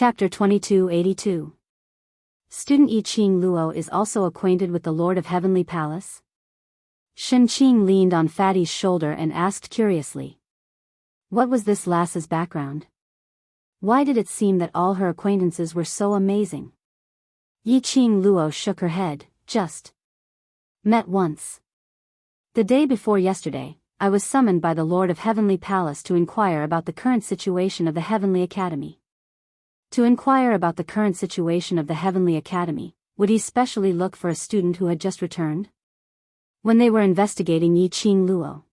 Chapter 2282. Student Yi Qing Luo is also acquainted with the Lord of Heavenly Palace? Shen Qing leaned on Fatty's shoulder and asked curiously. What was this lass's background? Why did it seem that all her acquaintances were so amazing? Yi Qing Luo shook her head. Just met once. The day before yesterday, I was summoned by the Lord of Heavenly Palace to inquire about the current situation of the Heavenly Academy. To inquire about the current situation of the Heavenly Academy, would he specially look for a student who had just returned? When they were investigating Yi Qing Luo.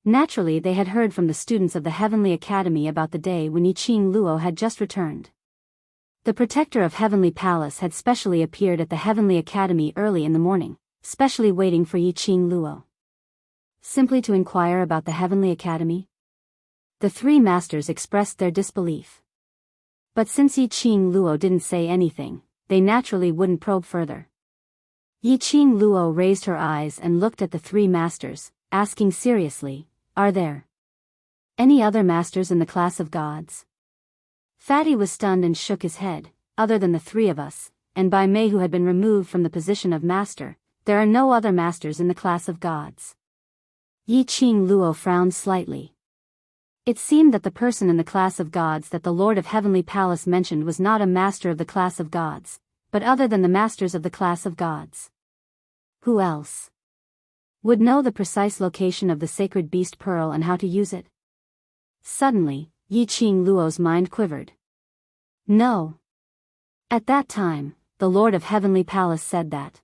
Naturally, they had heard from the students of the Heavenly Academy about the day when Yi Qing Luo had just returned. The protector of Heavenly Palace had specially appeared at the Heavenly Academy early in the morning, specially waiting for Yi Qing Luo. Simply to inquire about the Heavenly Academy? The three masters expressed their disbelief. But since Yi Qing Luo didn't say anything, they naturally wouldn't probe further. Yi Qing Luo raised her eyes and looked at the three masters, asking seriously, Are there any other masters in the class of gods? Fatty was stunned and shook his head. Other than the three of us, and Bai Mei who had been removed from the position of master, there are no other masters in the class of gods. Yi Qing Luo frowned slightly. It seemed that the person in the class of gods that the Lord of Heavenly Palace mentioned was not a master of the class of gods, but other than the masters of the class of gods. Who else would know the precise location of the sacred beast pearl and how to use it? Suddenly, Yi Qing Luo's mind quivered. No. At that time, the Lord of Heavenly Palace said that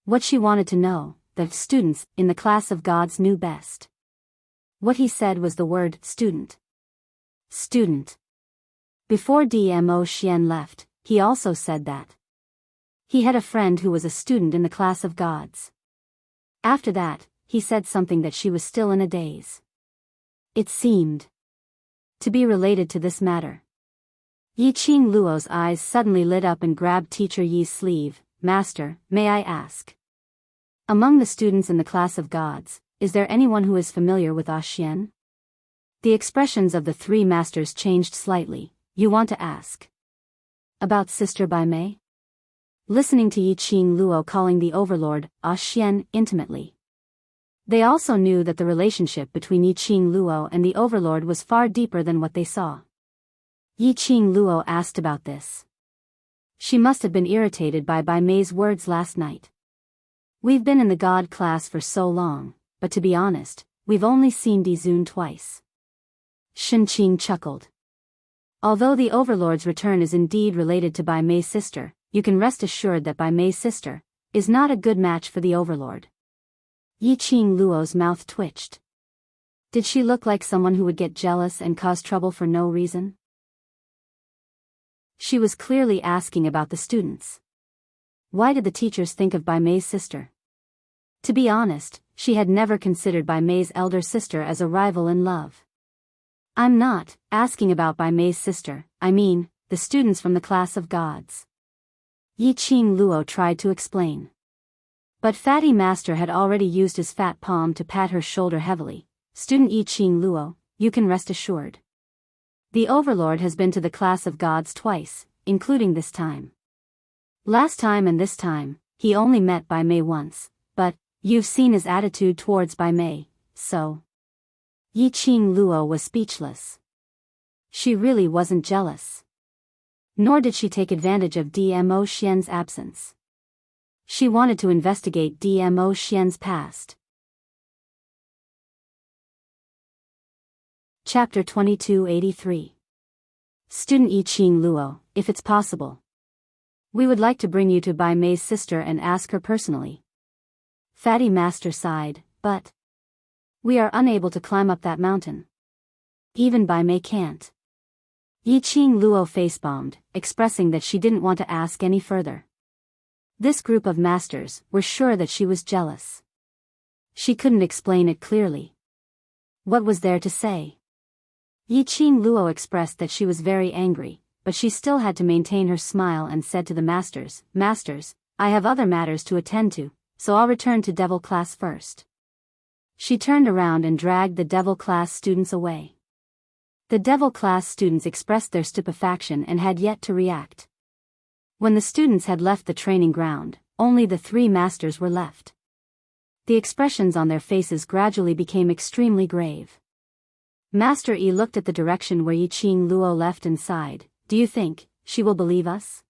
what she wanted to know, the students in the class of gods knew best. What he said was the word student. Student. Before Dmo Xian left, he also said that he had a friend who was a student in the class of gods. After that, he said something that she was still in a daze. It seemed to be related to this matter. Yi Qing Luo's eyes suddenly lit up and grabbed Teacher Yi's sleeve. Master, may I ask? Among the students in the class of gods, is there anyone who is familiar with Xian? The expressions of the three masters changed slightly. You want to ask about Sister Bai Mei? Listening to Yi Qing Luo calling the overlord Xian intimately. They also knew that the relationship between Yi Qing Luo and the overlord was far deeper than what they saw. Yi Qing Luo asked about this. She must have been irritated by Bai Mei's words last night. We've been in the god class for so long, but to be honest, we've only seen Dizun twice. Shen Qing chuckled. Although the overlord's return is indeed related to Bai Mei's sister, you can rest assured that Bai Mei's sister is not a good match for the overlord. Yi Qing Luo's mouth twitched. Did she look like someone who would get jealous and cause trouble for no reason? She was clearly asking about the students. Why did the teachers think of Bai Mei's sister? To be honest, she had never considered Bai Mei's elder sister as a rival in love. I'm not asking about Bai Mei's sister, I mean, the students from the class of gods. Yi Qing Luo tried to explain. But Fatty Master had already used his fat palm to pat her shoulder heavily. Student Yi Qing Luo, you can rest assured. The overlord has been to the class of gods twice, including this time. Last time and this time, he only met Bai Mei once, but you've seen his attitude towards Bai Mei, so. Yi Qing Luo was speechless. She really wasn't jealous. Nor did she take advantage of Dmo Xian's absence. She wanted to investigate Dmo Xian's past. Chapter 2283. Student Yi Qing Luo, if it's possible, we would like to bring you to Bai Mei's sister and ask her personally. Fatty Master sighed, but we are unable to climb up that mountain. Even Bai Mei can't. Yi Qing Luo face-bombed, expressing that she didn't want to ask any further. This group of masters were sure that she was jealous. She couldn't explain it clearly. What was there to say? Yi Qing Luo expressed that she was very angry, but she still had to maintain her smile and said to the masters, Masters, I have other matters to attend to, so I'll return to Devil class first. She turned around and dragged the Devil class students away. The devil class students expressed their stupefaction and had yet to react. When the students had left the training ground, only the three masters were left. The expressions on their faces gradually became extremely grave. Master Yi looked at the direction where Yiqing Luo left and sighed. Do you think she will believe us?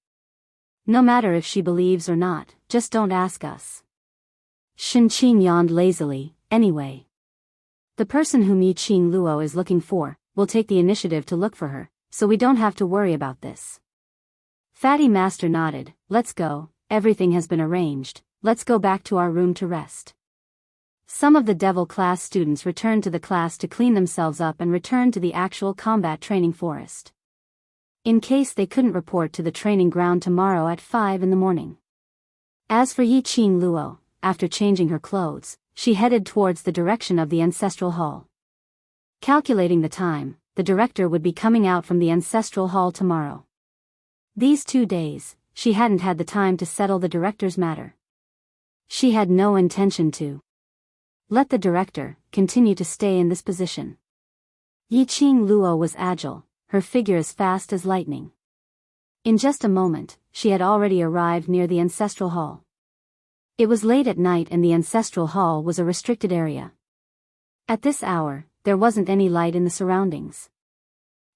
No matter if she believes or not, just don't ask us. Shenqing yawned lazily. Anyway, the person whom Yiqing Luo is looking for will take the initiative to look for her, so we don't have to worry about this. Fatty Master nodded. Let's go, everything has been arranged, let's go back to our room to rest. Some of the devil class students returned to the class to clean themselves up and return to the actual combat training forest. In case they couldn't report to the training ground tomorrow at 5 in the morning. As for Yiqing Luo, after changing her clothes, she headed towards the direction of the ancestral hall. Calculating the time, the director would be coming out from the ancestral hall tomorrow. These 2 days, she hadn't had the time to settle the director's matter. She had no intention to let the director continue to stay in this position. Yiqing Luo was agile, her figure as fast as lightning. In just a moment, she had already arrived near the ancestral hall. It was late at night and the ancestral hall was a restricted area. At this hour, there wasn't any light in the surroundings.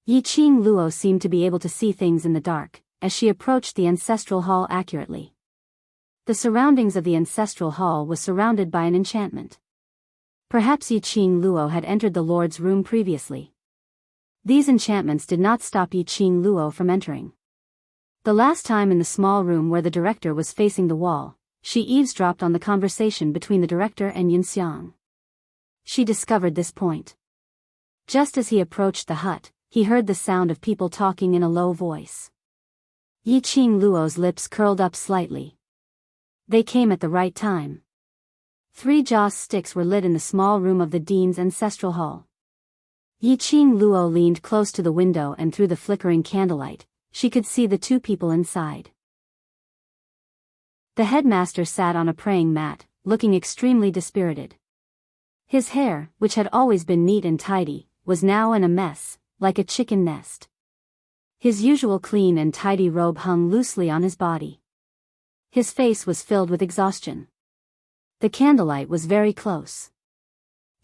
Yiqing Luo seemed to be able to see things in the dark, as she approached the ancestral hall accurately. The surroundings of the ancestral hall was surrounded by an enchantment. Perhaps Yiqing Luo had entered the Lord's room previously. These enchantments did not stop Yiqing Luo from entering. The last time in the small room where the director was facing the wall, she eavesdropped on the conversation between the director and Yunxiang. She discovered this point. Just as he approached the hut, he heard the sound of people talking in a low voice. Yiqing Luo's lips curled up slightly. They came at the right time. 3 joss sticks were lit in the small room of the dean's ancestral hall. Yiqing Luo leaned close to the window and through the flickering candlelight, she could see the 2 people inside. The headmaster sat on a praying mat, looking extremely dispirited. His hair, which had always been neat and tidy, was now in a mess, like a chicken nest. His usual clean and tidy robe hung loosely on his body. His face was filled with exhaustion. The candlelight was very close.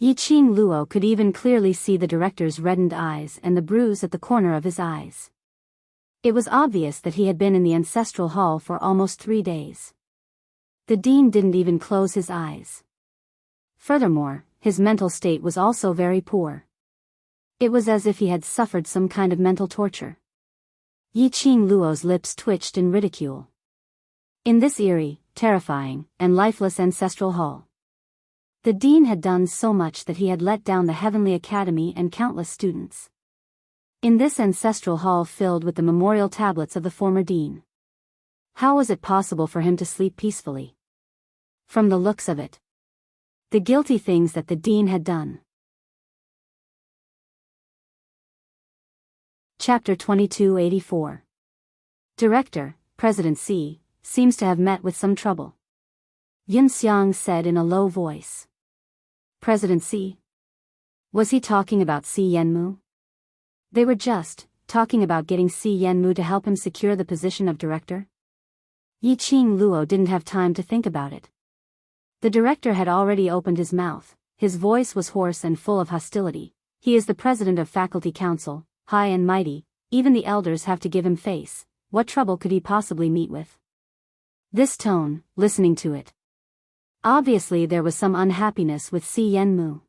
Yiqing Luo could even clearly see the director's reddened eyes and the bruise at the corner of his eyes. It was obvious that he had been in the ancestral hall for almost 3 days. The dean didn't even close his eyes. Furthermore, his mental state was also very poor. It was as if he had suffered some kind of mental torture. Yiqing Luo's lips twitched in ridicule. In this eerie, terrifying, and lifeless ancestral hall, the dean had done so much that he had let down the Heavenly Academy and countless students. In this ancestral hall filled with the memorial tablets of the former dean, how was it possible for him to sleep peacefully? From the looks of it, the guilty things that the dean had done. Chapter 2284. Director, President C, seems to have met with some trouble. Yunxiang said in a low voice. President C? Was he talking about Si Yenmu? They were just talking about getting Si Yenmu to help him secure the position of director. Yiqing Luo didn't have time to think about it. The director had already opened his mouth. His voice was hoarse and full of hostility. He is the president of faculty council, high and mighty, even the elders have to give him face. What trouble could he possibly meet with? This tone, listening to it. Obviously there was some unhappiness with Si Yenmu.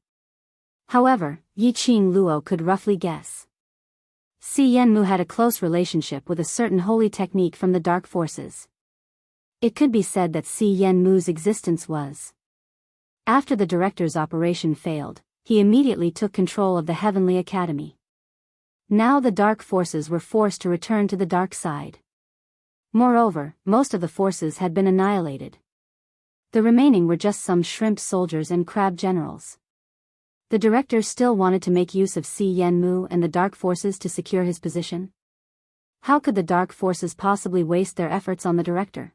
However, Yiqing Luo could roughly guess. Si Yenmu had a close relationship with a certain holy technique from the dark forces. It could be said that Si Yenmu's existence was. After the director's operation failed, he immediately took control of the Heavenly Academy. Now the dark forces were forced to return to the dark side. Moreover, most of the forces had been annihilated. The remaining were just some shrimp soldiers and crab generals. The director still wanted to make use of Si Yenmu and the dark forces to secure his position. How could the dark forces possibly waste their efforts on the director?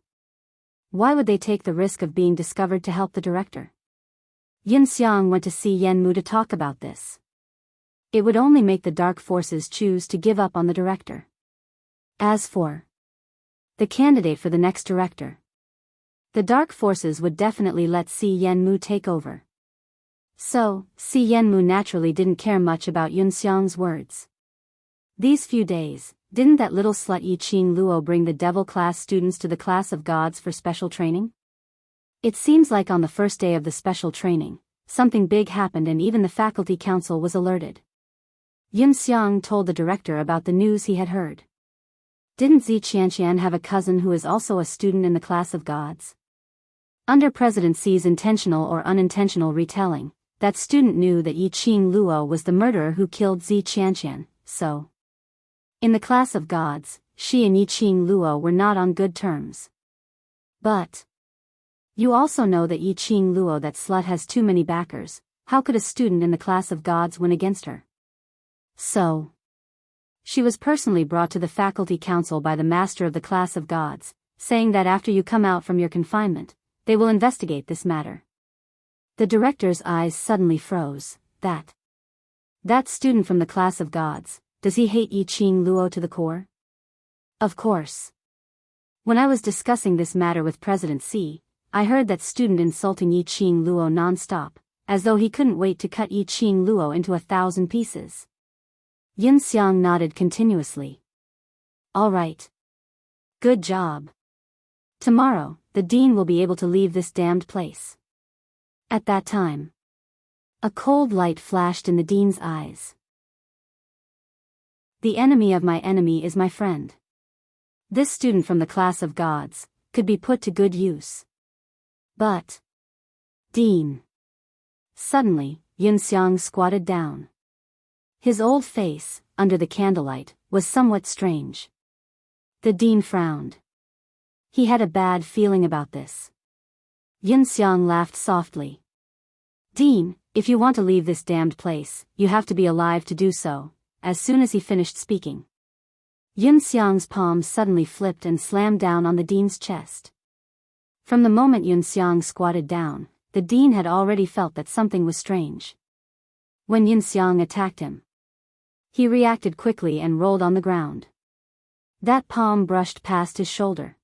Why would they take the risk of being discovered to help the director? Yunxiang went to Si Yenmu to talk about this. It would only make the dark forces choose to give up on the director. As for the candidate for the next director, the dark forces would definitely let Si Yenmu take over. So, Si Yenmu naturally didn't care much about Yun Xiang's words. These few days, didn't that little slut Yi Qing Luo bring the devil class students to the class of gods for special training? It seems like on the first day of the special training, something big happened and even the faculty council was alerted. Yun Xiang told the director about the news he had heard. Didn't Zi Qianqian have a cousin who is also a student in the class of gods? Under President Xi's intentional or unintentional retelling, that student knew that Yi Qing Luo was the murderer who killed Zi Qianqian, so in the class of gods, she and Yi Qing Luo were not on good terms. But you also know that Yi Qing Luo, that slut, has too many backers. How could a student in the class of gods win against her? So she was personally brought to the faculty council by the master of the class of gods, saying that after you come out from your confinement, they will investigate this matter. The director's eyes suddenly froze. That student from the class of gods, does he hate Yi Qing Luo to the core? Of course. When I was discussing this matter with President Xi, I heard that student insulting Yi Qing Luo non-stop, as though he couldn't wait to cut Yi Qing Luo into 1,000 pieces. Yun Xiang nodded continuously. All right. Good job. Tomorrow, the dean will be able to leave this damned place. At that time, a cold light flashed in the dean's eyes. The enemy of my enemy is my friend. This student from the class of gods could be put to good use. But Dean. Suddenly, Yun Xiang squatted down. His old face, under the candlelight, was somewhat strange. The dean frowned. He had a bad feeling about this. Yun Xiang laughed softly. Dean, if you want to leave this damned place, you have to be alive to do so. As soon as he finished speaking, Yun Xiang's palm suddenly flipped and slammed down on the dean's chest. From the moment Yun Xiang squatted down, the dean had already felt that something was strange. When Yun Xiang attacked him, he reacted quickly and rolled on the ground. That palm brushed past his shoulder.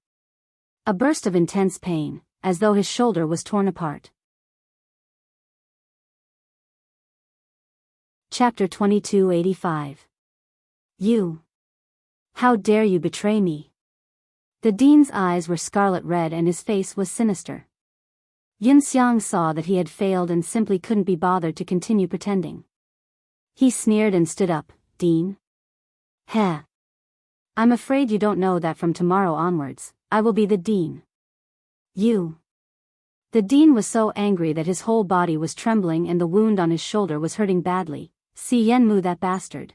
A burst of intense pain, as though his shoulder was torn apart. Chapter 2285. You. How dare you betray me? The dean's eyes were scarlet red and his face was sinister. Yun Xiang saw that he had failed and simply couldn't be bothered to continue pretending. He sneered and stood up. Dean? Heh. I'm afraid you don't know that from tomorrow onwards, I will be the dean. You. The dean was so angry that his whole body was trembling and the wound on his shoulder was hurting badly. Si Yenmu, that bastard.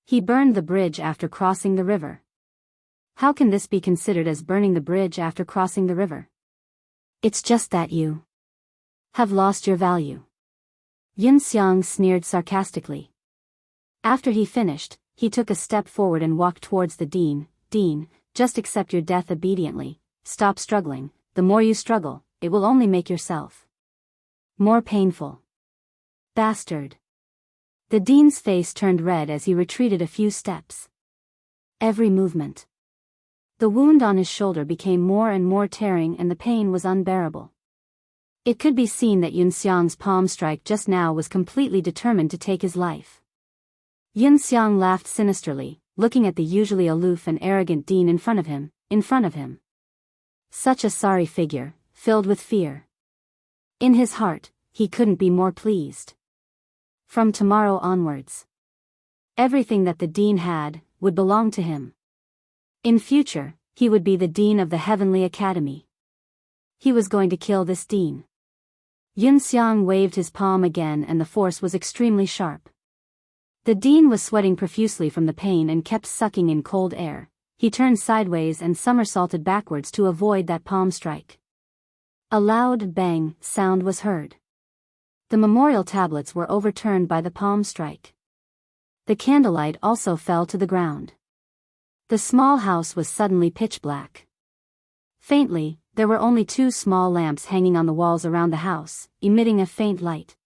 He burned the bridge after crossing the river. How can this be considered as burning the bridge after crossing the river? It's just that you have lost your value. Yun Xiang sneered sarcastically. After he finished, he took a step forward and walked towards the dean. Dean, just accept your death obediently. Stop struggling. The more you struggle, it will only make yourself more painful. Bastard. The dean's face turned red as he retreated a few steps. Every movement. The wound on his shoulder became more and more tearing and the pain was unbearable. It could be seen that Yun Xiang's palm strike just now was completely determined to take his life. Yun Xiang laughed sinisterly, looking at the usually aloof and arrogant dean in front of him. Such a sorry figure, filled with fear. In his heart, he couldn't be more pleased. From tomorrow onwards, everything that the dean had would belong to him. In future, he would be the dean of the Heavenly Academy. He was going to kill this dean. Yun Xiang waved his palm again and the force was extremely sharp. The dean was sweating profusely from the pain and kept sucking in cold air. He turned sideways and somersaulted backwards to avoid that palm strike. A loud bang sound was heard. The memorial tablets were overturned by the palm strike. The candlelight also fell to the ground. The small house was suddenly pitch black. Faintly, there were only 2 small lamps hanging on the walls around the house, emitting a faint light.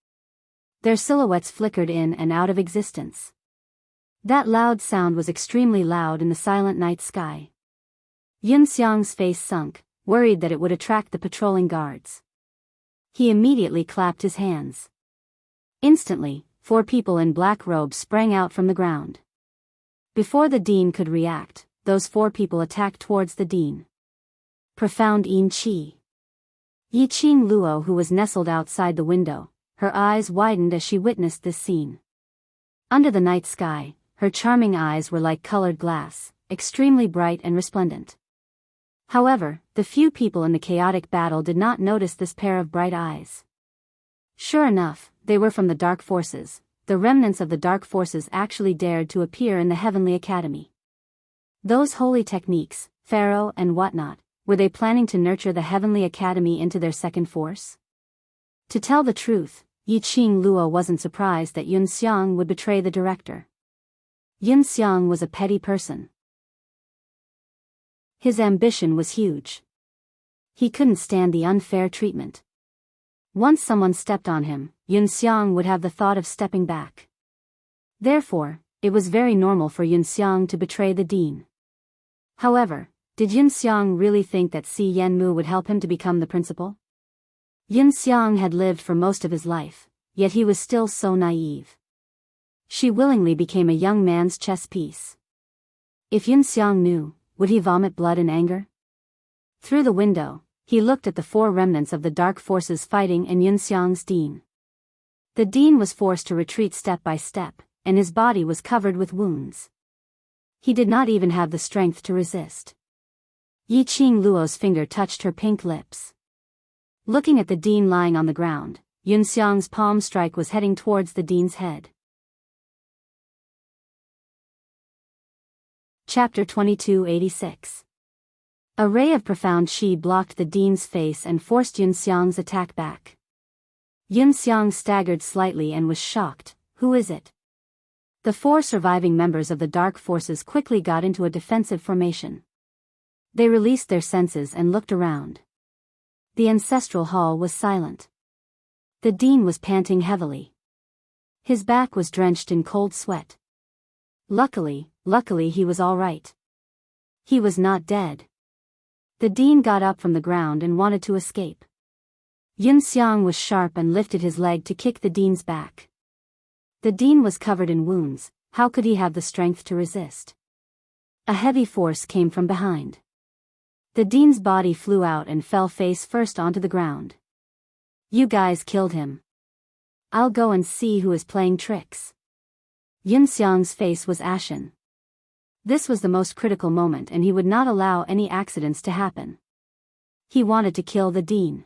Their silhouettes flickered in and out of existence. That loud sound was extremely loud in the silent night sky. Yun Xiang's face sunk, worried that it would attract the patrolling guards. He immediately clapped his hands. Instantly, 4 people in black robes sprang out from the ground. Before the dean could react, those 4 people attacked towards the dean. Profound Yin Qi. Yi Qing Luo, who was nestled outside the window, her eyes widened as she witnessed this scene. Under the night sky, her charming eyes were like colored glass, extremely bright and resplendent. However, the few people in the chaotic battle did not notice this pair of bright eyes. Sure enough, they were from the dark forces. The remnants of the dark forces actually dared to appear in the Heavenly Academy. Those holy techniques, Pharaoh and whatnot, were they planning to nurture the Heavenly Academy into their second force? To tell the truth, Yi Qing Luo wasn't surprised that Yun Xiang would betray the director. Yun Xiang was a petty person. His ambition was huge. He couldn't stand the unfair treatment. Once someone stepped on him, Yun Xiang would have the thought of stepping back. Therefore, it was very normal for Yun Xiang to betray the dean. However, did Yun Xiang really think that Si Yanmu would help him to become the principal? Yun Xiang had lived for most of his life, yet he was still so naive. She willingly became a young man's chess piece. If Yun Xiang knew, would he vomit blood in anger? Through the window, he looked at the 4 remnants of the dark forces fighting and Yun Xiang's dean. The dean was forced to retreat step by step, and his body was covered with wounds. He did not even have the strength to resist. Yi Qing Luo's finger touched her pink lips. Looking at the dean lying on the ground, Yun Xiang's palm strike was heading towards the dean's head. Chapter 2286. A ray of profound qi blocked the dean's face and forced Yun Xiang's attack back. Yun Xiang staggered slightly and was shocked. Who is it? The 4 surviving members of the dark forces quickly got into a defensive formation. They released their senses and looked around. The ancestral hall was silent. The dean was panting heavily. His back was drenched in cold sweat. Luckily he was all right. He was not dead. The dean got up from the ground and wanted to escape. Yun Xiang was sharp and lifted his leg to kick the dean's back. The dean was covered in wounds. How could he have the strength to resist? A heavy force came from behind. The dean's body flew out and fell face first onto the ground. You guys killed him. I'll go and see who is playing tricks. Yun Xiang's face was ashen. This was the most critical moment and he would not allow any accidents to happen. He wanted to kill the dean.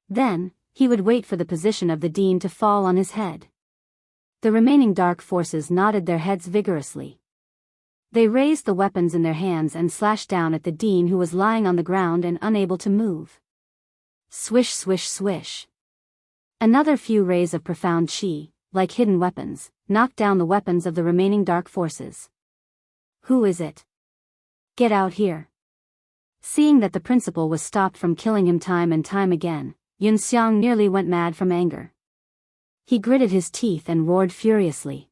Then, he would wait for the position of the dean to fall on his head. The remaining dark forces nodded their heads vigorously. They raised the weapons in their hands and slashed down at the dean who was lying on the ground and unable to move. Swish swish swish. Another few rays of profound qi, like hidden weapons, knocked down the weapons of the remaining dark forces. Who is it? Get out here. Seeing that the principal was stopped from killing him time and time again, Yun Xiang nearly went mad from anger. He gritted his teeth and roared furiously.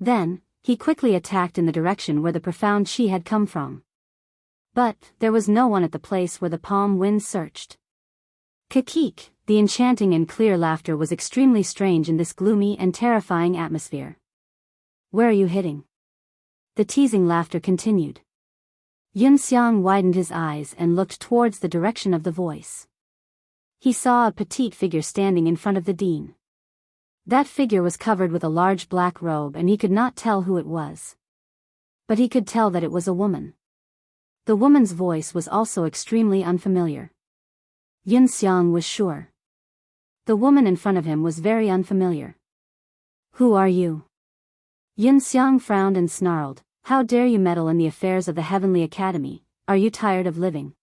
Then, he quickly attacked in the direction where the profound qi had come from. But, there was no one at the place where the palm wind searched. Kikik, the enchanting and clear laughter was extremely strange in this gloomy and terrifying atmosphere. Where are you hitting? The teasing laughter continued. Yun Xiang widened his eyes and looked towards the direction of the voice. He saw a petite figure standing in front of the dean. That figure was covered with a large black robe and he could not tell who it was. But he could tell that it was a woman. The woman's voice was also extremely unfamiliar. Yun Xiang was sure. The woman in front of him was very unfamiliar. Who are you? Yun Xiang frowned and snarled. How dare you meddle in the affairs of the Heavenly Academy? Are you tired of living?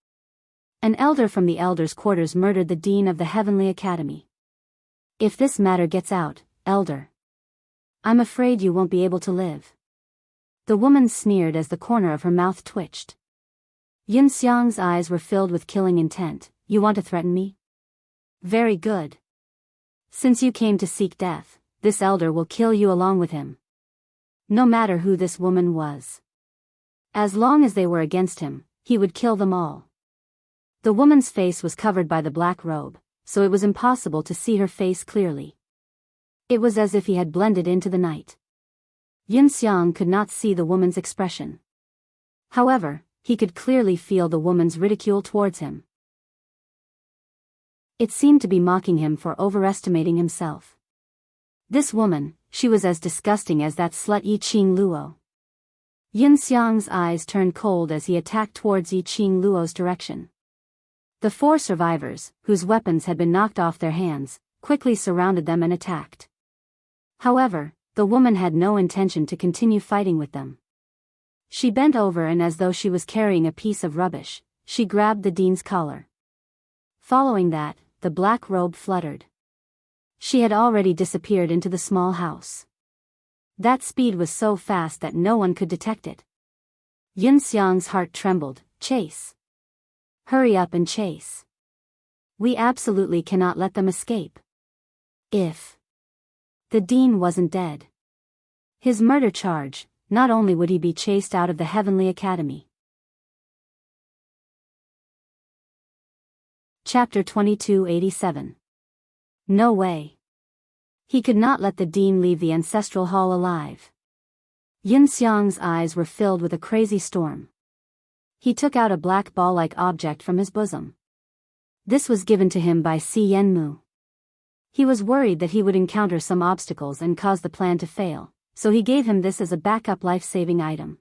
An elder from the elders' quarters murdered the dean of the Heavenly Academy. If this matter gets out, elder, I'm afraid you won't be able to live. The woman sneered as the corner of her mouth twitched. Yun Xiang's eyes were filled with killing intent. You want to threaten me? Very good. Since you came to seek death, this elder will kill you along with him. No matter who this woman was. As long as they were against him, he would kill them all. The woman's face was covered by the black robe, so it was impossible to see her face clearly. It was as if he had blended into the night. Yin Xiang could not see the woman's expression. However, he could clearly feel the woman's ridicule towards him. It seemed to be mocking him for overestimating himself. This woman, she was as disgusting as that slut Yi Qing Luo. Yin Xiang's eyes turned cold as he attacked towards Yi Qing Luo's direction. The 4 survivors, whose weapons had been knocked off their hands, quickly surrounded them and attacked. However, the woman had no intention to continue fighting with them. She bent over and as though she was carrying a piece of rubbish, she grabbed the dean's collar. Following that, the black robe fluttered. She had already disappeared into the small house. That speed was so fast that no one could detect it. Yin Xiang's heart trembled. Chase. Hurry up and chase. We absolutely cannot let them escape. If the dean wasn't dead. His murder charge, not only would he be chased out of the Heavenly Academy. Chapter 2287. No way. He could not let the dean leave the ancestral hall alive. Yin Xiang's eyes were filled with a crazy storm. He took out a black ball-like object from his bosom. This was given to him by Si Yenmu. He was worried that he would encounter some obstacles and cause the plan to fail, so he gave him this as a backup life-saving item.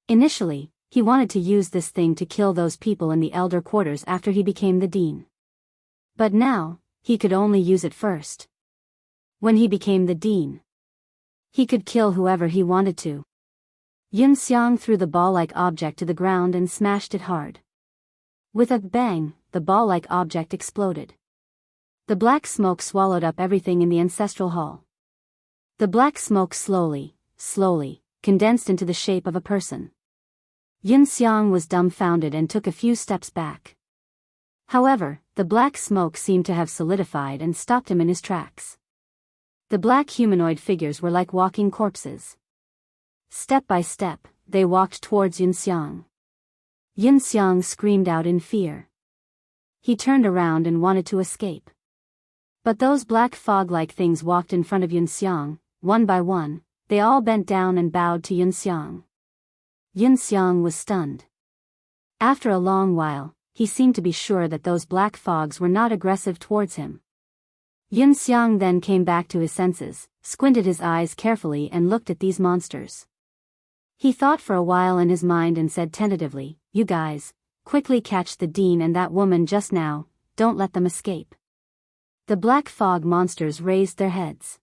Initially, he wanted to use this thing to kill those people in the elder quarters after he became the dean. But now, he could only use it first. When he became the dean, he could kill whoever he wanted to. Yin Xiang threw the ball-like object to the ground and smashed it hard. With a bang, the ball-like object exploded. The black smoke swallowed up everything in the ancestral hall. The black smoke slowly, condensed into the shape of a person. Yin Xiang was dumbfounded and took a few steps back. However, the black smoke seemed to have solidified and stopped him in his tracks. The black humanoid figures were like walking corpses. Step by step, they walked towards Yin Xiang. Yin Xiang screamed out in fear. He turned around and wanted to escape. But those black fog-like things walked in front of Yin Xiang. One by one, they all bent down and bowed to Yin Xiang. Yin Xiang was stunned. After a long while, he seemed to be sure that those black fogs were not aggressive towards him. Yin Xiang then came back to his senses, squinted his eyes carefully and looked at these monsters. He thought for a while in his mind and said tentatively, "You guys, quickly catch the dean and that woman just now, don't let them escape." The black fog monsters raised their heads.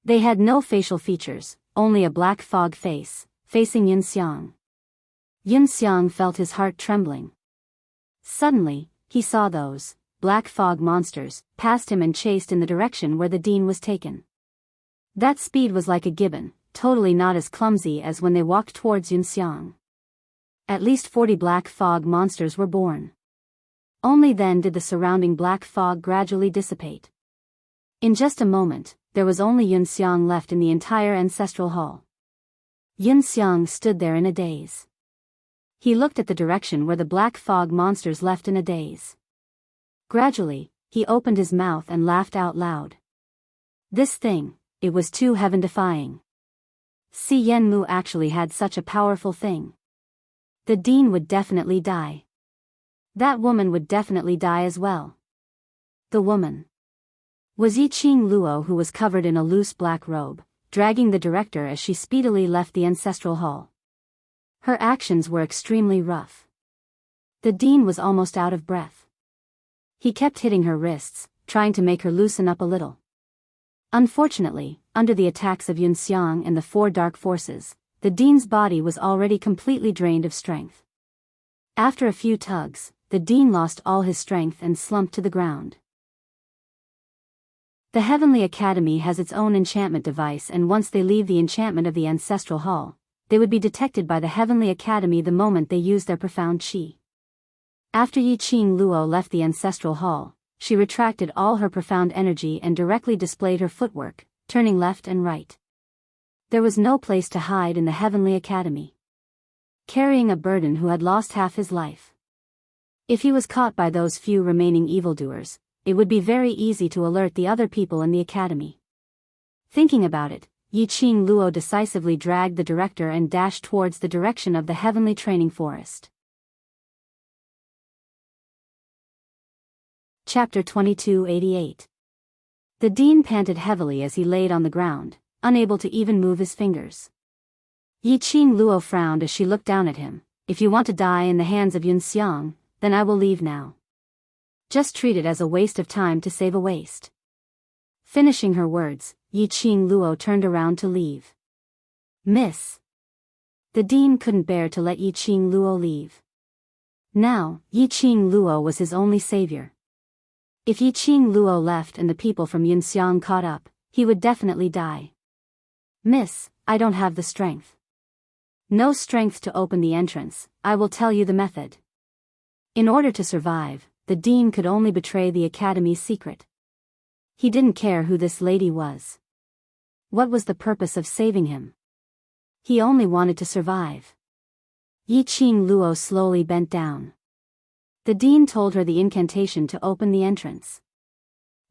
They had no facial features, only a black fog face, facing Yin Xiang. Yin Xiang felt his heart trembling. Suddenly, he saw those black fog monsters passed him and chased in the direction where the dean was taken. That speed was like a gibbon, totally not as clumsy as when they walked towards Yin Xiang. At least 40 black fog monsters were born. Only then did the surrounding black fog gradually dissipate. In just a moment, there was only Yin Xiang left in the entire ancestral hall. Yin Xiang stood there in a daze. He looked at the direction where the black fog monsters left in a daze. Gradually, he opened his mouth and laughed out loud. This thing, it was too heaven-defying. Si Yenmu actually had such a powerful thing. The dean would definitely die. That woman would definitely die as well. The woman was Yi Qing Luo, who was covered in a loose black robe, dragging the director as she speedily left the ancestral hall. Her actions were extremely rough. The dean was almost out of breath. He kept hitting her wrists, trying to make her loosen up a little. Unfortunately, under the attacks of Yin Xiang and the 4 dark forces, the dean's body was already completely drained of strength. After a few tugs, the dean lost all his strength and slumped to the ground. The Heavenly Academy has its own enchantment device, and once they leave the enchantment of the ancestral hall, they would be detected by the Heavenly Academy the moment they use their profound qi. After Yi Qing Luo left the ancestral hall, she retracted all her profound energy and directly displayed her footwork, turning left and right. There was no place to hide in the Heavenly Academy. Carrying a burden who had lost half his life. If he was caught by those few remaining evildoers, it would be very easy to alert the other people in the academy. Thinking about it, Yiqing Luo decisively dragged the director and dashed towards the direction of the Heavenly Training Forest. Chapter 2288. The dean panted heavily as he laid on the ground, unable to even move his fingers. Yiqing Luo frowned as she looked down at him. If you want to die in the hands of Yun Xiang, then I will leave now. Just treat it as a waste of time to save a waste. Finishing her words, Yiqing Luo turned around to leave. Miss. The dean couldn't bear to let Yiqing Luo leave. Now, Yiqing Luo was his only savior. If Yiqing Luo left and the people from Yunxiang caught up, he would definitely die. Miss, I don't have the strength. No strength to open the entrance, I will tell you the method. In order to survive, the dean could only betray the academy's secret. He didn't care who this lady was. What was the purpose of saving him? He only wanted to survive. Yiqing Luo slowly bent down. The dean told her the incantation to open the entrance.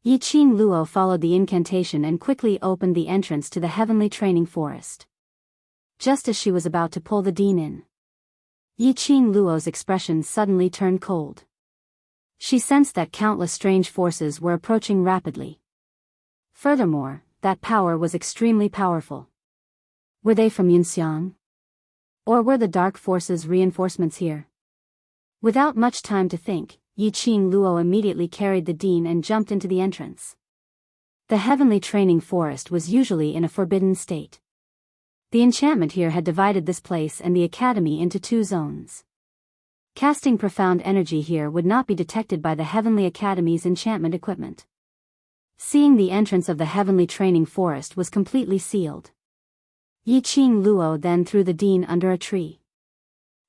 Yiqing Luo followed the incantation and quickly opened the entrance to the Heavenly Training Forest. Just as she was about to pull the dean in, Yiqing Luo's expression suddenly turned cold. She sensed that countless strange forces were approaching rapidly. Furthermore, that power was extremely powerful. Were they from Yunxiang? Or were the dark forces reinforcements here? Without much time to think, Yiqing Luo immediately carried the dean and jumped into the entrance. The Heavenly Training Forest was usually in a forbidden state. The enchantment here had divided this place and the academy into two zones. Casting profound energy here would not be detected by the Heavenly Academy's enchantment equipment. Seeing the entrance of the Heavenly Training Forest was completely sealed. Yiqing Luo then threw the dean under a tree.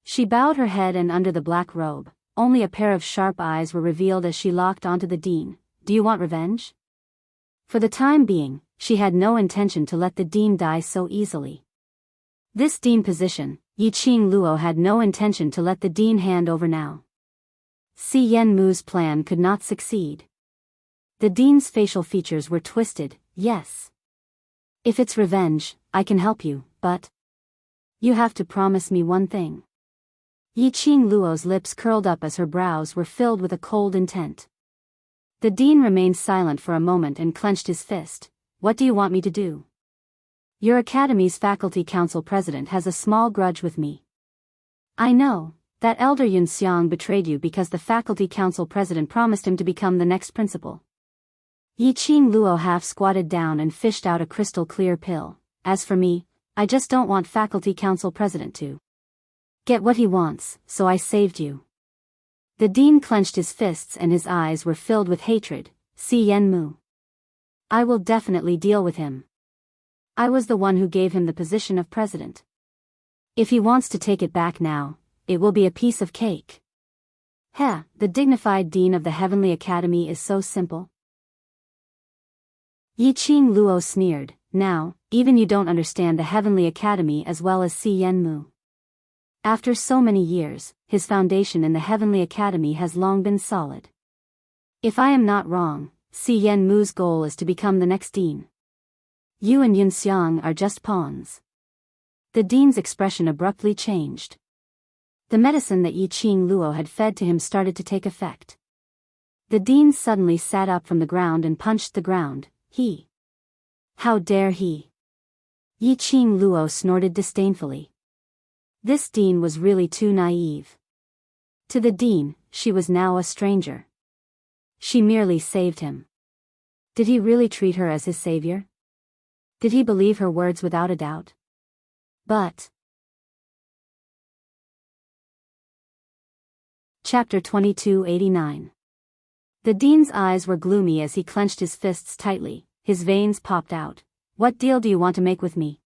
She bowed her head, and under the black robe, only a pair of sharp eyes were revealed as she locked onto the dean. Do you want revenge? For the time being, she had no intention to let the dean die so easily. This dean position, Yiqing Luo had no intention to let the dean hand over now. Si Yenmu's plan could not succeed. The dean's facial features were twisted. Yes. If it's revenge, I can help you, but you have to promise me one thing. Yiqing Luo's lips curled up as her brows were filled with a cold intent. The dean remained silent for a moment and clenched his fist. What do you want me to do? Your academy's faculty council president has a small grudge with me. I know, that elder Yun Xiang betrayed you because the faculty council president promised him to become the next principal. Yiqing Luo half squatted down and fished out a crystal clear pill. As for me, I just don't want faculty council president to get what he wants, so I saved you. The dean clenched his fists and his eyes were filled with hatred. Si Yenmu. I will definitely deal with him. I was the one who gave him the position of president. If he wants to take it back now, it will be a piece of cake. Heh, the dignified dean of the Heavenly Academy is so simple. Yiqing Luo sneered. Now, even you don't understand the Heavenly Academy as well as Si Yenmu. After so many years, his foundation in the Heavenly Academy has long been solid. If I am not wrong, Si Yenmu's goal is to become the next dean. You and Yun Xiang are just pawns. The dean's expression abruptly changed. The medicine that Yiqing Luo had fed to him started to take effect. The dean suddenly sat up from the ground and punched the ground. He. How dare he? Yiqing Luo snorted disdainfully. This dean was really too naive. To the dean, she was now a stranger. She merely saved him. Did he really treat her as his savior? Did he believe her words without a doubt? But Chapter 2289. The dean's eyes were gloomy as he clenched his fists tightly. His veins popped out. What deal do you want to make with me?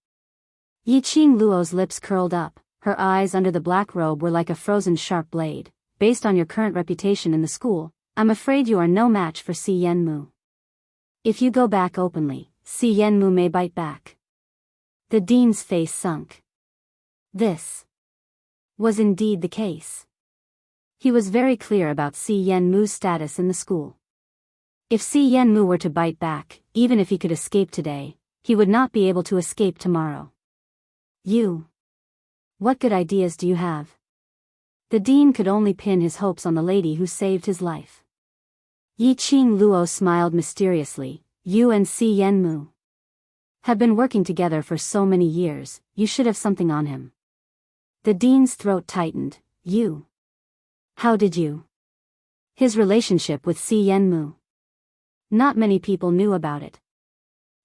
Yiqing Luo's lips curled up. Her eyes under the black robe were like a frozen sharp blade. Based on your current reputation in the school, I'm afraid you are no match for Si Yenmu. If you go back openly, Si Yenmu may bite back. The dean's face sunk. This was indeed the case. He was very clear about Si Yenmu's status in the school. If Si Yenmu were to bite back, even if he could escape today, he would not be able to escape tomorrow. What good ideas do you have? The dean could only pin his hopes on the lady who saved his life. Yiqing Luo smiled mysteriously. You and Si Yenmu have been working together for so many years, you should have something on him. The dean's throat tightened. How did you? His relationship with Si Yenmu. Not many people knew about it.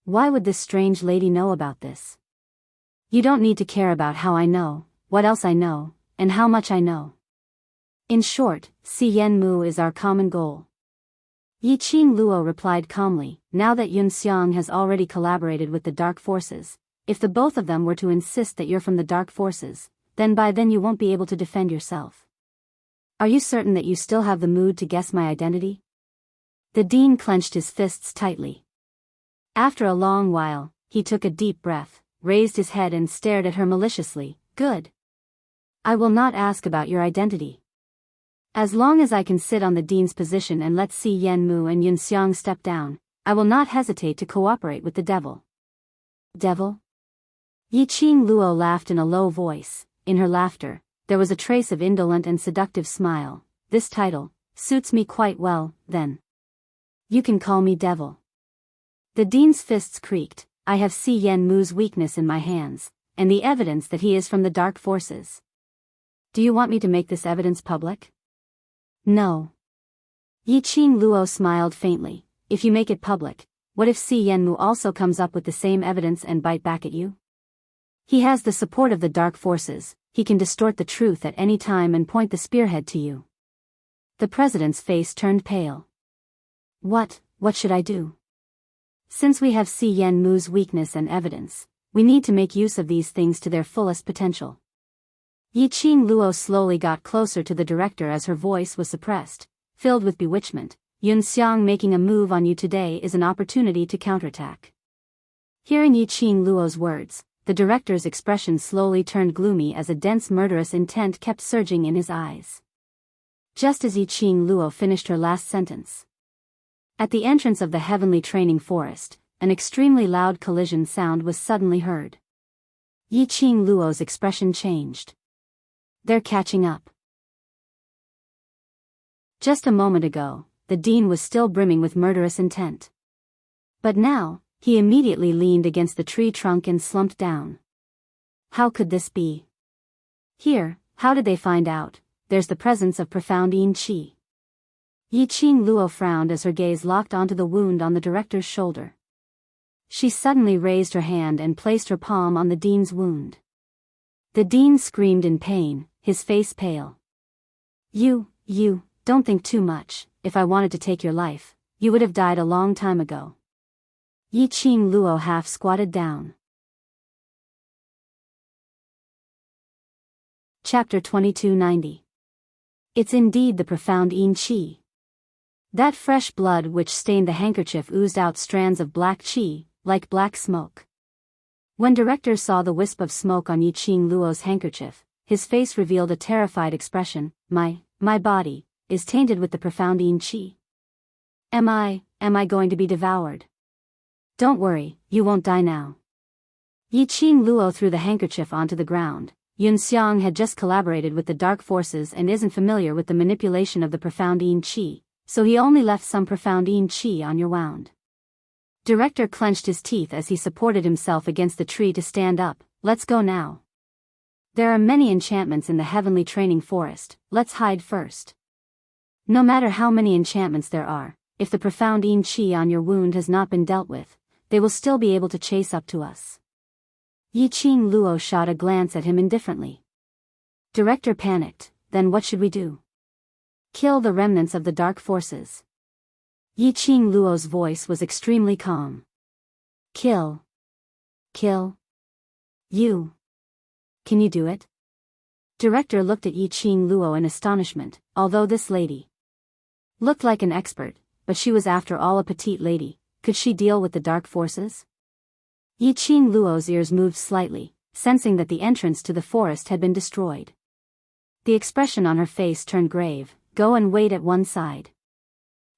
Why would this strange lady know about this? You don't need to care about how I know, what else I know, and how much I know. In short, Si Yenmu is our common goal. Yiqing Luo replied calmly, now that Yun Xiang has already collaborated with the dark forces, if the both of them were to insist that you're from the dark forces, then by then you won't be able to defend yourself. Are you certain that you still have the mood to guess my identity? The dean clenched his fists tightly. After a long while, he took a deep breath, raised his head and stared at her maliciously. Good. I will not ask about your identity. As long as I can sit on the dean's position and let Si Yenmu and Yun Xiang step down, I will not hesitate to cooperate with the devil. Devil? Yiqing Luo laughed in a low voice. In her laughter, there was a trace of indolent and seductive smile. This title suits me quite well, then. You can call me devil. The dean's fists creaked. I have Si Yenmu's weakness in my hands, and the evidence that he is from the dark forces. Do you want me to make this evidence public? No. Yiqing Luo smiled faintly. If you make it public, what if Si Yenmu also comes up with the same evidence and bite back at you? He has the support of the dark forces, he can distort the truth at any time and point the spearhead to you. The president's face turned pale. What should I do? Since we have Si Yenmu's weakness and evidence, we need to make use of these things to their fullest potential. Yiqing Luo slowly got closer to the director as her voice was suppressed, filled with bewitchment. Yun Xiang making a move on you today is an opportunity to counterattack. Hearing Yiqing Luo's words, the director's expression slowly turned gloomy as a dense murderous intent kept surging in his eyes. Just as Yiqing Luo finished her last sentence. At the entrance of the heavenly training forest, an extremely loud collision sound was suddenly heard. Yiqing Luo's expression changed. They're catching up. Just a moment ago, the dean was still brimming with murderous intent. But now, he immediately leaned against the tree trunk and slumped down. How could this be? Here, how did they find out? There's the presence of profound yin qi. Yiqing Luo frowned as her gaze locked onto the wound on the director's shoulder. She suddenly raised her hand and placed her palm on the dean's wound. The dean screamed in pain, his face pale. You, don't think too much. If I wanted to take your life, you would have died a long time ago. Yiqing Luo half squatted down. Chapter 2290. It's indeed the profound yin qi. That fresh blood which stained the handkerchief oozed out strands of black qi, like black smoke. When director saw the wisp of smoke on Yiqing Luo's handkerchief, his face revealed a terrified expression. My body is tainted with the profound yin qi. Am I going to be devoured? Don't worry, you won't die now. Yiqing Luo threw the handkerchief onto the ground. Yun Xiang had just collaborated with the dark forces and isn't familiar with the manipulation of the profound yin qi, so he only left some profound yin qi on your wound. Director clenched his teeth as he supported himself against the tree to stand up. Let's go now. There are many enchantments in the heavenly training forest, let's hide first. No matter how many enchantments there are, if the profound yin qi on your wound has not been dealt with, they will still be able to chase up to us. Yiqing Luo shot a glance at him indifferently. Director panicked. Then what should we do? Kill the remnants of the dark forces. Yiqing Luo's voice was extremely calm. Kill. You. Can you do it? Director looked at Yiqing Luo in astonishment. Although this lady Looked like an expert, but she was after all a petite lady. Could she deal with the dark forces? Yiqing Luo's ears moved slightly, sensing that the entrance to the forest had been destroyed. The expression on her face turned grave. Go and wait at one side.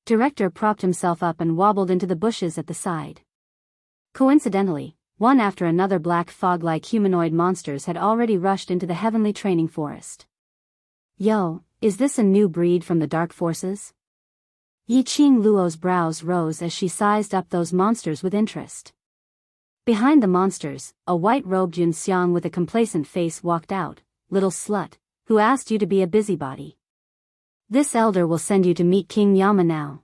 Director propped himself up and wobbled into the bushes at the side. Coincidentally, one after another black fog-like humanoid monsters had already rushed into the heavenly training forest. Yo, is this a new breed from the dark forces? Yiqing Luo's brows rose as she sized up those monsters with interest. Behind the monsters, a white-robed Yunxiang with a complacent face walked out. Little slut, who asked you to be a busybody? This elder will send you to meet King Yama now.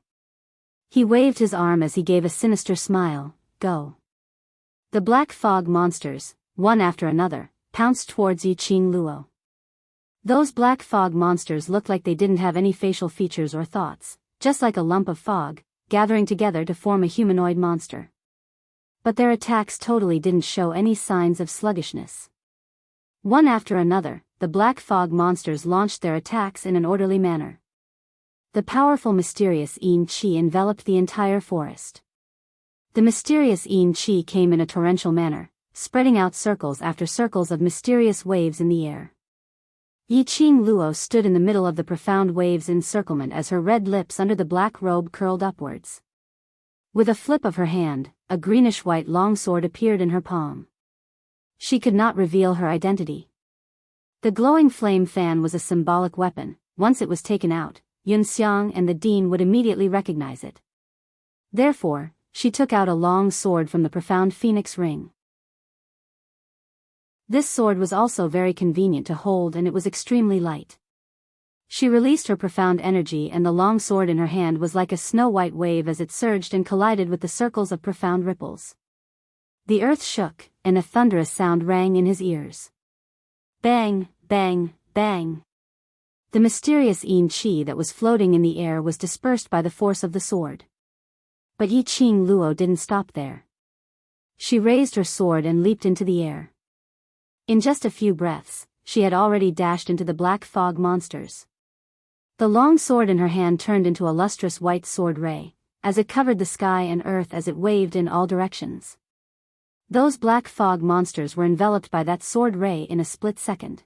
He waved his arm as he gave a sinister smile. Go. The black fog monsters, one after another, pounced towards Yiqing Luo. Those black fog monsters looked like they didn't have any facial features or thoughts, just like a lump of fog, gathering together to form a humanoid monster. But their attacks totally didn't show any signs of sluggishness. One after another, the black fog monsters launched their attacks in an orderly manner. The powerful mysterious Yin Qi enveloped the entire forest. The mysterious Yin Qi came in a torrential manner, spreading out circles after circles of mysterious waves in the air. Yiqing Luo stood in the middle of the profound waves' encirclement as her red lips under the black robe curled upwards. With a flip of her hand, a greenish-white longsword appeared in her palm. She could not reveal her identity. The glowing flame fan was a symbolic weapon. Once it was taken out, Yunxiang and the dean would immediately recognize it. Therefore, she took out a long sword from the profound phoenix ring. This sword was also very convenient to hold and it was extremely light. She released her profound energy and the long sword in her hand was like a snow-white wave as it surged and collided with the circles of profound ripples. The earth shook, and a thunderous sound rang in his ears. Bang, bang, bang. The mysterious Yin Qi that was floating in the air was dispersed by the force of the sword. But Yiqing Luo didn't stop there. She raised her sword and leaped into the air. In just a few breaths, she had already dashed into the black fog monsters. The long sword in her hand turned into a lustrous white sword ray, as it covered the sky and earth as it waved in all directions. Those black fog monsters were enveloped by that sword ray in a split second.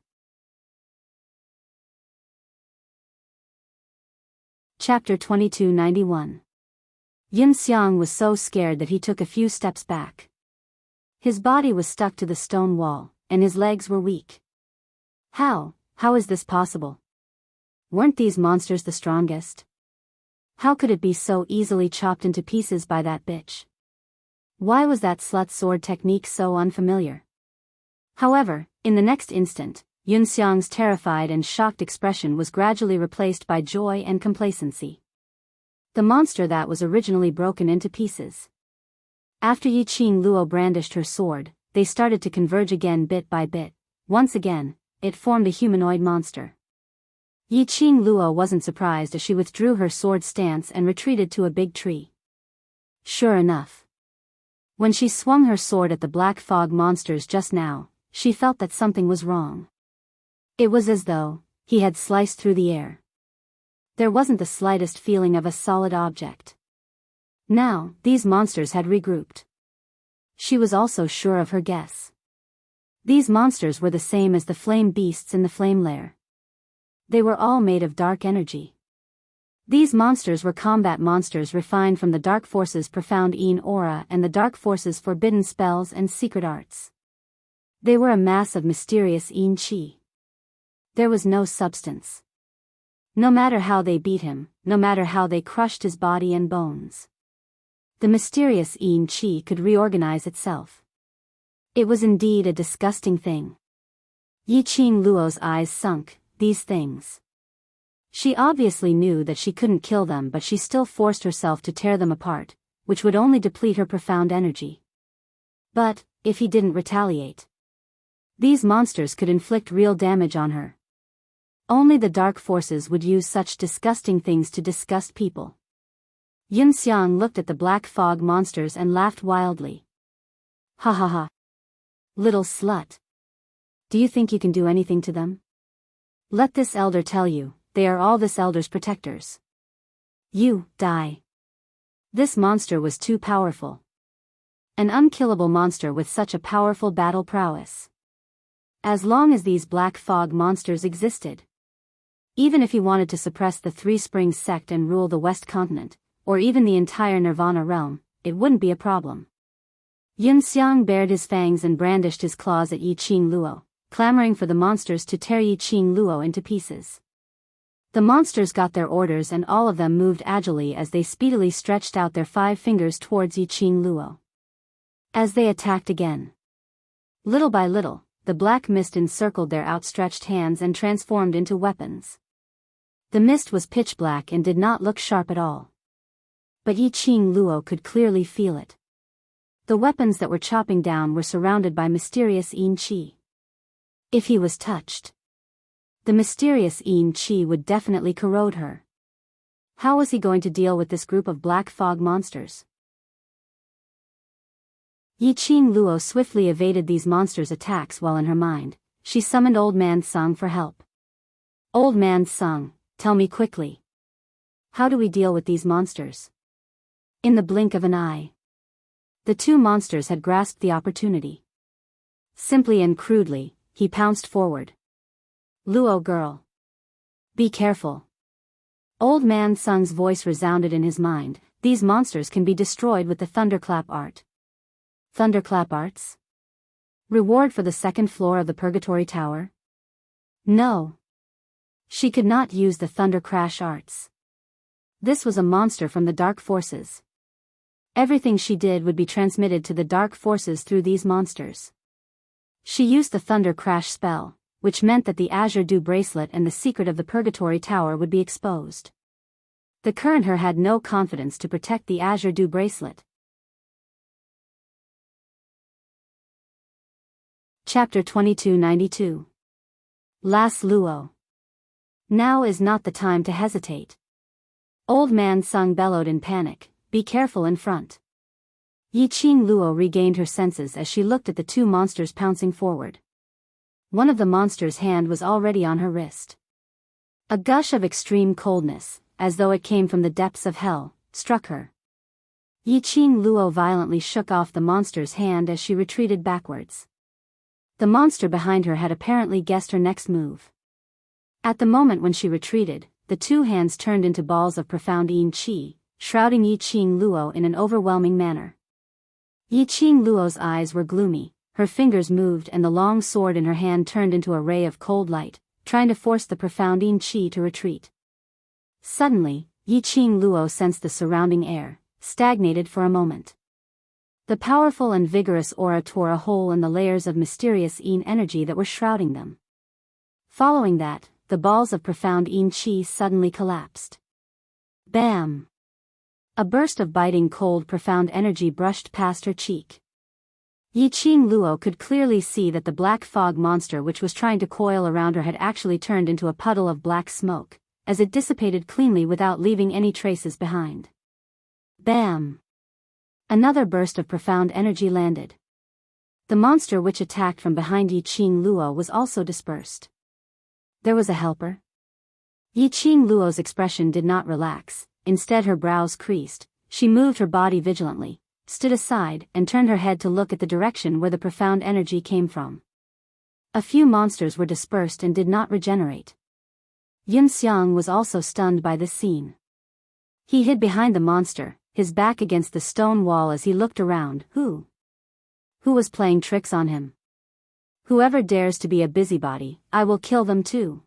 Chapter 2291. Yunxiang was so scared that he took a few steps back. His body was stuck to the stone wall, and his legs were weak. How is this possible? Weren't these monsters the strongest? How could it be so easily chopped into pieces by that bitch? Why was that slut sword technique so unfamiliar? However, in the next instant, Yunxiang's terrified and shocked expression was gradually replaced by joy and complacency. The monster that was originally broken into pieces. After Yiqing Luo brandished her sword, they started to converge again bit by bit. Once again, it formed a humanoid monster. Yiqing Luo wasn't surprised as she withdrew her sword stance and retreated to a big tree. Sure enough. When she swung her sword at the black fog monsters just now, she felt that something was wrong. It was as though he had sliced through the air. There wasn't the slightest feeling of a solid object. Now, these monsters had regrouped. She was also sure of her guess. These monsters were the same as the flame beasts in the flame lair. They were all made of dark energy. These monsters were combat monsters refined from the dark forces' profound Yin aura and the dark forces' forbidden spells and secret arts. They were a mass of mysterious Yin Qi. There was no substance. No matter how they beat him, no matter how they crushed his body and bones, the mysterious Yin Qi could reorganize itself. It was indeed a disgusting thing. Yiqing Luo's eyes sunk. These things. She obviously knew that she couldn't kill them, but she still forced herself to tear them apart, which would only deplete her profound energy. But, if he didn't retaliate, these monsters could inflict real damage on her. Only the dark forces would use such disgusting things to disgust people. Yunxiang looked at the black fog monsters and laughed wildly. Ha ha ha. Little slut. Do you think you can do anything to them? Let this elder tell you, they are all this elder's protectors. You, die. This monster was too powerful. An unkillable monster with such a powerful battle prowess. As long as these black fog monsters existed. Even if he wanted to suppress the Three Springs sect and rule the West Continent, or even the entire Nirvana realm, it wouldn't be a problem. Yun Xiang bared his fangs and brandished his claws at Yi Qing Luo, clamoring for the monsters to tear Yi Qing Luo into pieces. The monsters got their orders and all of them moved agilely as they speedily stretched out their 5 fingers towards Yi Qing Luo. As they attacked again. Little by little, the black mist encircled their outstretched hands and transformed into weapons. The mist was pitch black and did not look sharp at all. But Yi Qing Luo could clearly feel it. The weapons that were chopping down were surrounded by mysterious Yin Qi. If he was touched, the mysterious Yin Qi would definitely corrode her. How was he going to deal with this group of black fog monsters? Yi Qing Luo swiftly evaded these monsters' attacks while in her mind, she summoned Old Man Sung for help. Old Man Sung, tell me quickly. How do we deal with these monsters? In the blink of an eye. The 2 monsters had grasped the opportunity. Simply and crudely, he pounced forward. Luo girl. Be careful. Old Man Sung's voice resounded in his mind, these monsters can be destroyed with the thunderclap art. Thunderclap arts? Reward for the 2nd floor of the Purgatory Tower? No. She could not use the thunder crash arts. This was a monster from the dark forces. Everything she did would be transmitted to the dark forces through these monsters. She used the thunder crash spell, which meant that the Azure Dew bracelet and the secret of the Purgatory Tower would be exposed. The current her had no confidence to protect the Azure Dew bracelet. Chapter 2292. Las Luo. Now is not the time to hesitate. Old Man Sung bellowed in panic, be careful in front. Yi Qing Luo regained her senses as she looked at the 2 monsters pouncing forward. One of the monsters' hand was already on her wrist. A gush of extreme coldness, as though it came from the depths of hell, struck her. Yi Qing Luo violently shook off the monster's hand as she retreated backwards. The monster behind her had apparently guessed her next move. At the moment when she retreated, the 2 hands turned into balls of profound Yin Qi, shrouding Yi Qing Luo in an overwhelming manner. Yi Qing Luo's eyes were gloomy, her fingers moved and the long sword in her hand turned into a ray of cold light, trying to force the profound Yin Qi to retreat. Suddenly, Yi Qing Luo sensed the surrounding air, stagnated for a moment. The powerful and vigorous aura tore a hole in the layers of mysterious Yin energy that were shrouding them. Following that, the balls of profound Yin Qi suddenly collapsed. Bam! A burst of biting cold profound energy brushed past her cheek. Yi Qing Luo could clearly see that the black fog monster which was trying to coil around her had actually turned into a puddle of black smoke, as it dissipated cleanly without leaving any traces behind. Bam! Another burst of profound energy landed. The monster which attacked from behind Yi Qing Luo was also dispersed. There was a helper. Yi Qing Luo's expression did not relax, instead her brows creased, she moved her body vigilantly, stood aside and turned her head to look at the direction where the profound energy came from. A few monsters were dispersed and did not regenerate. Yun Xiang was also stunned by this scene. He hid behind the monster, his back against the stone wall as he looked around. Who was playing tricks on him? Whoever dares to be a busybody, I will kill them too.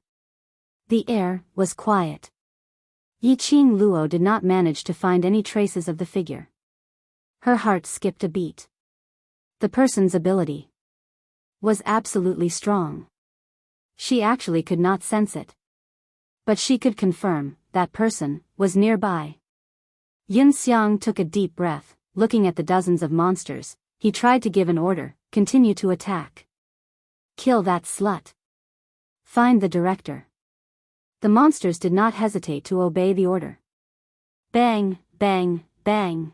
The air was quiet. Yi Qing Luo did not manage to find any traces of the figure. Her heart skipped a beat. The person's ability was absolutely strong. She actually could not sense it. But she could confirm, that person was nearby. Yun Xiang took a deep breath, looking at the dozens of monsters, he tried to give an order, continue to attack. Kill that slut. Find the director. The monsters did not hesitate to obey the order. Bang, bang, bang.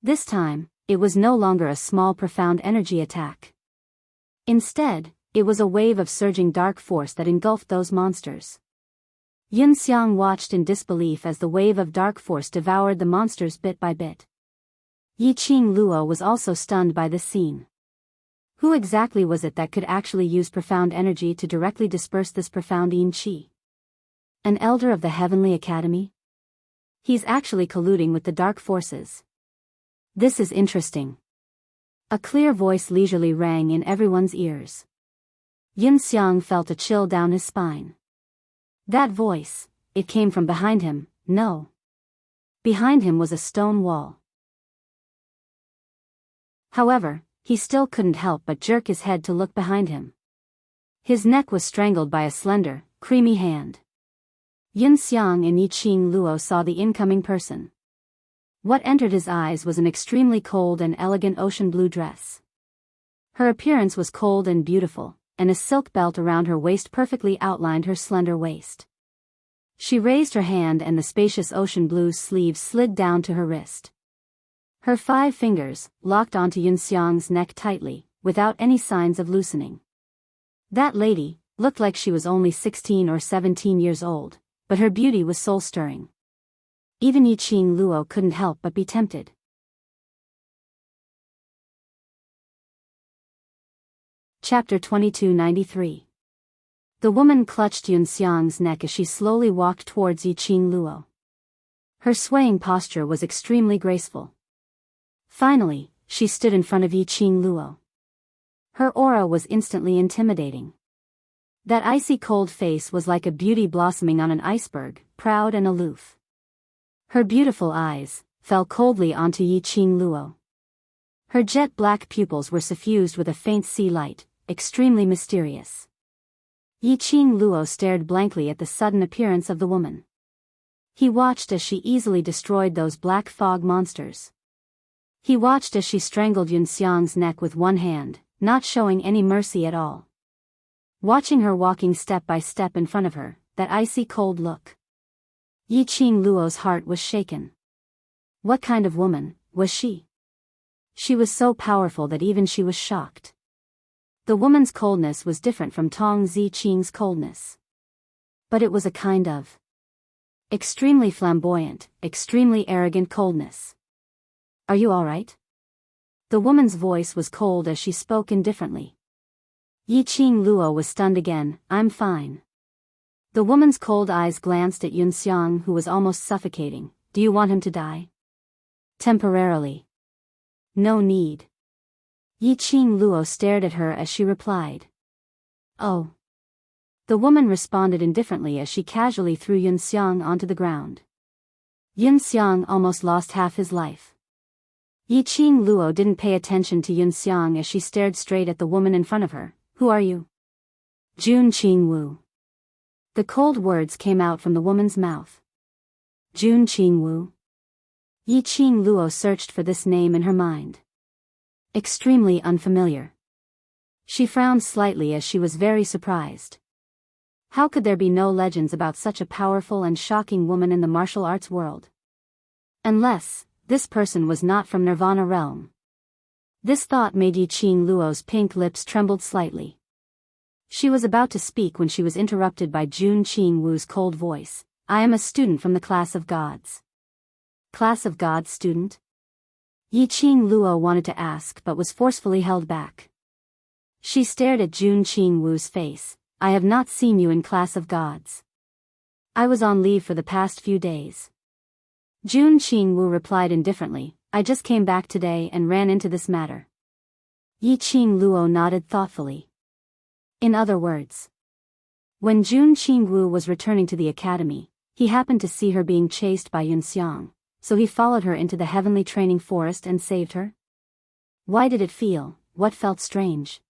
This time, it was no longer a small profound energy attack. Instead, it was a wave of surging dark force that engulfed those monsters. Yun Xiang watched in disbelief as the wave of dark force devoured the monsters bit by bit. Yiqing Luo was also stunned by this scene. Who exactly was it that could actually use profound energy to directly disperse this profound yin qi? An elder of the Heavenly Academy? He's actually colluding with the dark forces. This is interesting. A clear voice leisurely rang in everyone's ears. Yun Xiang felt a chill down his spine. That voice, it came from behind him, no. Behind him was a stone wall. However, he still couldn't help but jerk his head to look behind him. His neck was strangled by a slender, creamy hand. Yun Xiang and Yiqing Luo saw the incoming person. What entered his eyes was an extremely cold and elegant ocean blue dress. Her appearance was cold and beautiful, and a silk belt around her waist perfectly outlined her slender waist. She raised her hand and the spacious ocean blue sleeve slid down to her wrist. Her 5 fingers locked onto Yun Xiang's neck tightly, without any signs of loosening. That lady looked like she was only 16 or 17 years old, but her beauty was soul-stirring. Even Yiqing Luo couldn't help but be tempted. Chapter 2293. The woman clutched Yun Xiang's neck as she slowly walked towards Yiqing Luo. Her swaying posture was extremely graceful. Finally, she stood in front of Yiqing Luo. Her aura was instantly intimidating. That icy cold face was like a beauty blossoming on an iceberg, proud and aloof. Her beautiful eyes fell coldly onto Yiqing Luo. Her jet-black pupils were suffused with a faint sea light, extremely mysterious. Yiqing Luo stared blankly at the sudden appearance of the woman. He watched as she easily destroyed those black fog monsters. He watched as she strangled Yun Xiang's neck with one hand, not showing any mercy at all. Watching her walking step by step in front of her, that icy cold look. Yiqing Luo's heart was shaken. What kind of woman was she? She was so powerful that even she was shocked. The woman's coldness was different from Tong Ziqing's coldness. But it was a kind of extremely flamboyant, extremely arrogant coldness. Are you all right? The woman's voice was cold as she spoke indifferently. Yiqing Luo was stunned again. I'm fine. The woman's cold eyes glanced at Yun Xiang, who was almost suffocating. Do you want him to die? Temporarily. No need. Yiqing Luo stared at her as she replied. Oh. The woman responded indifferently as she casually threw Yun Xiang onto the ground. Yun Xiang almost lost half his life. Yiqing Luo didn't pay attention to Yun Xiang as she stared straight at the woman in front of her. Who are you? Jun Qingwu. The cold words came out from the woman's mouth. Jun Qingwu. Yiqing Luo searched for this name in her mind. Extremely unfamiliar. She frowned slightly as she was very surprised. How could there be no legends about such a powerful and shocking woman in the martial arts world? Unless this person was not from Nirvana realm. This thought made Yiqing Luo's pink lips trembled slightly. She was about to speak when she was interrupted by Jun Qingwu's cold voice. I am a student from the class of gods. Class of gods student? Yiqing Luo wanted to ask but was forcefully held back. She stared at Jun Qingwu's face. I have not seen you in class of gods. I was on leave for the past few days. Jun Qingwu replied indifferently, I just came back today and ran into this matter. Yiqing Luo nodded thoughtfully. In other words, when Jun Qingwu was returning to the academy, he happened to see her being chased by Yun Xiang, so he followed her into the heavenly training forest and saved her? Why did it feel, what felt strange?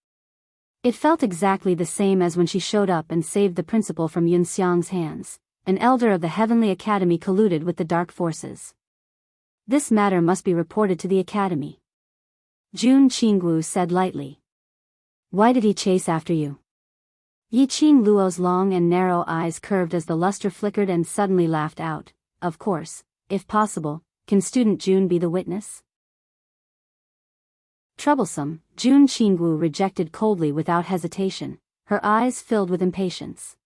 It felt exactly the same as when she showed up and saved the principal from Yun Xiang's hands. An elder of the Heavenly Academy colluded with the dark forces. This matter must be reported to the academy. Jun Qingwu said lightly. Why did he chase after you? Yiqing Luo's long and narrow eyes curved as the luster flickered and suddenly laughed out. Of course, if possible, can student Jun be the witness? Troublesome, Jun Qingwu rejected coldly without hesitation, her eyes filled with impatience.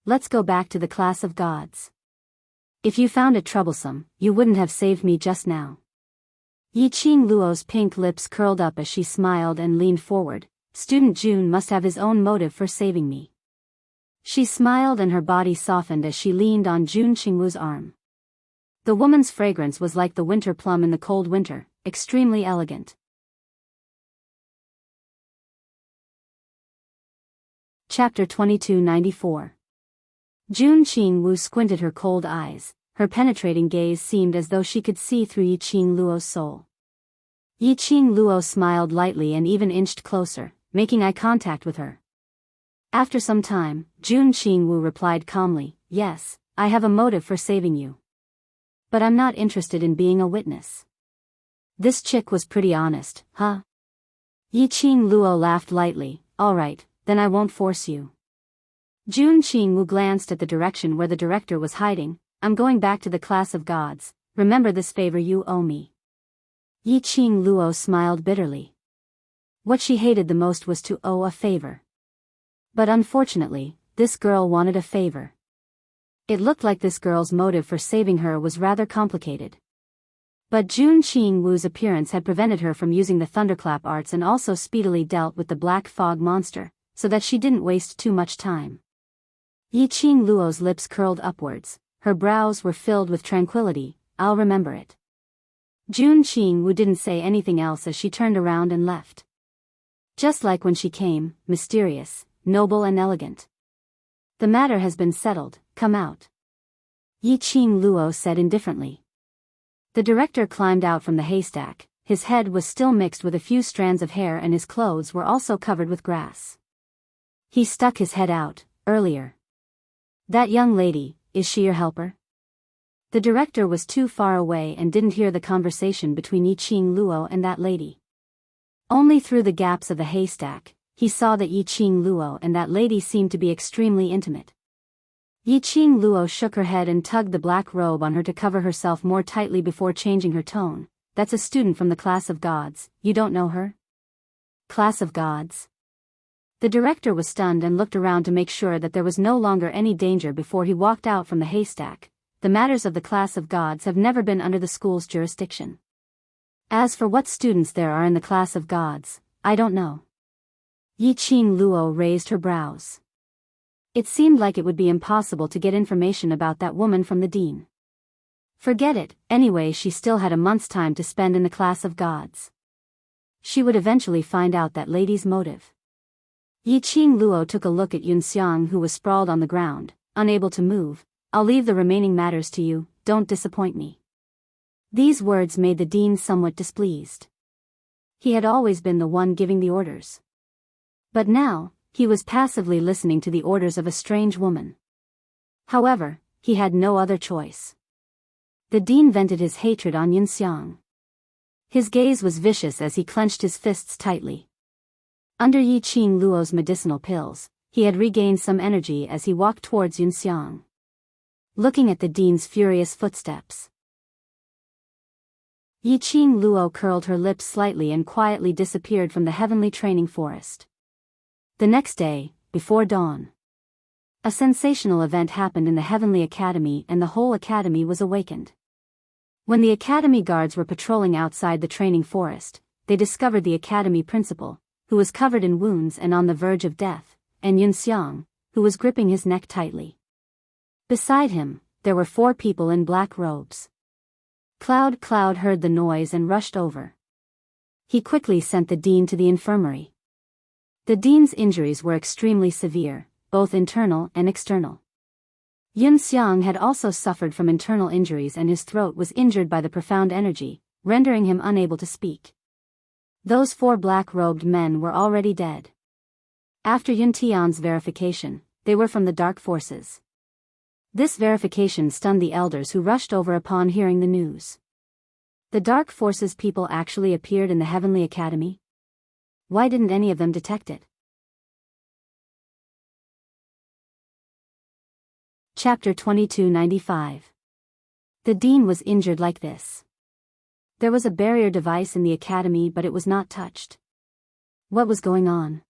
Let's go back to the class of gods. If you found it troublesome, you wouldn't have saved me just now. Yiqing Luo's pink lips curled up as she smiled and leaned forward. Student Jun must have his own motive for saving me. She smiled and her body softened as she leaned on Jun Qingwu's arm. The woman's fragrance was like the winter plum in the cold winter, extremely elegant. Chapter 2294. Jun Qingwu squinted her cold eyes. Her penetrating gaze seemed as though she could see through Yiqing Luo's soul. Yiqing Luo smiled lightly and even inched closer, making eye contact with her. After some time, Jun Qingwu replied calmly, "Yes, I have a motive for saving you. But I'm not interested in being a witness." This chick was pretty honest, huh? Yiqing Luo laughed lightly. "All right, then I won't force you." Jun Qingwu glanced at the direction where the director was hiding. "I'm going back to the class of gods. Remember this favor you owe me." Yiqing Luo smiled bitterly. What she hated the most was to owe a favor. But unfortunately, this girl wanted a favor. It looked like this girl's motive for saving her was rather complicated. But Jun Qingwu's appearance had prevented her from using the thunderclap arts and also speedily dealt with the black fog monster, so that she didn't waste too much time. Yiqing Luo's lips curled upwards. Her brows were filled with tranquility. "I'll remember it." Jun Qingwu didn't say anything else as she turned around and left. Just like when she came, mysterious, noble and elegant. "The matter has been settled, come out," Yiqing Luo said indifferently. The director climbed out from the haystack. His head was still mixed with a few strands of hair and his clothes were also covered with grass. He stuck his head out. "Earlier. That young lady, is she your helper?" The director was too far away and didn't hear the conversation between Yiqing Luo and that lady. Only through the gaps of the haystack, he saw that Yiqing Luo and that lady seemed to be extremely intimate. Yiqing Luo shook her head and tugged the black robe on her to cover herself more tightly before changing her tone. "That's a student from the class of gods, you don't know her?" "Class of gods?" The director was stunned and looked around to make sure that there was no longer any danger before he walked out from the haystack. "The matters of the class of gods have never been under the school's jurisdiction. As for what students there are in the class of gods, I don't know." Yiqing Luo raised her brows. It seemed like it would be impossible to get information about that woman from the dean. Forget it, anyway she still had a month's time to spend in the class of gods. She would eventually find out that lady's motive. Yiqing Luo took a look at Yunxiang who was sprawled on the ground, unable to move. "I'll leave the remaining matters to you, don't disappoint me." These words made the dean somewhat displeased. He had always been the one giving the orders. But now, he was passively listening to the orders of a strange woman. However, he had no other choice. The dean vented his hatred on Yunxiang. His gaze was vicious as he clenched his fists tightly. Under Yiqing Luo's medicinal pills, he had regained some energy as he walked towards Yunxiang. Looking at the dean's furious footsteps, Yiqing Luo curled her lips slightly and quietly disappeared from the heavenly training forest. The next day, before dawn, a sensational event happened in the Heavenly Academy and the whole academy was awakened. When the academy guards were patrolling outside the training forest, they discovered the academy principal, who was covered in wounds and on the verge of death, and Yunxiang, who was gripping his neck tightly. Beside him, there were 4 people in black robes. Cloud heard the noise and rushed over. He quickly sent the dean to the infirmary. The dean's injuries were extremely severe, both internal and external. Yunxiang had also suffered from internal injuries and his throat was injured by the profound energy, rendering him unable to speak. Those 4 black-robed men were already dead. After Yuntian's verification, they were from the dark forces. This verification stunned the elders who rushed over upon hearing the news. The dark forces people actually appeared in the Heavenly Academy? Why didn't any of them detect it? Chapter 2295. The dean was injured like this. There was a barrier device in the academy but it was not touched. What was going on?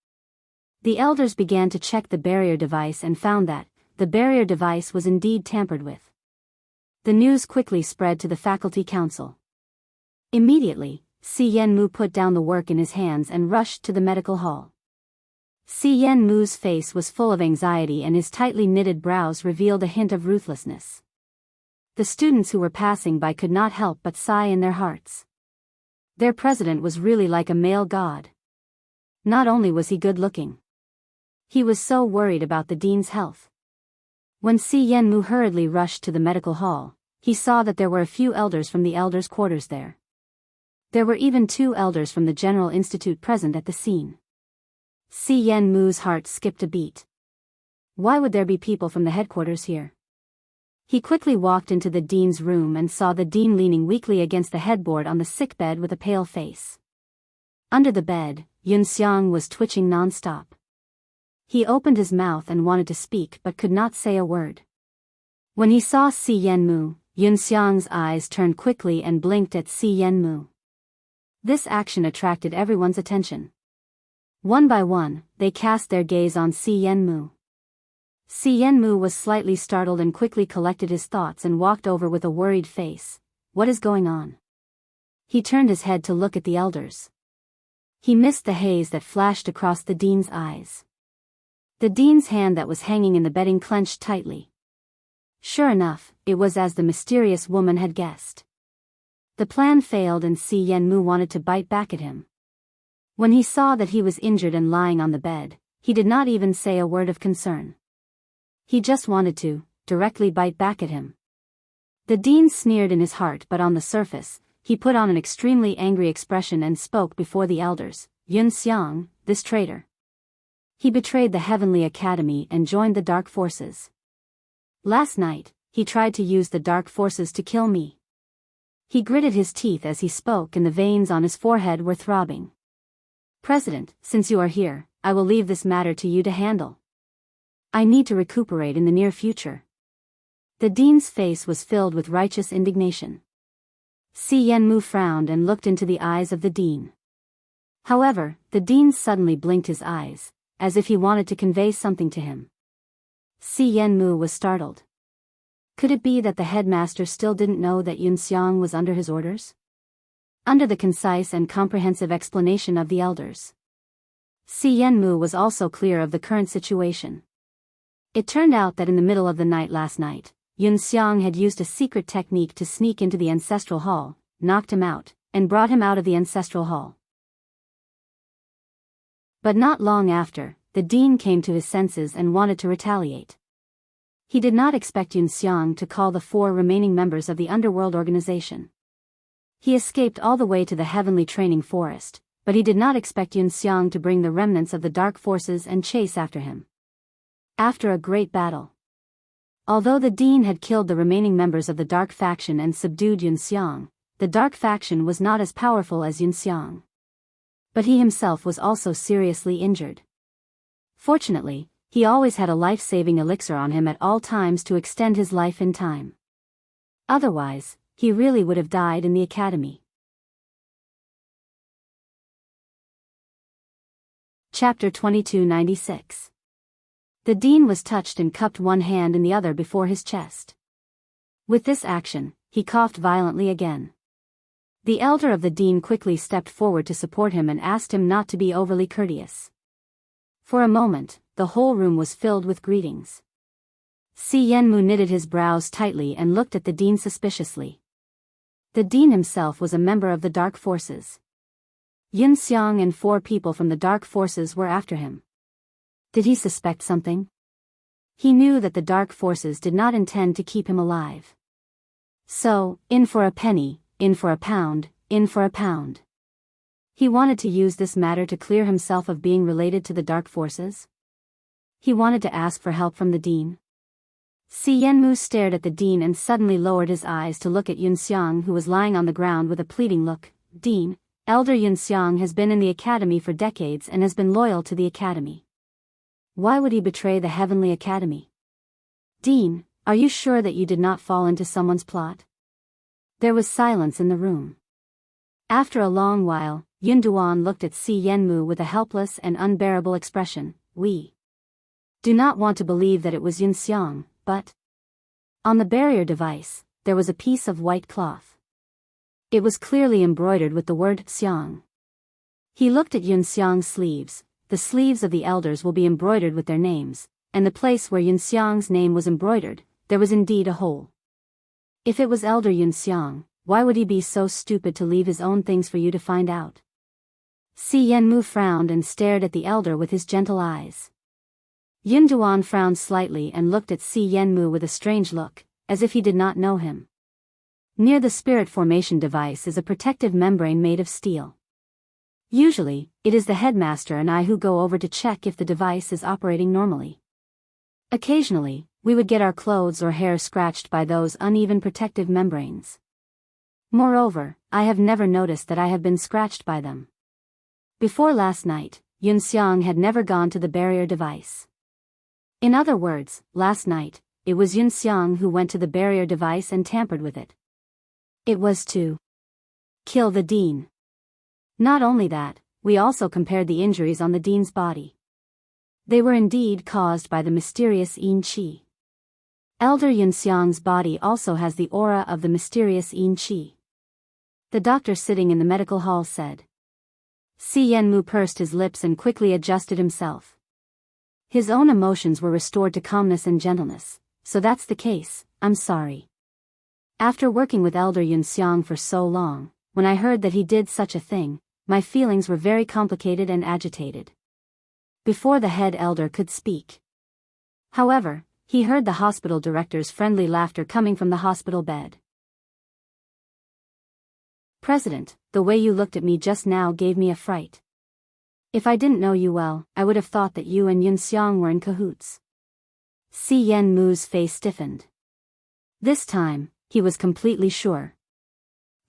The elders began to check the barrier device and found that, the barrier device was indeed tampered with. The news quickly spread to the faculty council. Immediately, Si Yenmu put down the work in his hands and rushed to the medical hall. Si Yenmu's face was full of anxiety and his tightly knitted brows revealed a hint of ruthlessness. The students who were passing by could not help but sigh in their hearts. Their president was really like a male god. Not only was he good-looking, he was so worried about the dean's health. When Si Yenmu hurriedly rushed to the medical hall, he saw that there were a few elders from the elders' quarters there. There were even 2 elders from the General Institute present at the scene. Si Yenmu's heart skipped a beat. Why would there be people from the headquarters here? He quickly walked into the dean's room and saw the dean leaning weakly against the headboard on the sickbed with a pale face. Under the bed, Yunxiang was twitching non-stop. He opened his mouth and wanted to speak but could not say a word. When he saw Si Yenmu, Yunxiang's eyes turned quickly and blinked at Si Yenmu. This action attracted everyone's attention. One by one, they cast their gaze on Si Yenmu. Si Yenmu was slightly startled and quickly collected his thoughts and walked over with a worried face. What is going on? He turned his head to look at the elders. He missed the haze that flashed across the dean's eyes. The dean's hand that was hanging in the bedding clenched tightly. Sure enough, it was as the mysterious woman had guessed. The plan failed and Si Yenmu wanted to bite back at him. When he saw that he was injured and lying on the bed, he did not even say a word of concern. He just wanted to, directly bite back at him. The dean sneered in his heart, but on the surface, he put on an extremely angry expression and spoke before the elders. Yunxiang, this traitor. He betrayed the Heavenly Academy and joined the Dark Forces. Last night, he tried to use the Dark Forces to kill me. He gritted his teeth as he spoke and the veins on his forehead were throbbing. President, since you are here, I will leave this matter to you to handle. I need to recuperate in the near future. The dean's face was filled with righteous indignation. Si Yenmu frowned and looked into the eyes of the dean. However, the dean suddenly blinked his eyes, as if he wanted to convey something to him. Si Yenmu was startled. Could it be that the headmaster still didn't know that Yunxiang was under his orders? Under the concise and comprehensive explanation of the elders, Si Yenmu was also clear of the current situation. It turned out that in the middle of the night last night, Yunxiang had used a secret technique to sneak into the ancestral hall, knocked him out, and brought him out of the ancestral hall. But not long after, the dean came to his senses and wanted to retaliate. He did not expect Yunxiang to call the 4 remaining members of the underworld organization. He escaped all the way to the heavenly training forest, but he did not expect Yunxiang to bring the remnants of the dark forces and chase after him. After a great battle, although the dean had killed the remaining members of the dark faction and subdued Yunxiang, the dark faction was not as powerful as Yunxiang. But he himself was also seriously injured. Fortunately, he always had a life-saving elixir on him at all times to extend his life in time. Otherwise, he really would have died in the academy. Chapter 2296. The dean was touched and cupped one hand in the other before his chest. With this action, he coughed violently again. The elder of the dean quickly stepped forward to support him and asked him not to be overly courteous. For a moment, the whole room was filled with greetings. Si Yenmu knitted his brows tightly and looked at the dean suspiciously. The dean himself was a member of the Dark Forces. Yunxiang and 4 people from the Dark Forces were after him. Did he suspect something? He knew that the Dark Forces did not intend to keep him alive. So, in for a penny, in for a pound, in for a pound. He wanted to use this matter to clear himself of being related to the Dark Forces. He wanted to ask for help from the dean. Si Yenmu stared at the dean and suddenly lowered his eyes to look at Yunxiang, who was lying on the ground with a pleading look. Dean, Elder Yunxiang has been in the academy for decades and has been loyal to the academy. Why would he betray the Heavenly Academy? Dean, are you sure that you did not fall into someone's plot? There was silence in the room. After a long while, Yun Duan looked at Si Yenmu with a helpless and unbearable expression. Do not want to believe that it was Yun Xiang, but... On the barrier device, there was a piece of white cloth. It was clearly embroidered with the word Xiang. He looked at Yun Xiang's sleeves. The sleeves of the elders will be embroidered with their names, and the place where Yun Xiang's name was embroidered, there was indeed a hole. If it was Elder Yun Xiang, why would he be so stupid to leave his own things for you to find out? Si Yenmu frowned and stared at the elder with his gentle eyes. Yun Duan frowned slightly and looked at Si Yenmu with a strange look, as if he did not know him. Near the spirit formation device is a protective membrane made of steel. Usually, it is the headmaster and I who go over to check if the device is operating normally. Occasionally, we would get our clothes or hair scratched by those uneven protective membranes. Moreover, I have never noticed that I have been scratched by them. Before last night, Yun Xiang had never gone to the barrier device. In other words, last night, it was Yun Xiang who went to the barrier device and tampered with it. It was to kill the dean. Not only that, we also compared the injuries on the dean's body. They were indeed caused by the mysterious Yin Qi. Elder Yun Xiang's body also has the aura of the mysterious Yin Qi. The doctor sitting in the medical hall said. Si Yenmu pursed his lips and quickly adjusted himself. His own emotions were restored to calmness and gentleness. So that's the case, I'm sorry. After working with Elder Yun Xiang for so long, when I heard that he did such a thing, my feelings were very complicated and agitated. Before the head elder could speak. However, he heard the hospital director's friendly laughter coming from the hospital bed. President, the way you looked at me just now gave me a fright. If I didn't know you well, I would have thought that you and Yun Xiang were in cahoots. Si Yenmu's face stiffened. This time, he was completely sure.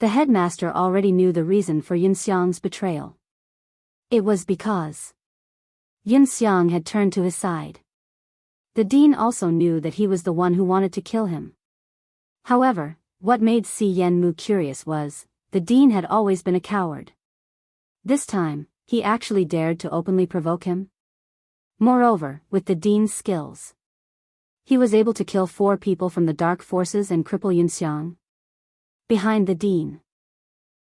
The headmaster already knew the reason for Yun Xiang's betrayal. It was because Yun Xiang had turned to his side. The dean also knew that he was the one who wanted to kill him. However, what made Si Yenmu curious was, the dean had always been a coward. This time, he actually dared to openly provoke him. Moreover, with the dean's skills, he was able to kill 4 people from the dark forces and cripple Yun Xiang. Behind the dean,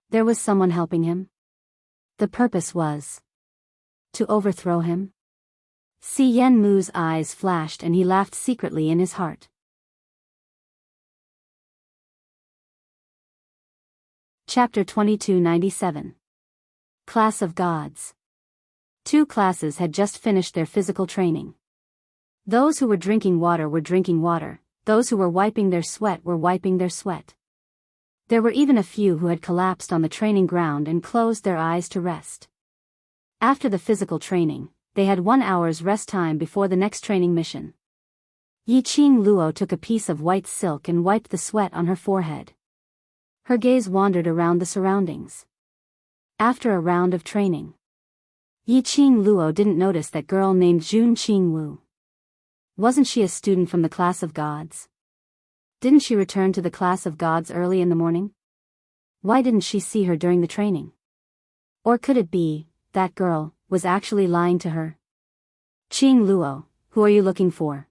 there was someone helping him. The purpose was to overthrow him. Si Yenmu's eyes flashed and he laughed secretly in his heart. Chapter 2297. Class of Gods. 2 classes had just finished their physical training. Those who were drinking water were drinking water, those who were wiping their sweat were wiping their sweat. There were even a few who had collapsed on the training ground and closed their eyes to rest. After the physical training, they had 1 hour's rest time before the next training mission. Yiqing Luo took a piece of white silk and wiped the sweat on her forehead. Her gaze wandered around the surroundings. After a round of training, Yiqing Luo didn't notice that girl named Jun Qingwu. Wasn't she a student from the class of gods? Didn't she return to the class of gods early in the morning? Why didn't she see her during the training? Or could it be, that girl was actually lying to her? Qing Luo, who are you looking for?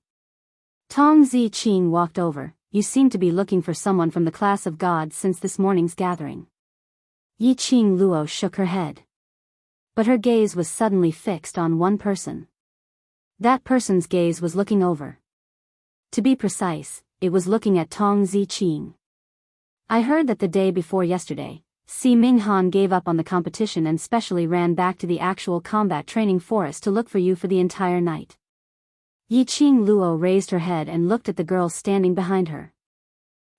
Tong Zi Qing walked over. You seem to be looking for someone from the class of gods since this morning's gathering. Yiqing Luo shook her head. But her gaze was suddenly fixed on one person. That person's gaze was looking over. To be precise, it was looking at Tong Zi Qing. I heard that the day before yesterday, Si Minghan gave up on the competition and specially ran back to the actual combat training forest to look for you for the entire night. Yiqing Luo raised her head and looked at the girl standing behind her.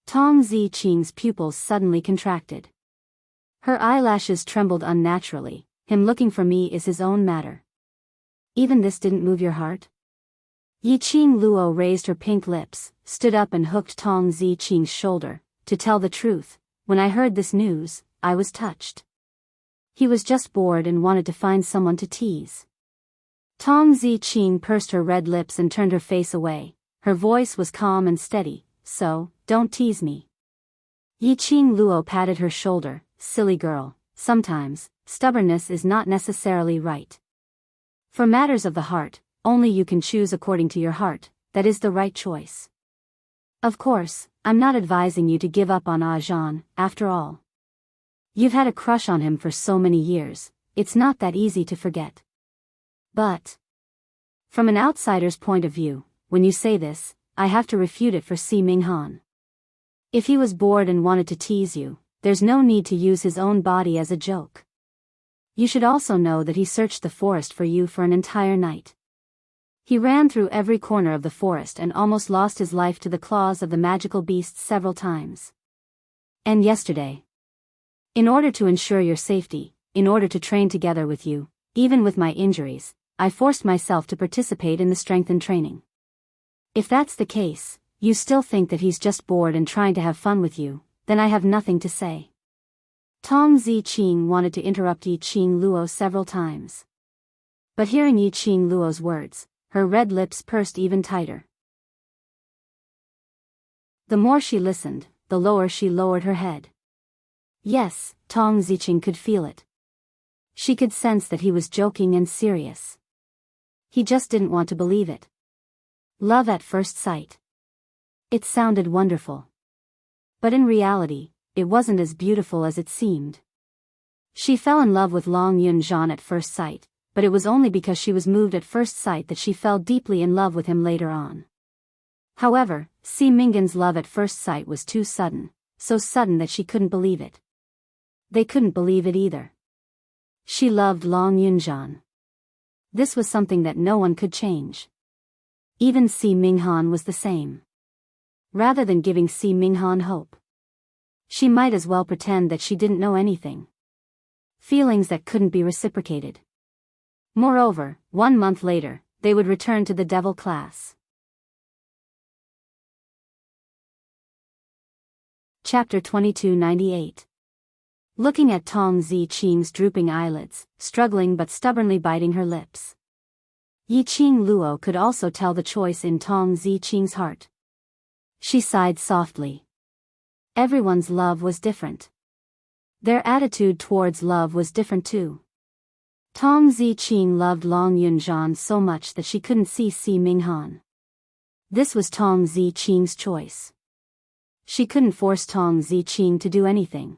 Tong Zi Qing's pupils suddenly contracted. Her eyelashes trembled unnaturally. Him looking for me is his own matter. Even this didn't move your heart? Yiqing Luo raised her pink lips, stood up and hooked Tong Zi Qing's shoulder. To tell the truth, when I heard this news, I was touched. He was just bored and wanted to find someone to tease. Tong Zi Qing pursed her red lips and turned her face away. Her voice was calm and steady. So, don't tease me. Yiqing Luo patted her shoulder. Silly girl, sometimes, stubbornness is not necessarily right. For matters of the heart, only you can choose according to your heart, that is the right choice. Of course, I'm not advising you to give up on Jean, after all. You've had a crush on him for so many years, it's not that easy to forget. But, from an outsider's point of view, when you say this, I have to refute it for Si Minghan. If he was bored and wanted to tease you, there's no need to use his own body as a joke. You should also know that he searched the forest for you for an entire night. He ran through every corner of the forest and almost lost his life to the claws of the magical beasts several times. And yesterday, in order to ensure your safety, in order to train together with you, even with my injuries, I forced myself to participate in the strengthened training. If that's the case, you still think that he's just bored and trying to have fun with you, then I have nothing to say. Tong Ziqing wanted to interrupt Yi Qing Luo several times. But hearing Yi Qing Luo's words, her red lips pursed even tighter. The more she listened, the lower she lowered her head. Yes, Tong Ziqing could feel it. She could sense that he was joking and serious. He just didn't want to believe it. Love at first sight. It sounded wonderful. But in reality, it wasn't as beautiful as it seemed. She fell in love with Long Yunjian at first sight, but it was only because she was moved at first sight that she fell deeply in love with him later on. However, Si Minghan's love at first sight was too sudden, so sudden that she couldn't believe it. They couldn't believe it either. She loved Long Yunjian. This was something that no one could change. Even Si Minghan was the same. Rather than giving Si Minghan hope, she might as well pretend that she didn't know anything. Feelings that couldn't be reciprocated. Moreover, 1 month later, they would return to the devil class. Chapter 2298. Looking at Tong Ziqing's drooping eyelids, struggling but stubbornly biting her lips. Yi Qing Luo could also tell the choice in Tong Ziqing's heart. She sighed softly. Everyone's love was different. Their attitude towards love was different too. Tong Ziqing loved Long Yunjian so much that she couldn't see Si Minghan. This was Tong Ziqing's choice. She couldn't force Tong Ziqing to do anything.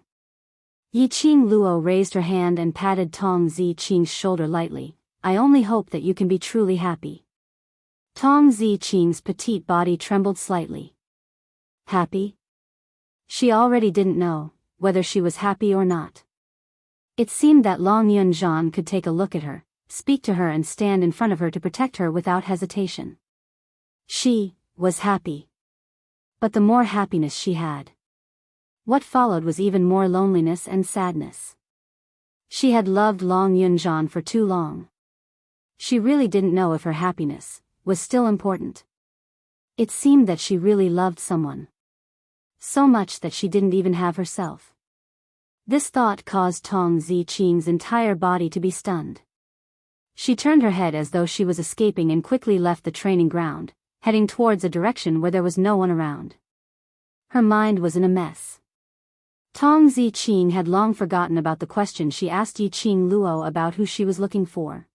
Yi Qing Luo raised her hand and patted Tong Ziqing's shoulder lightly. I only hope that you can be truly happy. Tong Ziqing's petite body trembled slightly. Happy? She already didn't know whether she was happy or not. It seemed that Long Yunjian could take a look at her, speak to her and stand in front of her to protect her without hesitation. She was happy. But the more happiness she had, what followed was even more loneliness and sadness. She had loved Long Yunjian for too long. She really didn't know if her happiness was still important. It seemed that she really loved someone. So much that she didn't even have herself. This thought caused Tong Ziqing's entire body to be stunned. She turned her head as though she was escaping and quickly left the training ground, heading towards a direction where there was no one around. Her mind was in a mess. Tong Ziqing had long forgotten about the question she asked Yi Qing Luo about who she was looking for.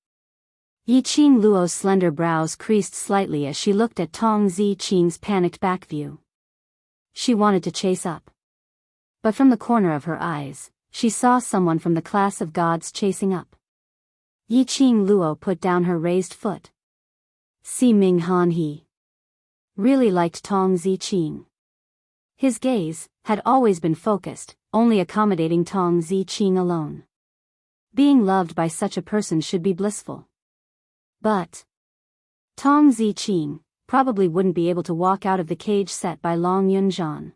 Yi Qing Luo's slender brows creased slightly as she looked at Tong Ziqing's panicked back view. She wanted to chase up. But from the corner of her eyes, she saw someone from the class of gods chasing up. Yi Qing Luo put down her raised foot. Si Minghan he really liked Tong Ziqing. His gaze had always been focused, only accommodating Tong Ziqing alone. Being loved by such a person should be blissful. But Tong Ziqing probably wouldn't be able to walk out of the cage set by Long Yunjian.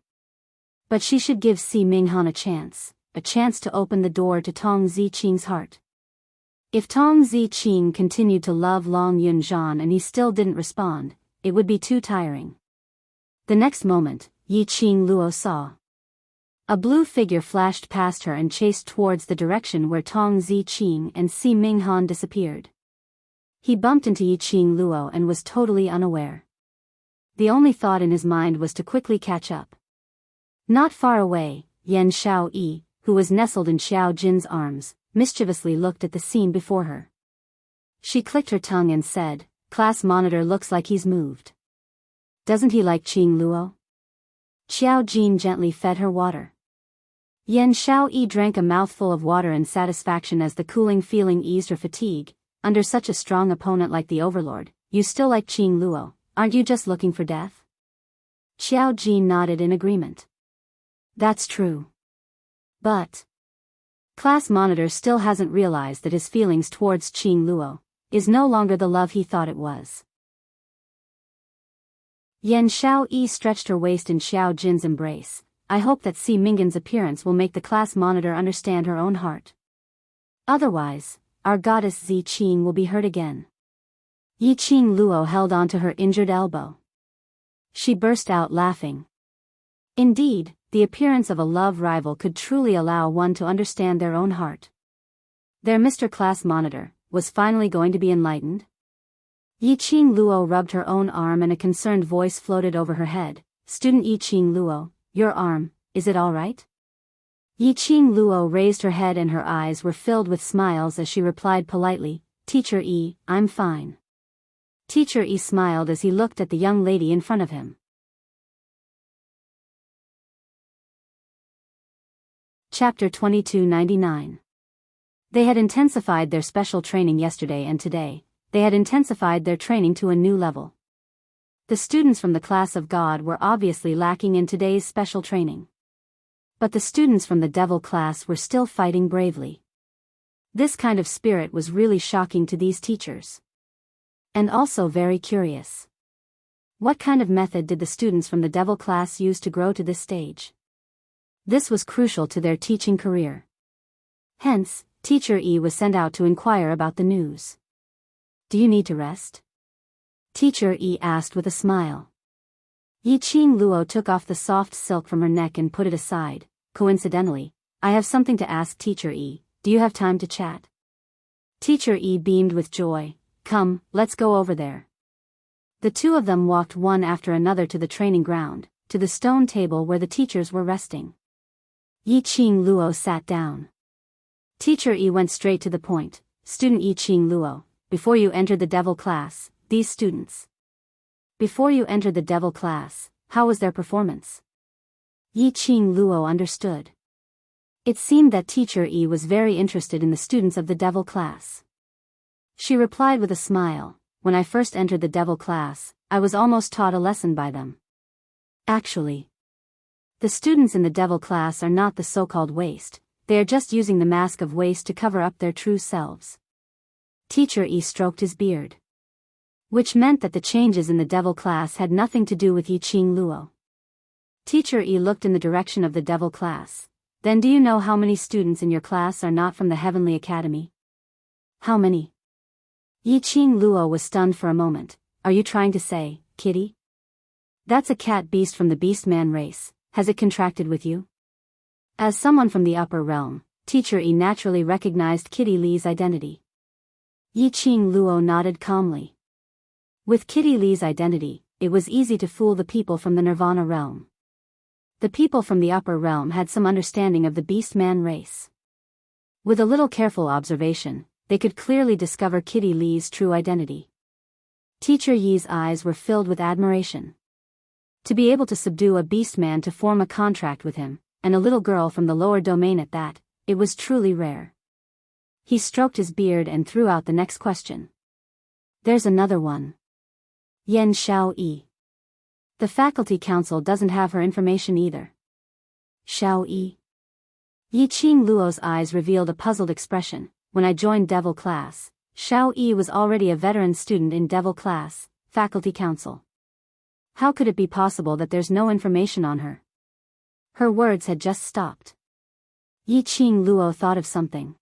But she should give Si Minghan a chance to open the door to Tong Ziqing's heart. If Tong Ziqing continued to love Long Yunjian and he still didn't respond, it would be too tiring. The next moment, Yi Qing Luo saw a blue figure flashed past her and chased towards the direction where Tong Ziqing and Si Minghan disappeared. He bumped into Yi Qing Luo and was totally unaware. The only thought in his mind was to quickly catch up. Not far away, Yan Xiao Yi, who was nestled in Xiao Jin's arms, mischievously looked at the scene before her. She clicked her tongue and said, class monitor looks like he's moved. Doesn't he like Qing Luo? Xiao Jin gently fed her water. Yan Xiaoyi drank a mouthful of water in satisfaction as the cooling feeling eased her fatigue. Under such a strong opponent like the Overlord, you still like Qing Luo, aren't you just looking for death? Xiao Jin nodded in agreement. That's true. But class monitor still hasn't realized that his feelings towards Qing Luo is no longer the love he thought it was. Yan Xiaoyi stretched her waist in Xiao Jin's embrace. I hope that Si Mingan's appearance will make the class monitor understand her own heart. Otherwise, our goddess Zi Qing will be hurt again. Yi Qing Luo held onto her injured elbow. She burst out laughing. Indeed, the appearance of a love rival could truly allow one to understand their own heart. Their Mr. Class Monitor was finally going to be enlightened. Yi Qing Luo rubbed her own arm and a concerned voice floated over her head. Student Yi Qing Luo, your arm, is it all right? Yi Qing Luo raised her head and her eyes were filled with smiles as she replied politely, Teacher Yi, I'm fine. Teacher Yi smiled as he looked at the young lady in front of him. Chapter 2299. They had intensified their special training yesterday and today, they had intensified their training to a new level. The students from the class of God were obviously lacking in today's special training. But the students from the devil class were still fighting bravely. This kind of spirit was really shocking to these teachers. And also very curious. What kind of method did the students from the devil class use to grow to this stage? This was crucial to their teaching career. Hence, Teacher Yi was sent out to inquire about the news. Do you need to rest? Teacher Yi asked with a smile. Yi Qing Luo took off the soft silk from her neck and put it aside. Coincidentally, I have something to ask Teacher Yi. Do you have time to chat? Teacher Yi beamed with joy. Come, let's go over there. The two of them walked one after another to the training ground, to the stone table where the teachers were resting. Yi Qing Luo sat down. Teacher Yi went straight to the point. Student Yi Qing Luo, before you entered the devil class, these students. Before you entered the devil class, how was their performance? Yi Qing Luo understood. It seemed that Teacher Yi was very interested in the students of the devil class. She replied with a smile, when I first entered the devil class, I was almost taught a lesson by them. Actually, the students in the devil class are not the so-called waste, they are just using the mask of waste to cover up their true selves. Teacher Yi stroked his beard. Which meant that the changes in the devil class had nothing to do with Yi Qing Luo. Teacher Yi looked in the direction of the devil class. Then do you know how many students in your class are not from the Heavenly Academy? How many? Yi Qing Luo was stunned for a moment. Are you trying to say, Kitty? That's a cat beast from the Beastman race, has it contracted with you? As someone from the upper realm, Teacher Yi naturally recognized Kitty Lee's identity. Yi Qing Luo nodded calmly. With Kitty Lee's identity, it was easy to fool the people from the Nirvana realm. The people from the upper realm had some understanding of the Beastman race. With a little careful observation, they could clearly discover Kitty Lee's true identity. Teacher Yi's eyes were filled with admiration. To be able to subdue a Beastman to form a contract with him, and a little girl from the lower domain at that, it was truly rare. He stroked his beard and threw out the next question. There's another one. Yan Xiaoyi. The faculty council doesn't have her information either. Xiaoyi. Yi Qing Luo's eyes revealed a puzzled expression. When I joined Devil class, Xiaoyi was already a veteran student in Devil class, faculty council. How could it be possible that there's no information on her? Her words had just stopped. Yi Qing Luo thought of something.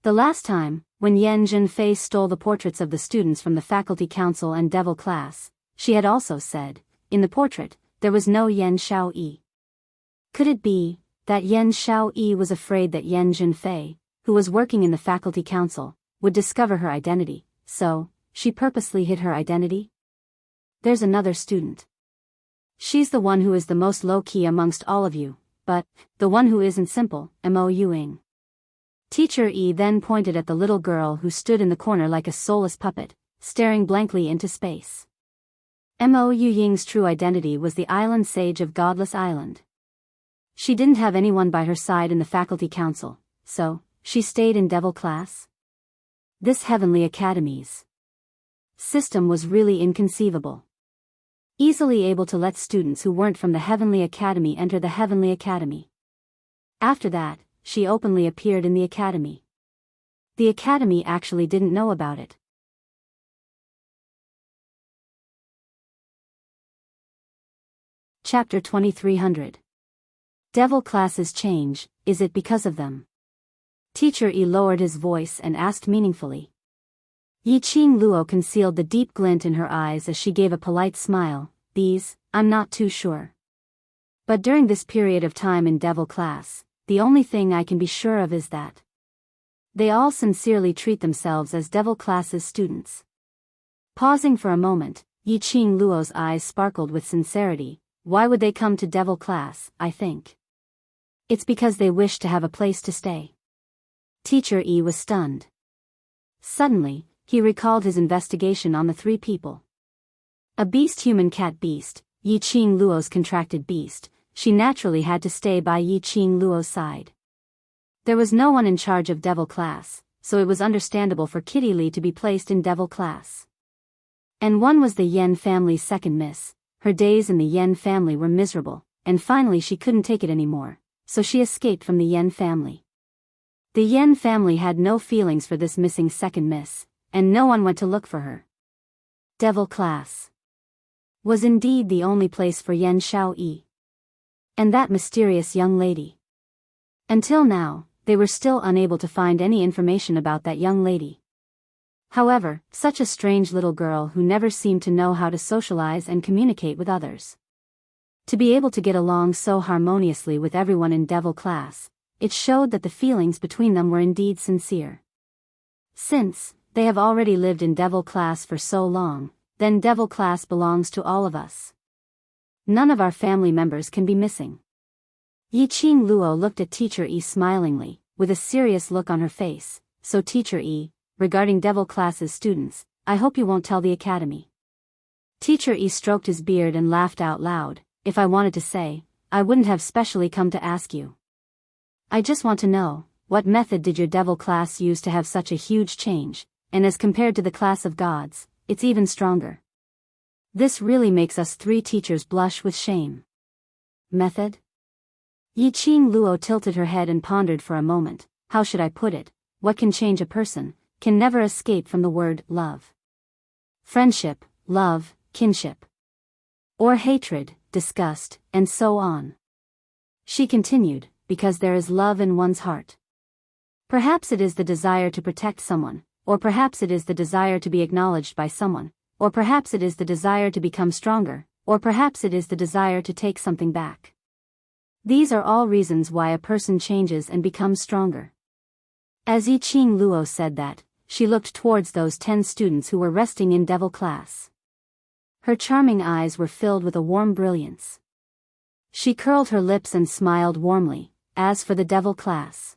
The last time, when Yan Zhenfei stole the portraits of the students from the faculty council and devil class, she had also said, in the portrait, there was no Yan Xiaoyi. Could it be that Yan Xiaoyi was afraid that Yan Zhenfei, who was working in the faculty council, would discover her identity, so she purposely hid her identity? There's another student. She's the one who is the most low-key amongst all of you, but the one who isn't simple, Mo Yuing. Teacher E then pointed at the little girl who stood in the corner like a soulless puppet, staring blankly into space. Mo Yu Ying's true identity was the island sage of Godless Island. She didn't have anyone by her side in the faculty council, so she stayed in Devil class. This Heavenly Academy's system was really inconceivable. Easily able to let students who weren't from the Heavenly Academy enter the Heavenly Academy. After that, she openly appeared in the academy. The academy actually didn't know about it. Chapter 2300. Devil classes change, is it because of them? Teacher E lowered his voice and asked meaningfully. Yi Qing Luo concealed the deep glint in her eyes as she gave a polite smile. I'm not too sure. But during this period of time in Devil class, the only thing I can be sure of is that they all sincerely treat themselves as Devil class's students. Pausing for a moment, Yi Qing Luo's eyes sparkled with sincerity. Why would they come to Devil class? I think it's because they wish to have a place to stay. Teacher E was stunned. Suddenly, he recalled his investigation on the three people. A beast human cat beast, Yi Qing Luo's contracted beast. She naturally had to stay by Yi Qing Luo's side. There was no one in charge of Devil class, so it was understandable for Kitty Lee to be placed in Devil class. And one was the Yen family's second miss. Her days in the Yen family were miserable, and finally she couldn't take it anymore, so she escaped from the Yen family. The Yen family had no feelings for this missing second miss, and no one went to look for her. Devil class was indeed the only place for Yen Xiaoyi and that mysterious young lady. Until now, they were still unable to find any information about that young lady. However, such a strange little girl who never seemed to know how to socialize and communicate with others. To be able to get along so harmoniously with everyone in Devil class, it showed that the feelings between them were indeed sincere. Since they have already lived in Devil class for so long, then Devil class belongs to all of us. None of our family members can be missing. Yi Qing Luo looked at Teacher E smilingly, with a serious look on her face. So Teacher E, regarding Devil class's students, I hope you won't tell the academy. Teacher E stroked his beard and laughed out loud. If I wanted to say, I wouldn't have specially come to ask you. I just want to know, what method did your Devil class use to have such a huge change, and as compared to the class of gods, it's even stronger. This really makes us three teachers blush with shame. Method? Yi Qing Luo tilted her head and pondered for a moment. How should I put it? What can change a person, can never escape from the word love. Friendship, love, kinship. Or hatred, disgust, and so on. She continued, because there is love in one's heart. Perhaps it is the desire to protect someone, or perhaps it is the desire to be acknowledged by someone, or perhaps it is the desire to become stronger, or perhaps it is the desire to take something back. These are all reasons why a person changes and becomes stronger. As Yi Qing Luo said that, she looked towards those 10 students who were resting in Devil class. Her charming eyes were filled with a warm brilliance. She curled her lips and smiled warmly. As for the Devil class,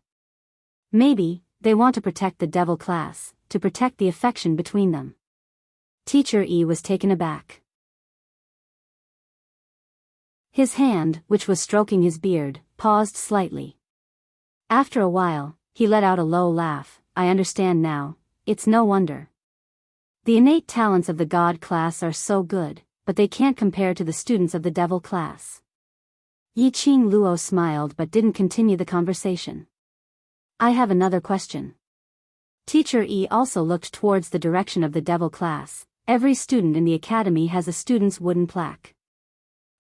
maybe they want to protect the Devil class, to protect the affection between them. Teacher E was taken aback. His hand, which was stroking his beard, paused slightly. After a while, he let out a low laugh. I understand now, it's no wonder. The innate talents of the God class are so good, but they can't compare to the students of the Devil class. Yi Qing Luo smiled but didn't continue the conversation. I have another question. Teacher E also looked towards the direction of the Devil class. Every student in the academy has a student's wooden plaque.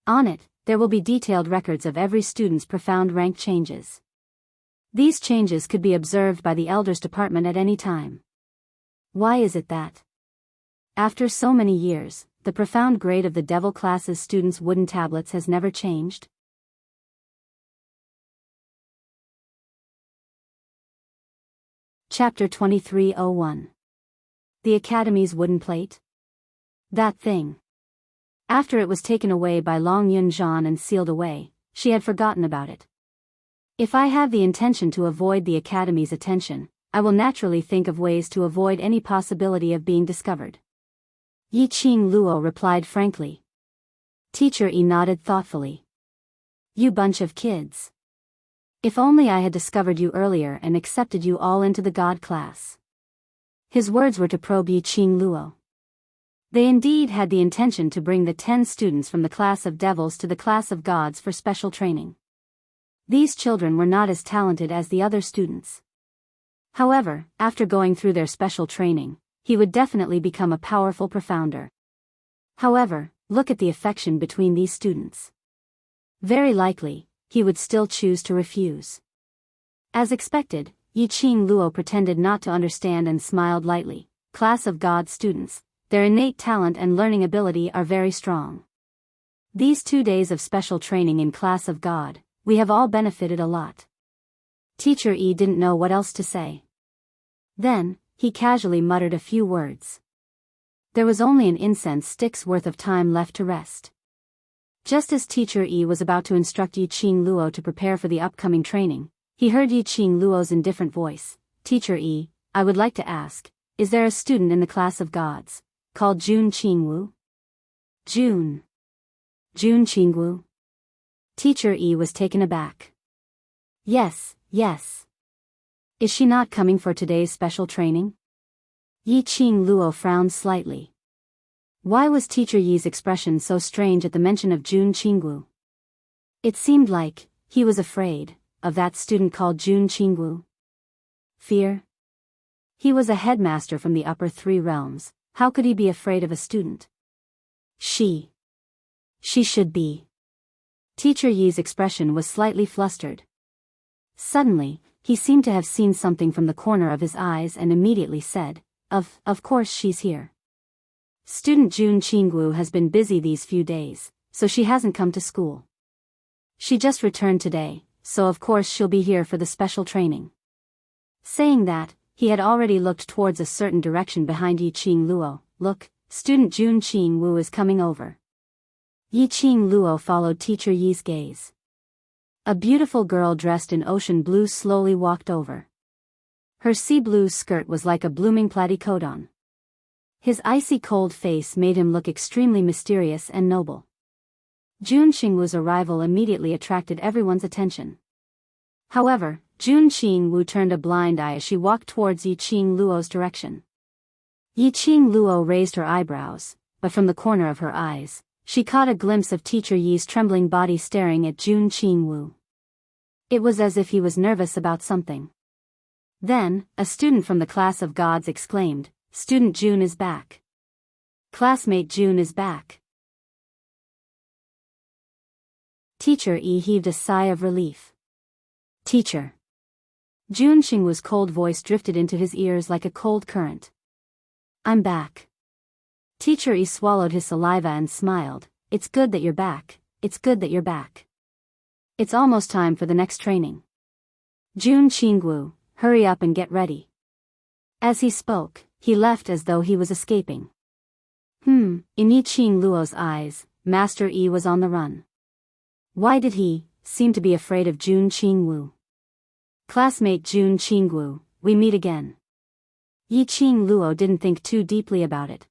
On it, there will be detailed records of every student's profound rank changes. These changes could be observed by the Elders Department at any time. Why is it that, after so many years, the profound grade of the Devil class's students' wooden tablets has never changed? Chapter 2301. The Academy's wooden plate? That thing. After it was taken away by Long Yun Zhan and sealed away, she had forgotten about it. If I have the intention to avoid the Academy's attention, I will naturally think of ways to avoid any possibility of being discovered. Yiqing Luo replied frankly. Teacher Yi nodded thoughtfully. You bunch of kids. If only I had discovered you earlier and accepted you all into the God class. His words were to probe Yiqing Luo. They indeed had the intention to bring the 10 students from the class of devils to the class of gods for special training. These children were not as talented as the other students. However, after going through their special training, he would definitely become a powerful profounder. However, look at the affection between these students. Very likely, he would still choose to refuse. As expected, Yiqing Luo pretended not to understand and smiled lightly. Class of God students, their innate talent and learning ability are very strong. These 2 days of special training in Class of God, we have all benefited a lot. Teacher Yi didn't know what else to say. Then, he casually muttered a few words. There was only an incense stick's worth of time left to rest. Just as Teacher Yi was about to instruct Yiqing Luo to prepare for the upcoming training, he heard Yiqing Luo's indifferent voice. Teacher Yi, I would like to ask, is there a student in the class of gods, called Jun Qingwu? Jun Qingwu? Teacher Yi was taken aback. Yes. Is she not coming for today's special training? Yiqing Luo frowned slightly. Why was Teacher Yi's expression so strange at the mention of Jun Qingwu? It seemed like he was afraid of that student called Jun Qingwu. Fear? He was a headmaster from the upper 3 realms, how could he be afraid of a student? She should be. Teacher Yi's expression was slightly flustered. Suddenly, he seemed to have seen something from the corner of his eyes and immediately said, Of course she's here. Student Jun Qingwu has been busy these few days, so she hasn't come to school. She just returned today, so of course she'll be here for the special training. Saying that, he had already looked towards a certain direction behind Yiqing Luo. Look, student Jun Qingwu is coming over. Yiqing Luo followed Teacher Yi's gaze. A beautiful girl dressed in ocean blue slowly walked over. Her sea blue skirt was like a blooming platycodon. His icy cold face made him look extremely mysterious and noble. Jun Qingwu's arrival immediately attracted everyone's attention. However, Jun Qingwu turned a blind eye as she walked towards Yiqing Luo's direction. Yiqing Luo raised her eyebrows, but from the corner of her eyes, she caught a glimpse of Teacher Yi's trembling body staring at Jun Qingwu. It was as if he was nervous about something. Then, a student from the class of gods exclaimed, Student Jun is back. Classmate Jun is back. Teacher Yi heaved a sigh of relief. Teacher. Jun Qingwu's cold voice drifted into his ears like a cold current. I'm back. Teacher Yi swallowed his saliva and smiled. It's good that you're back. It's good that you're back. It's almost time for the next training. Jun Qingwu, hurry up and get ready. As he spoke, he left as though he was escaping. In Yiqing Luo's eyes, Master Yi was on the run. Why did he seem to be afraid of Jun Qingwu? Classmate Jun Qingwu, we meet again. Yiqing Luo didn't think too deeply about it.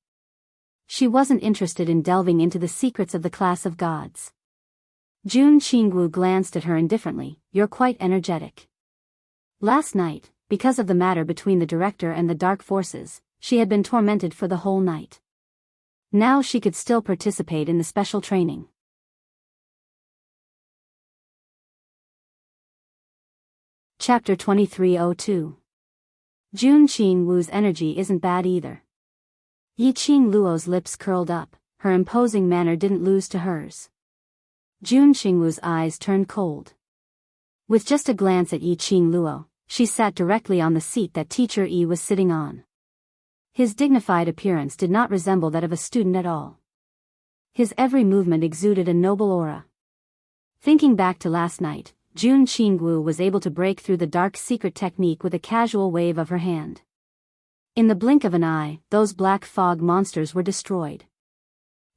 She wasn't interested in delving into the secrets of the class of gods. Jun Qingwu glanced at her indifferently. You're quite energetic. Last night, because of the matter between the director and the dark forces, she had been tormented for the whole night. Now she could still participate in the special training. Chapter 2302. Jun Qingwu's energy isn't bad either. Yiqing Luo's lips curled up, her imposing manner didn't lose to hers. Jun Qingwu's eyes turned cold. With just a glance at Yiqing Luo, she sat directly on the seat that Teacher Yi was sitting on. His dignified appearance did not resemble that of a student at all. His every movement exuded a noble aura. Thinking back to last night, Jun Qingwu was able to break through the dark secret technique with a casual wave of her hand. In the blink of an eye, those black fog monsters were destroyed.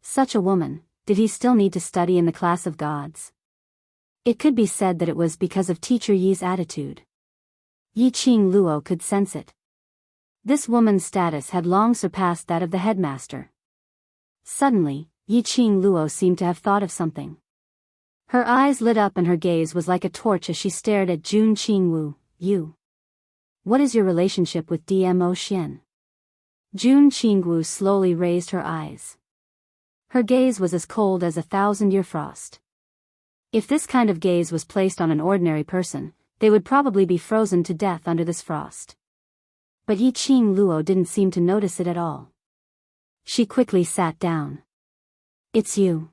Such a woman, did he still need to study in the class of gods? It could be said that it was because of teacher Yi's attitude. Yi Qing Luo could sense it. This woman's status had long surpassed that of the headmaster. Suddenly, Yi Qing Luo seemed to have thought of something. Her eyes lit up and her gaze was like a torch as she stared at Jun Qingwu. You. What is your relationship with Dmo Xian? Jun Qingwu slowly raised her eyes. Her gaze was as cold as 1,000-year frost. If this kind of gaze was placed on an ordinary person, they would probably be frozen to death under this frost. But Yi Qing Luo didn't seem to notice it at all. She quickly sat down. It's you.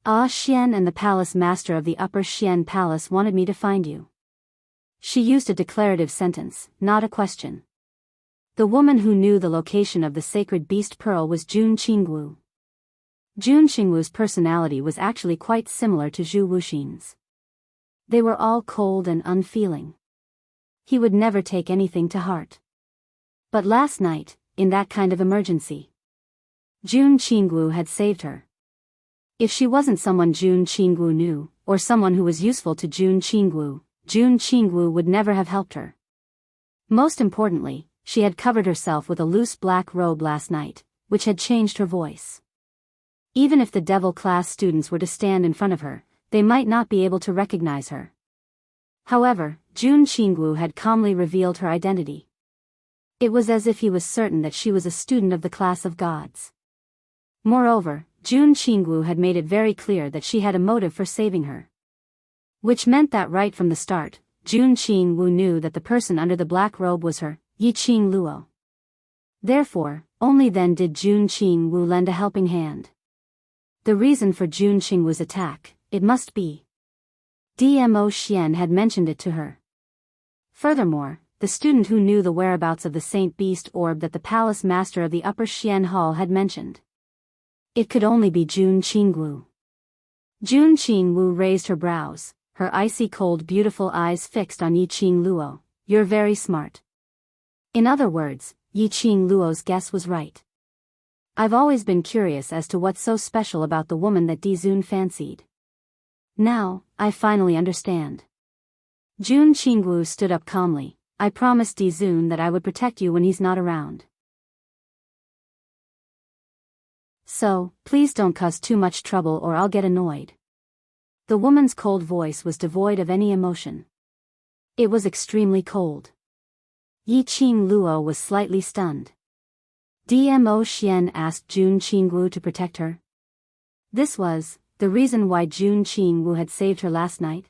Xian and the palace master of the Upper Xian Palace wanted me to find you. She used a declarative sentence, not a question. The woman who knew the location of the sacred beast pearl was Jun Qingwu. Jun Qingwu's personality was actually quite similar to Zhu Wuxin's. They were all cold and unfeeling. He would never take anything to heart. But last night, in that kind of emergency, Jun Qingwu had saved her. If she wasn't someone Jun Qingwu knew, or someone who was useful to Jun Qingwu would never have helped her. Most importantly, she had covered herself with a loose black robe last night, which had changed her voice. Even if the devil class students were to stand in front of her, they might not be able to recognize her. However, Jun Qingwu had calmly revealed her identity. It was as if he was certain that she was a student of the class of gods. Moreover, Jun Qingwu had made it very clear that she had a motive for saving her. Which meant that right from the start, Jun Qingwu knew that the person under the black robe was her, Yi Qing Luo. Therefore, only then did Jun Qingwu lend a helping hand. The reason for Jun Qingwu's attack, it must be. Dmo Xian had mentioned it to her. Furthermore, the student who knew the whereabouts of the Saint Beast orb that the palace master of the Upper Xian Hall had mentioned. It could only be Jun Qingwu. Jun Qingwu raised her brows, her icy cold beautiful eyes fixed on Yi Qing Luo. You're very smart. In other words, Yi Qing Luo's guess was right. I've always been curious as to what's so special about the woman that Dizun fancied. Now, I finally understand. Jun Qingwu stood up calmly. I promised Dizun that I would protect you when he's not around. So, please don't cause too much trouble or I'll get annoyed. The woman's cold voice was devoid of any emotion. It was extremely cold. Yi Qing Luo was slightly stunned. Dmo Xian asked Jun Qingwu to protect her. This was the reason why Jun Qingwu had saved her last night.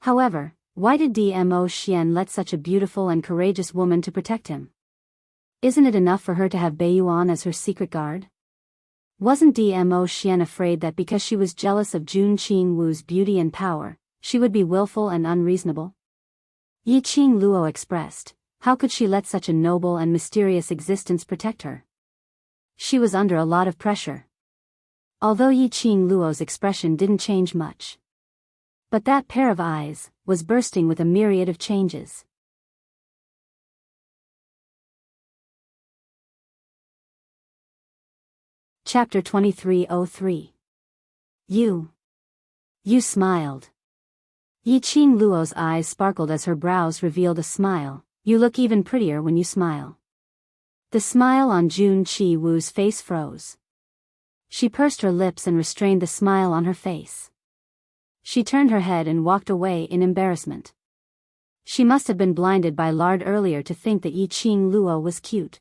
However, why did Dmo Xian let such a beautiful and courageous woman to protect him? Isn't it enough for her to have Beiyuan as her secret guard? Wasn't Dmo Xian afraid that because she was jealous of Jun Qingwu's beauty and power, she would be willful and unreasonable? Yi Qing Luo expressed, how could she let such a noble and mysterious existence protect her? She was under a lot of pressure. Although Yi Qing Luo's expression didn't change much. But that pair of eyes was bursting with a myriad of changes. Chapter 2303. You smiled. Yi Qing Luo's eyes sparkled as her brows revealed a smile. You look even prettier when you smile. The smile on Jun Qingwu's face froze. She pursed her lips and restrained the smile on her face. She turned her head and walked away in embarrassment. She must have been blinded by lard earlier to think that Yi Qing Luo was cute.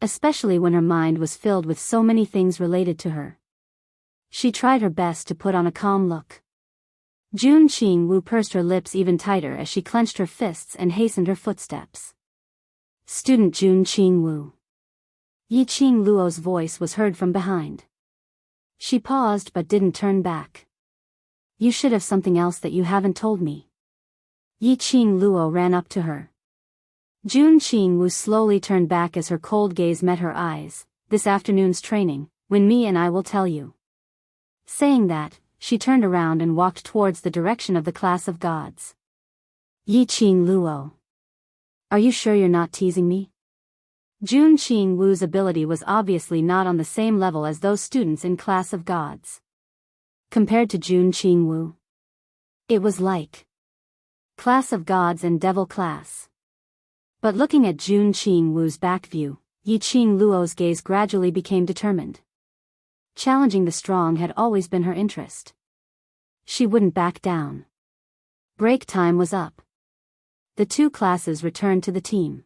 Especially when her mind was filled with so many things related to her. She tried her best to put on a calm look. Jun Qingwu pursed her lips even tighter as she clenched her fists and hastened her footsteps. Student Jun Qingwu. Yi Qing Luo's voice was heard from behind. She paused but didn't turn back. You should have something else that you haven't told me. Yi Qing Luo ran up to her. Jun Qingwu slowly turned back as her cold gaze met her eyes. This afternoon's training, when me and I will tell you. Saying that, she turned around and walked towards the direction of the class of gods. Yi Qing Luo. Are you sure you're not teasing me? Jun Qingwu's ability was obviously not on the same level as those students in class of gods. Compared to Jun Qingwu, It was like Class of Gods and Devil class. But looking at Jun Qingwu's back view, Yiqing Luo's gaze gradually became determined. Challenging the strong had always been her interest. She wouldn't back down. Break time was up. The two classes returned to the team.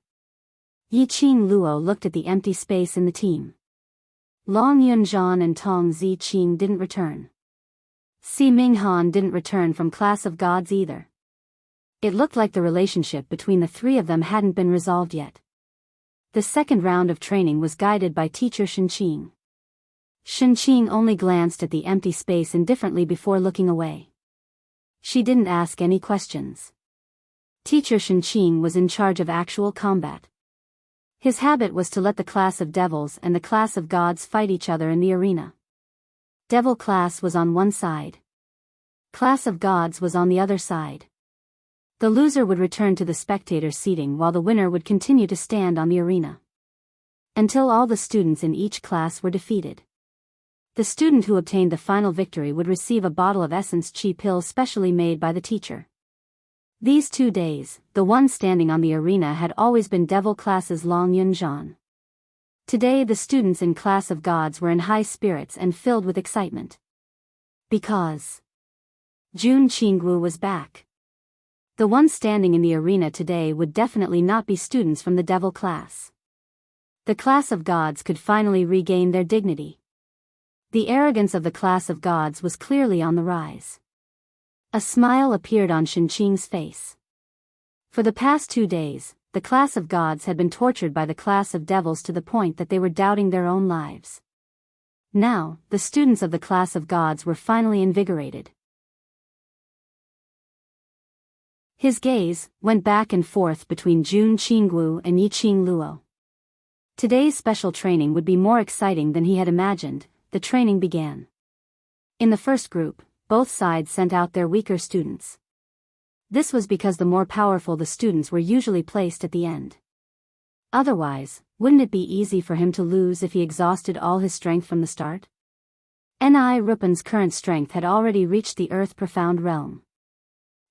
Yiqing Luo looked at the empty space in the team. Long Yunzhan and Tong Ziqing didn't return. Si Minghan didn't return from Class of Gods either. It looked like the relationship between the three of them hadn't been resolved yet. The second round of training was guided by teacher Shenqing. Shenqing only glanced at the empty space indifferently before looking away. She didn't ask any questions. Teacher Shenqing was in charge of actual combat. His habit was to let the class of devils and the class of gods fight each other in the arena. Devil class was on one side. Class of gods was on the other side. The loser would return to the spectator seating while the winner would continue to stand on the arena. Until all the students in each class were defeated. The student who obtained the final victory would receive a bottle of essence chi pill specially made by the teacher. These 2 days, the one standing on the arena had always been devil class's Long Yunzhan. Today the students in Class of Gods were in high spirits and filled with excitement. Because Jun Qingwu was back. The ones standing in the arena today would definitely not be students from the devil class. The Class of Gods could finally regain their dignity. The arrogance of the Class of Gods was clearly on the rise. A smile appeared on Shenqing's face. For the past 2 days, the Class of Gods had been tortured by the Class of Devils to the point that they were doubting their own lives. Now, the students of the Class of Gods were finally invigorated. His gaze went back and forth between Jun Qingwu and Yiqing Luo. Today's special training would be more exciting than he had imagined. The training began. In the first group, both sides sent out their weaker students. This was because the more powerful the students were usually placed at the end. Otherwise, wouldn't it be easy for him to lose if he exhausted all his strength from the start? Ni Rupan's current strength had already reached the earth profound realm.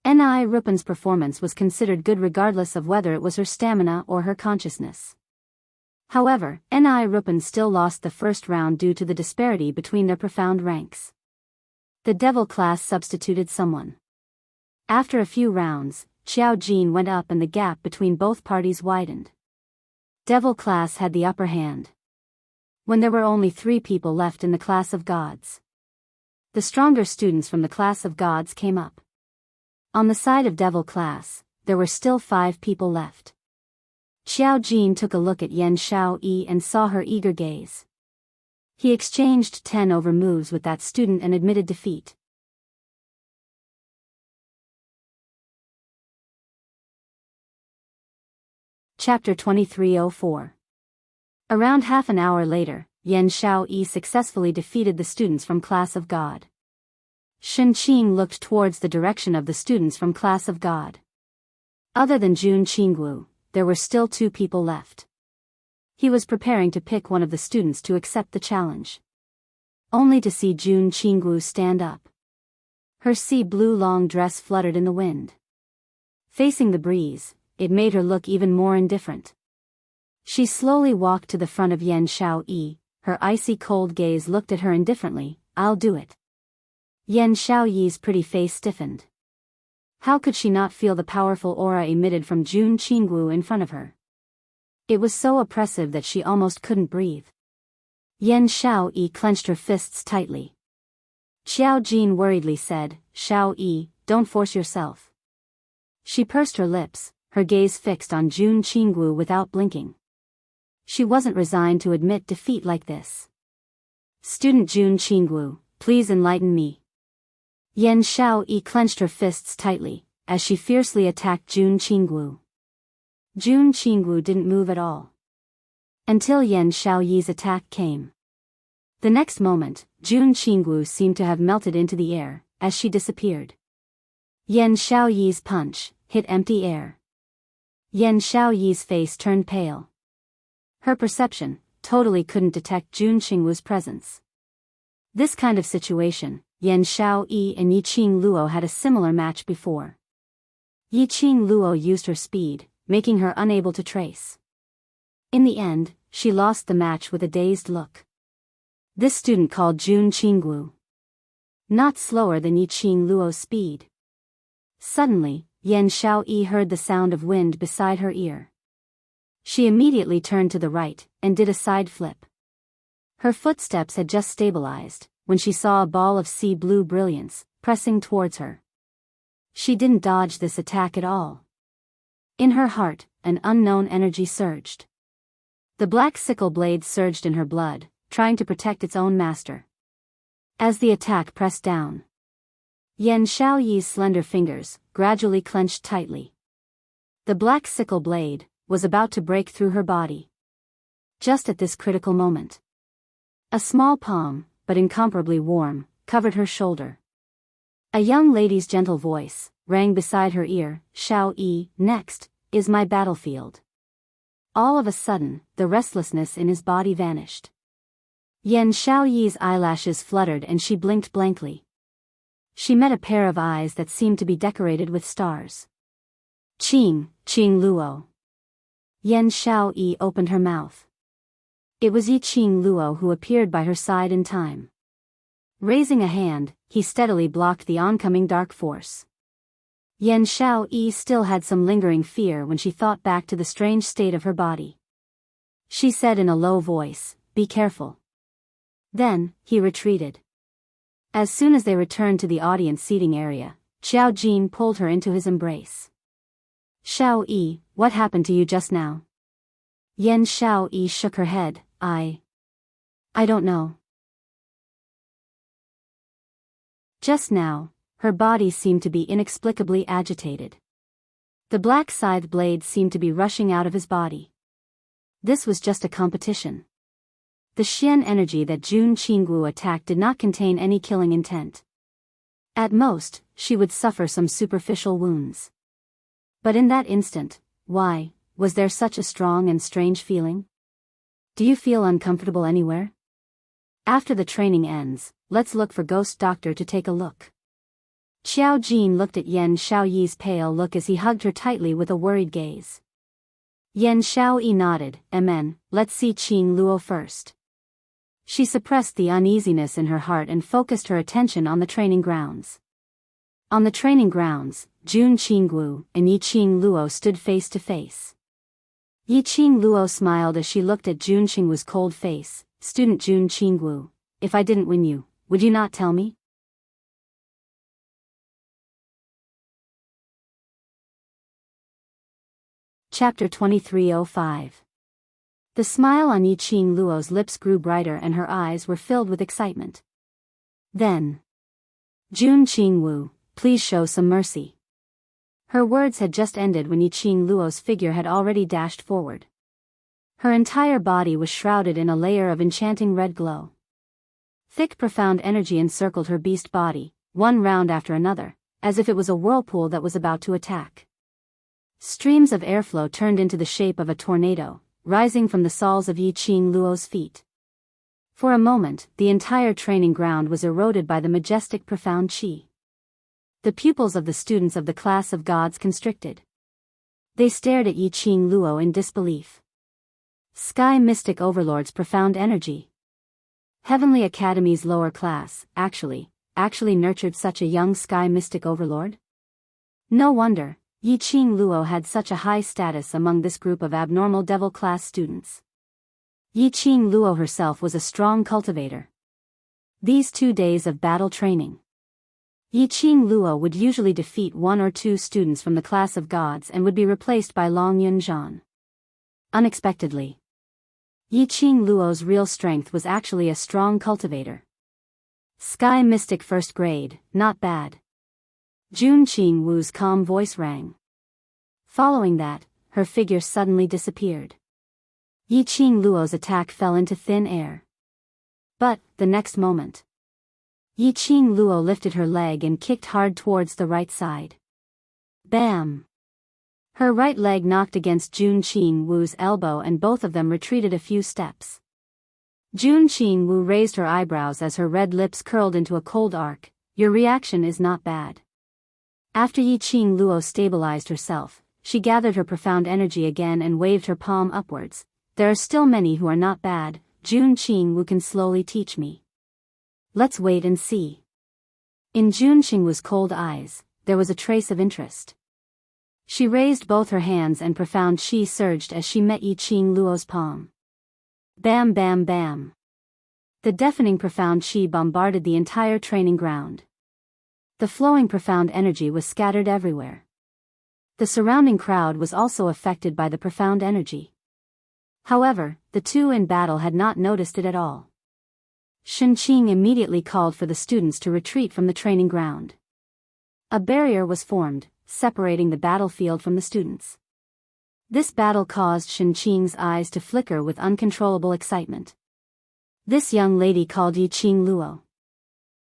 Ni Rupan's performance was considered good regardless of whether it was her stamina or her consciousness. However, Ni Rupan still lost the first round due to the disparity between their profound ranks. The devil class substituted someone. After a few rounds, Xiao Jin went up and the gap between both parties widened. Devil class had the upper hand. When there were only 3 people left in the Class of Gods, the stronger students from the Class of Gods came up. On the side of devil class, there were still 5 people left. Xiao Jin took a look at Yan Xiaoyi and saw her eager gaze. He exchanged 10 over moves with that student and admitted defeat. Chapter 2304. Around half an hour later, Yan Xiaoyi successfully defeated the students from Class of God. Shenqing looked towards the direction of the students from Class of God. Other than Jun Qingwu, there were still 2 people left. He was preparing to pick one of the students to accept the challenge. Only to see Jun Qingwu stand up. Her sea blue long dress fluttered in the wind. Facing the breeze, it made her look even more indifferent. She slowly walked to the front of Yan Xiaoyi, her icy cold gaze looked at her indifferently. "I'll do it." Yan Xiaoyi's pretty face stiffened. How could she not feel the powerful aura emitted from Jun Qingwu in front of her? It was so oppressive that she almost couldn't breathe. Yan Xiaoyi clenched her fists tightly. Xiao Jin worriedly said, "Xiaoyi, don't force yourself." She pursed her lips, her gaze fixed on Jun Qingwu without blinking. She wasn't resigned to admit defeat like this. "Student Jun Qingwu, please enlighten me." Yan Xiaoyi clenched her fists tightly, as she fiercely attacked Jun Qingwu. Jun Qingwu didn't move at all. Until Yan Xiaoyi's attack came. The next moment, Jun Qingwu seemed to have melted into the air, as she disappeared. Yan Xiaoyi's punch hit empty air. Yan Xiaoyi's face turned pale. Her perception totally couldn't detect Jun Qingwu's presence. This kind of situation, Yan Xiaoyi and Yiqing Luo had a similar match before. Yiqing Luo used her speed, making her unable to trace. In the end, she lost the match with a dazed look. This student called Jun Qinggu. Not slower than Yiqing Luo's speed. Suddenly, Yan Xiaoyi heard the sound of wind beside her ear. She immediately turned to the right, and did a side flip. Her footsteps had just stabilized, when she saw a ball of sea blue brilliance, pressing towards her. She didn't dodge this attack at all. In her heart, an unknown energy surged. The black sickle blade surged in her blood, trying to protect its own master. As the attack pressed down, Yan Xiaoyi's slender fingers gradually clenched tightly. The black sickle blade was about to break through her body. Just at this critical moment, a small palm, but incomparably warm, covered her shoulder. A young lady's gentle voice rang beside her ear, "Xiaoyi, next is my battlefield." All of a sudden, the restlessness in his body vanished. Yan Xiaoyi's eyelashes fluttered and she blinked blankly. She met a pair of eyes that seemed to be decorated with stars. Qing Luo. Yan Xiaoyi opened her mouth. It was Yiqing Luo who appeared by her side in time. Raising a hand, he steadily blocked the oncoming dark force. Yan Xiaoyi still had some lingering fear when she thought back to the strange state of her body. She said in a low voice, "Be careful." Then, he retreated. As soon as they returned to the audience seating area, Xiao Jin pulled her into his embrace. "Xiaoyi, what happened to you just now?" Yan Xiaoyi shook her head. I don't know." Just now, her body seemed to be inexplicably agitated. The black scythe blade seemed to be rushing out of his body. This was just a competition. The Xian energy that Jun Qinggu attacked did not contain any killing intent. At most, she would suffer some superficial wounds. But in that instant, why, was there such a strong and strange feeling? Do you feel uncomfortable anywhere? After the training ends, let's look for Ghost Doctor to take a look. Xiao Jin looked at Yan Xiaoyi's pale look as he hugged her tightly with a worried gaze. Yan Xiaoyi nodded. "Amen, let's see Qing Luo first." She suppressed the uneasiness in her heart and focused her attention on the training grounds. On the training grounds, Jun Qinggu and Yiqing Luo stood face to face. Yiqing Luo smiled as she looked at Jun Qinggu's cold face. "Student Jun Qinggu, if I didn't win you, would you not tell me?" Chapter 2305. The smile on Yiqing Luo's lips grew brighter and her eyes were filled with excitement. Then, "Jun Qingwu, please show some mercy." Her words had just ended when Yiqing Luo's figure had already dashed forward. Her entire body was shrouded in a layer of enchanting red glow. Thick profound energy encircled her beast body, one round after another, as if it was a whirlpool that was about to attack. Streams of airflow turned into the shape of a tornado, rising from the soles of Yiqing Luo's feet. For a moment, the entire training ground was eroded by the majestic profound qi. The pupils of the students of the class of gods constricted. They stared at Yiqing Luo in disbelief. Sky Mystic Overlord's profound energy. Heavenly Academy's lower class, actually nurtured such a young Sky Mystic Overlord? No wonder, Yiqing Luo had such a high status among this group of abnormal devil class students. Yiqing Luo herself was a strong cultivator. These 2 days of battle training. Yiqing Luo would usually defeat 1 or 2 students from the class of gods and would be replaced by Long Yunzhan. Unexpectedly, Yiqing Luo's real strength was actually a strong cultivator. Sky Mystic first grade, not bad. Jun Qingwu's calm voice rang. Following that, her figure suddenly disappeared. Yiqing Luo's attack fell into thin air. But, the next moment, Yiqing Luo lifted her leg and kicked hard towards the right side. Bam! Her right leg knocked against Jun Qingwu's elbow and both of them retreated a few steps. Jun Qingwu raised her eyebrows as her red lips curled into a cold arc. Your reaction is not bad. After Yiqing Luo stabilized herself, she gathered her profound energy again and waved her palm upwards. There are still many who are not bad. Jun Qingwu can slowly teach me. Let's wait and see. In Jun Qingwu's cold eyes, there was a trace of interest. She raised both her hands and profound qi surged as she met Yiqing Luo's palm. Bam bam bam. The deafening profound qi bombarded the entire training ground. The flowing profound energy was scattered everywhere. The surrounding crowd was also affected by the profound energy. However, the two in battle had not noticed it at all. Shen Qing immediately called for the students to retreat from the training ground. A barrier was formed, separating the battlefield from the students. This battle caused Shen Qing's eyes to flicker with uncontrollable excitement. This young lady called Yiqing Luo.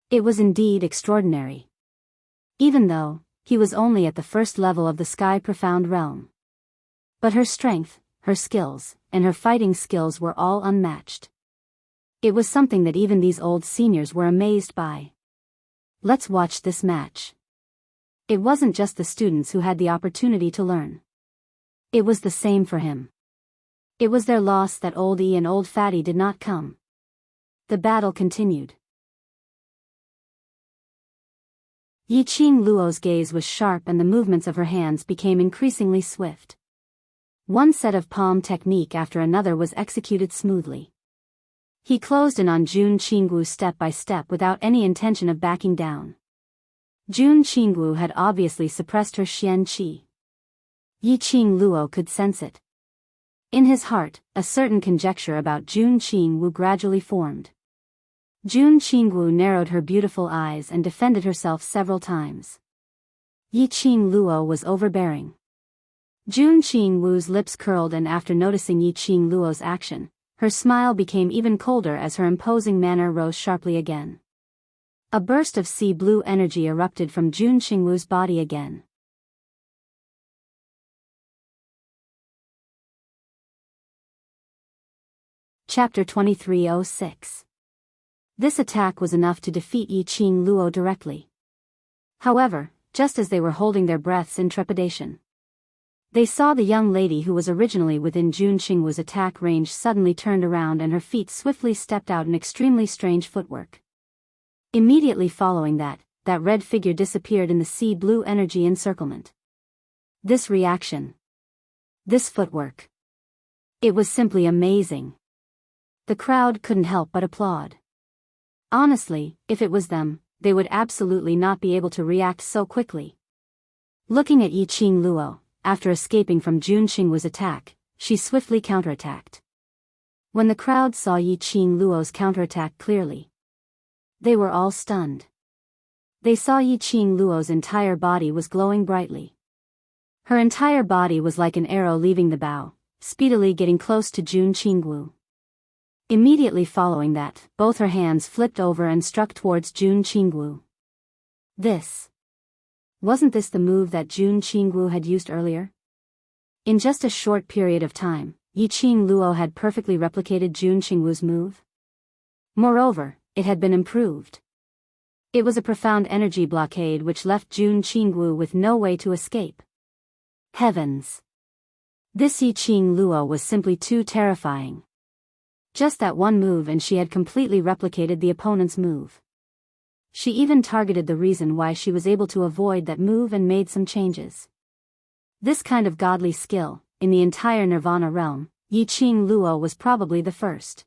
It was indeed extraordinary. Even though he was only at the first level of the sky profound realm. But her strength, her skills, and her fighting skills were all unmatched. It was something that even these old seniors were amazed by. Let's watch this match. It wasn't just the students who had the opportunity to learn. It was the same for him. It was their loss that Old E and Old Fatty did not come. The battle continued. Yiqing Luo's gaze was sharp and the movements of her hands became increasingly swift. One set of palm technique after another was executed smoothly. He closed in on Jun Qingwu step by step without any intention of backing down. Jun Qingwu had obviously suppressed her xian qi. Yiqing Luo could sense it. In his heart, a certain conjecture about Jun Qingwu gradually formed. Jun Qingwu narrowed her beautiful eyes and defended herself several times. Yiqing Luo was overbearing. Jun Qingwu's lips curled and after noticing Yiqing Luo's action, her smile became even colder as her imposing manner rose sharply again. A burst of sea blue energy erupted from Jun Qingwu's body again. Chapter 2306. This attack was enough to defeat Yiqing Luo directly. However, just as they were holding their breaths in trepidation, they saw the young lady who was originally within Jun Qingwu's attack range suddenly turned around and her feet swiftly stepped out in extremely strange footwork. Immediately following that red figure disappeared in the sea blue energy encirclement. This reaction. This footwork. It was simply amazing. The crowd couldn't help but applaud. Honestly, if it was them, they would absolutely not be able to react so quickly. Looking at Yiqing Luo, after escaping from Jun Qingwu's attack, she swiftly counterattacked. When the crowd saw Yiqing Luo's counterattack clearly, they were all stunned. They saw Yiqing Luo's entire body was glowing brightly. Her entire body was like an arrow leaving the bow, speedily getting close to Jun Qingwu. Immediately following that, both her hands flipped over and struck towards Jun Qingwu. Wasn't this the move that Jun Qingwu had used earlier? In just a short period of time, Yiqing Luo had perfectly replicated Jun Qingwu's move. Moreover, it had been improved. It was a profound energy blockade which left Jun Qingwu with no way to escape. Heavens! This Yiqing Luo was simply too terrifying. Just that one move and she had completely replicated the opponent's move. She even targeted the reason why she was able to avoid that move and made some changes. This kind of godly skill, in the entire Nirvana realm, Yiqing Luo was probably the first.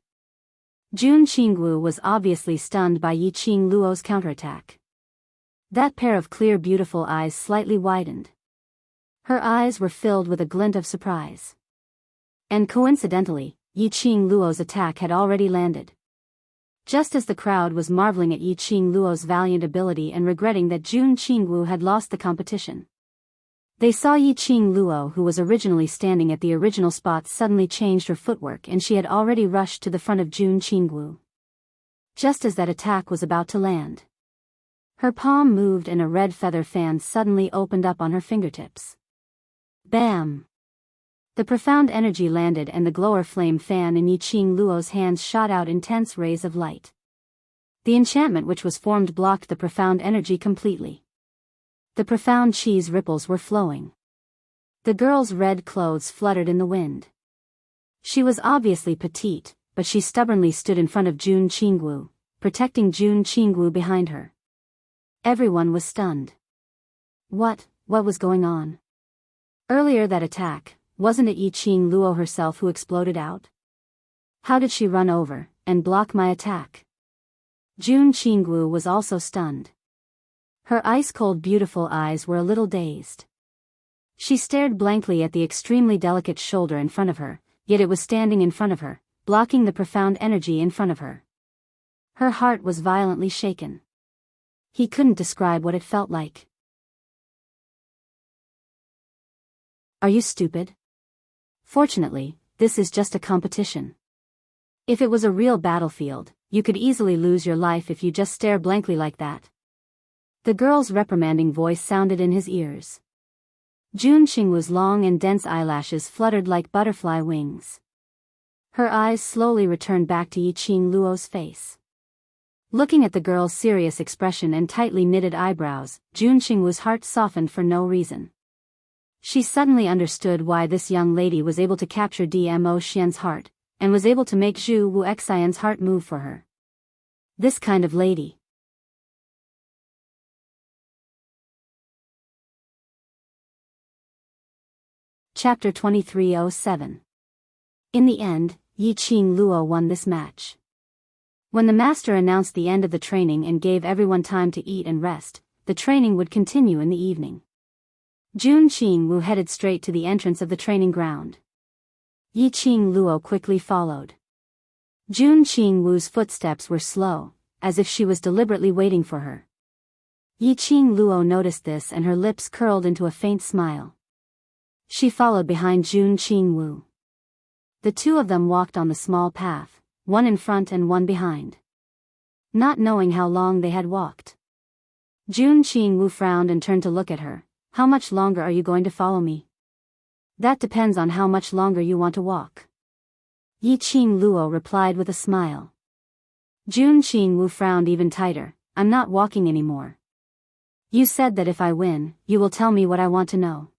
Jun Qingwu was obviously stunned by Yiqing Luo's counterattack. That pair of clear beautiful eyes slightly widened. Her eyes were filled with a glint of surprise. And coincidentally, Yiqing Luo's attack had already landed. Just as the crowd was marveling at Yiqing Luo's valiant ability and regretting that Jun Qingwu had lost the competition, they saw Yiqing Luo, who was originally standing at the original spot, suddenly changed her footwork and she had already rushed to the front of Jun Qingwu. Just as that attack was about to land, her palm moved and a red feather fan suddenly opened up on her fingertips. Bam! The profound energy landed and the glower flame fan in Yiqing Luo's hands shot out intense rays of light. The enchantment which was formed blocked the profound energy completely. The profound cheese ripples were flowing. The girl's red clothes fluttered in the wind. She was obviously petite, but she stubbornly stood in front of Jun Qingwu, protecting Jun Qingwu behind her. Everyone was stunned. What was going on? Earlier that attack, wasn't it Yi Qing Luo herself who exploded out? How did she run over and block my attack? Jun Qingwu was also stunned. Her ice-cold beautiful eyes were a little dazed. She stared blankly at the extremely delicate shoulder in front of her, yet it was standing in front of her, blocking the profound energy in front of her. Her heart was violently shaken. He couldn't describe what it felt like. Are you stupid? Fortunately, this is just a competition. If it was a real battlefield, you could easily lose your life if you just stare blankly like that. The girl's reprimanding voice sounded in his ears. Jun Qingwu's long and dense eyelashes fluttered like butterfly wings. Her eyes slowly returned back to Yi Qing Luo's face. Looking at the girl's serious expression and tightly knitted eyebrows, Jun Qingwu's heart softened for no reason. She suddenly understood why this young lady was able to capture Dmo Xian's heart, and was able to make Zhu Wu Xian's heart move for her. This kind of lady. Chapter 2307. In the end, Yi Qing Luo won this match. When the master announced the end of the training and gave everyone time to eat and rest, the training would continue in the evening. Jun Qingwu headed straight to the entrance of the training ground. Yi Qing Luo quickly followed. Jun Qingwu's footsteps were slow, as if she was deliberately waiting for her. Yi Qing Luo noticed this and her lips curled into a faint smile. She followed behind Jun Qingwu. The two of them walked on the small path, one in front and one behind. Not knowing how long they had walked, Jun Qingwu frowned and turned to look at her. How much longer are you going to follow me? That depends on how much longer you want to walk. Yi Qing Luo replied with a smile. Jun Qingwu frowned even tighter. I'm not walking anymore. You said that if I win, you will tell me what I want to know.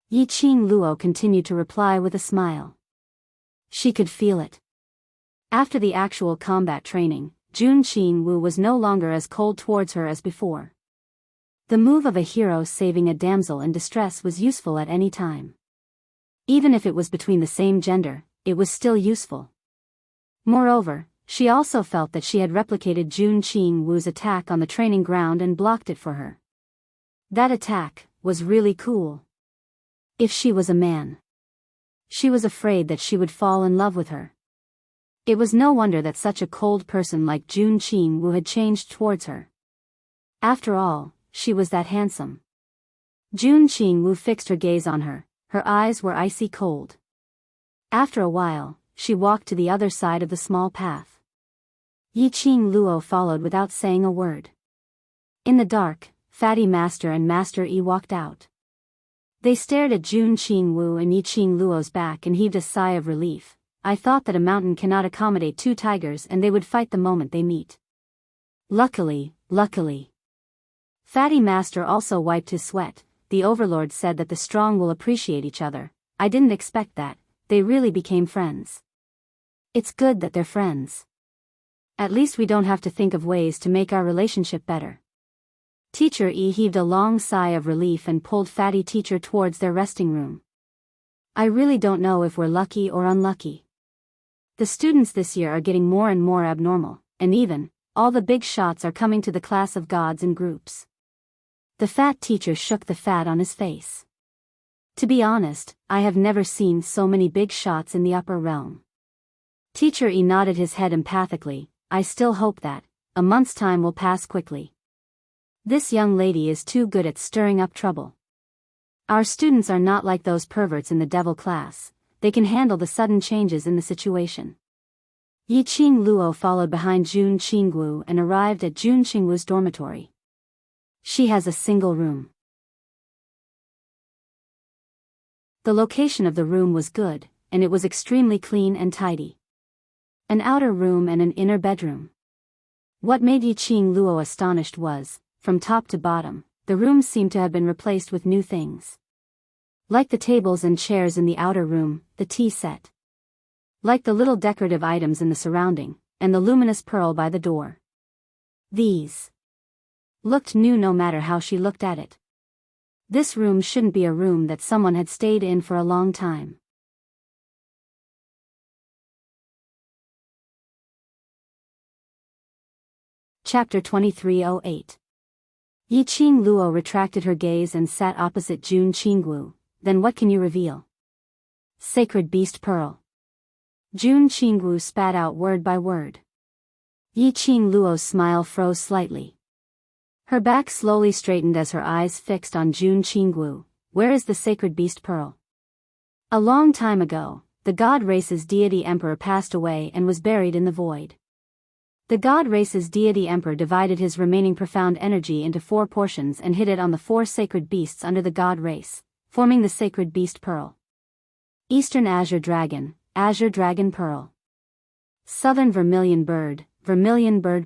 Yi Qing Luo continued to reply with a smile. She could feel it. After the actual combat training, Jun Qingwu was no longer as cold towards her as before. The move of a hero saving a damsel in distress was useful at any time. Even if it was between the same gender, it was still useful. Moreover, she also felt that she had replicated Jun Qingwu's attack on the training ground and blocked it for her. That attack was really cool. If she was a man, she was afraid that she would fall in love with her. It was no wonder that such a cold person like Jun Qingwu had changed towards her. After all, she was that handsome. Jun Qingwu fixed her gaze on her. Her eyes were icy cold. After a while, she walked to the other side of the small path. Yi Qing Luo followed without saying a word. In the dark, Fatty Master and Master Yi walked out. They stared at Jun Qingwu and Yi Qing Luo's back and heaved a sigh of relief. I thought that a mountain cannot accommodate two tigers and they would fight the moment they meet. Luckily. Fatty Master also wiped his sweat. The overlord said that the strong will appreciate each other. I didn't expect that. They really became friends. It's good that they're friends. At least we don't have to think of ways to make our relationship better. Teacher E heaved a long sigh of relief and pulled Fatty Teacher towards their resting room. I really don't know if we're lucky or unlucky. The students this year are getting more and more abnormal, and even, all the big shots are coming to the class of gods in groups. The fat teacher shook the fat on his face. To be honest, I have never seen so many big shots in the upper realm. Teacher E nodded his head empathically. I still hope that a month's time will pass quickly. This young lady is too good at stirring up trouble. Our students are not like those perverts in the devil class. They can handle the sudden changes in the situation. Yi Qing Luo followed behind Jun Qingwu and arrived at Jun Qingwu's dormitory. She has a single room. The location of the room was good, and it was extremely clean and tidy. An outer room and an inner bedroom. What made Yiqing Luo astonished was, from top to bottom, the room seemed to have been replaced with new things. Like the tables and chairs in the outer room, the tea set. Like the little decorative items in the surrounding, and the luminous pearl by the door. These looked new no matter how she looked at it. This room shouldn't be a room that someone had stayed in for a long time. Chapter 2308. Yiqing Luo retracted her gaze and sat opposite Jun Qinggu. Then what can you reveal? Sacred beast pearl. Jun Qinggu spat out word by word. Yiqing Luo's smile froze slightly. Her back slowly straightened as her eyes fixed on Jun Qinggu. Where is the sacred beast pearl? A long time ago, the god race's deity emperor passed away and was buried in the void. The god race's deity emperor divided his remaining profound energy into 4 portions and hid it on the 4 sacred beasts under the god race, forming the sacred beast pearl. Eastern azure dragon pearl. Southern vermilion bird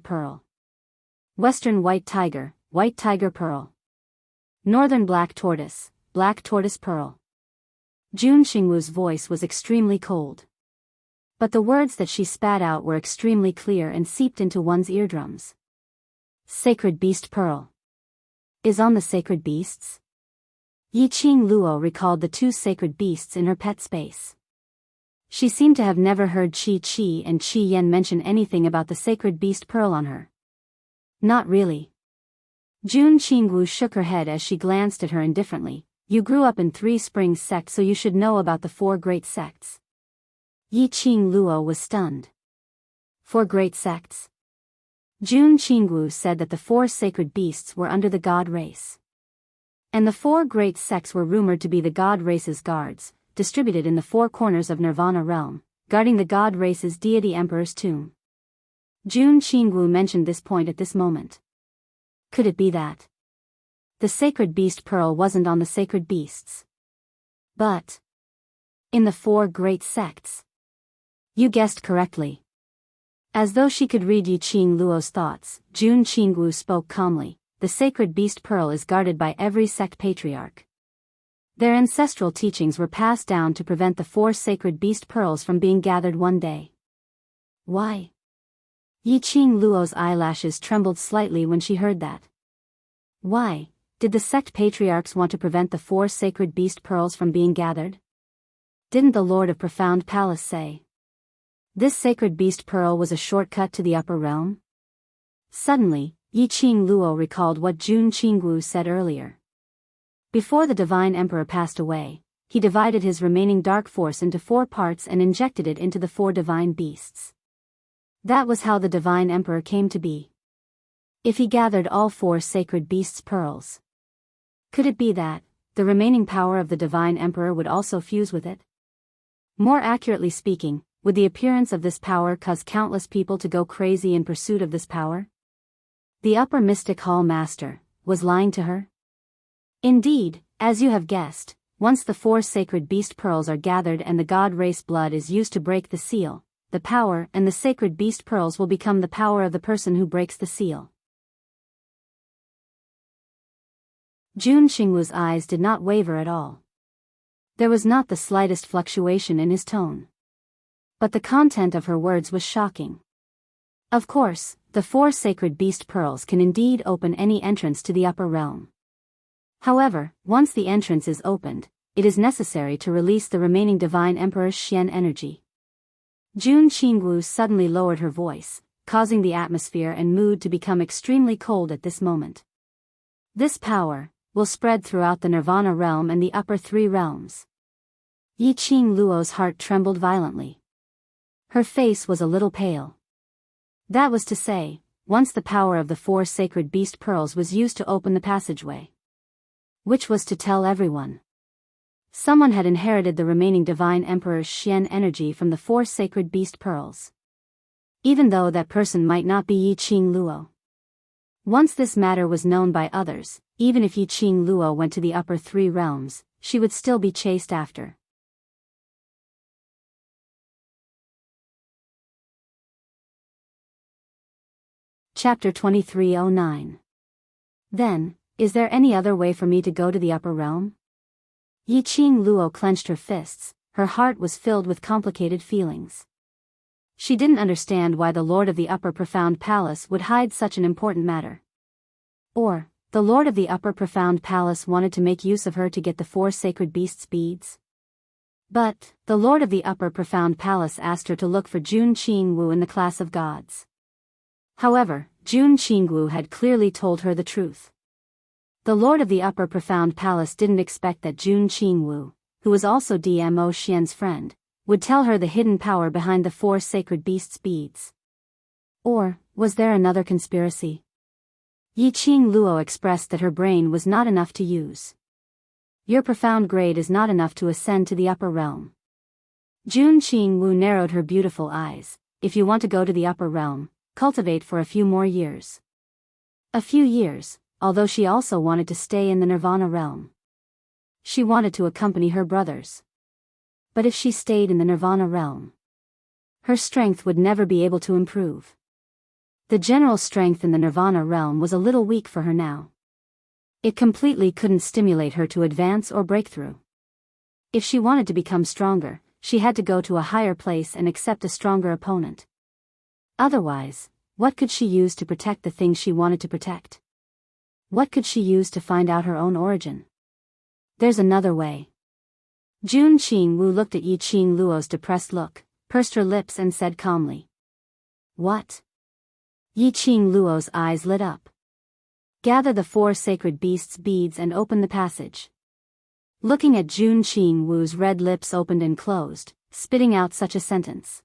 pearl. Western white tiger pearl. Northern black tortoise pearl. Jun Qingwu's voice was extremely cold. But the words that she spat out were extremely clear and seeped into one's eardrums. Sacred beast pearl. Is on the sacred beasts? Yiqing Luo recalled the 2 sacred beasts in her pet space. She seemed to have never heard Qi and Qi Yan mention anything about the sacred beast pearl on her. Not really. Jun Qingwu shook her head as she glanced at her indifferently. You grew up in 3 Springs sect, so you should know about the 4 great sects. Yiqing Luo was stunned. 4 great sects? Jun Qingwu said that the 4 sacred beasts were under the god race. And the 4 great sects were rumored to be the god race's guards, distributed in the 4 corners of Nirvana realm, guarding the god race's deity emperor's tomb. Jun Qingwu mentioned this point at this moment. Could it be that the sacred beast pearl wasn't on the sacred beasts, but in the 4 great sects? You guessed correctly. As though she could read Yiqing Luo's thoughts, Jun Qingwu spoke calmly. The sacred beast pearl is guarded by every sect patriarch. Their ancestral teachings were passed down to prevent the 4 sacred beast pearls from being gathered one day. Why? Yiqing Luo's eyelashes trembled slightly when she heard that. Why did the sect patriarchs want to prevent the 4 sacred beast pearls from being gathered? Didn't the Lord of Profound Palace say this sacred beast pearl was a shortcut to the upper realm? Suddenly, Yiqing Luo recalled what Jun Qingwu said earlier. Before the divine emperor passed away, he divided his remaining dark force into 4 parts and injected it into the 4 divine beasts. That was how the divine emperor came to be. If he gathered all 4 sacred beasts' pearls, could it be that the remaining power of the divine emperor would also fuse with it? More accurately speaking, would the appearance of this power cause countless people to go crazy in pursuit of this power? The upper mystic hall master was lying to her? Indeed, as you have guessed, once the 4 sacred beast pearls are gathered and the god race blood is used to break the seal, the power and the sacred beast pearls will become the power of the person who breaks the seal. Jun Qingwu's eyes did not waver at all. There was not the slightest fluctuation in his tone. But the content of her words was shocking. Of course, the 4 sacred beast pearls can indeed open any entrance to the upper realm. However, once the entrance is opened, it is necessary to release the remaining divine emperor's Xian energy. Jun Qingwu suddenly lowered her voice, causing the atmosphere and mood to become extremely cold at this moment. This power will spread throughout the Nirvana realm and the upper 3 realms. Yiqing Luo's heart trembled violently. Her face was a little pale. That was to say, once the power of the 4 sacred beast pearls was used to open the passageway. Which was to tell everyone. Someone had inherited the remaining divine emperor's Xian energy from the 4 sacred beast pearls. Even though that person might not be Yiqing Luo. Once this matter was known by others, even if Yiqing Luo went to the upper 3 realms, she would still be chased after. Chapter 2309. Then, is there any other way for me to go to the upper realm? Yiqing Luo clenched her fists, her heart was filled with complicated feelings. She didn't understand why the Lord of the Upper Profound Palace would hide such an important matter. Or, the Lord of the Upper Profound Palace wanted to make use of her to get the 4 sacred beasts' beads. But, the Lord of the Upper Profound Palace asked her to look for Jun Qingwu in the class of gods. However, Jun Qingwu had clearly told her the truth. The Lord of the Upper Profound Palace didn't expect that Jun Qingwu, who was also Dmo Xian's friend, would tell her the hidden power behind the 4 sacred beasts' beads. Or, was there another conspiracy? Yiqing Luo expressed that her brain was not enough to use. Your profound grade is not enough to ascend to the upper realm. Jun Qingwu narrowed her beautiful eyes. If you want to go to the upper realm, cultivate for a few more years. A few years, although she also wanted to stay in the Nirvana realm. She wanted to accompany her brothers. But if she stayed in the Nirvana realm, her strength would never be able to improve. The general strength in the Nirvana realm was a little weak for her now. It completely couldn't stimulate her to advance or break through. If she wanted to become stronger, she had to go to a higher place and accept a stronger opponent. Otherwise, what could she use to protect the things she wanted to protect? What could she use to find out her own origin? There's another way. Jun Qingwu looked at Yiqing Luo's depressed look, pursed her lips and said calmly. What? Yiqing Luo's eyes lit up. Gather the 4 sacred beasts' beads and open the passage. Looking at Jun Qingwu's red lips opened and closed, spitting out such a sentence.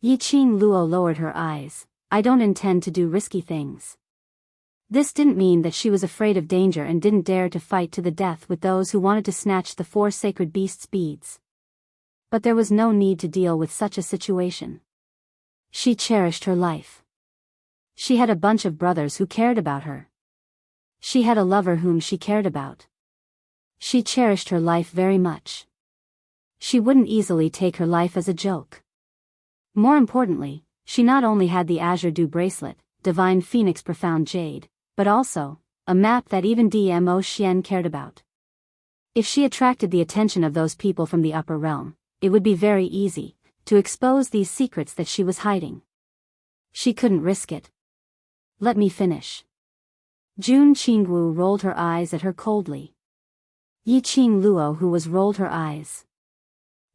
Yiqing Luo lowered her eyes. I don't intend to do risky things. This didn't mean that she was afraid of danger and didn't dare to fight to the death with those who wanted to snatch the 4 sacred beasts' beads. But there was no need to deal with such a situation. She cherished her life. She had a bunch of brothers who cared about her. She had a lover whom she cared about. She cherished her life very much. She wouldn't easily take her life as a joke. More importantly, she not only had the Azure Dew bracelet, Divine Phoenix Profound Jade, but also a map that even Dmo Xian cared about. If she attracted the attention of those people from the upper realm, it would be very easy to expose these secrets that she was hiding. She couldn't risk it. Let me finish. Jun Qingwu rolled her eyes at her coldly. Yiqing Luo who was rolled her eyes.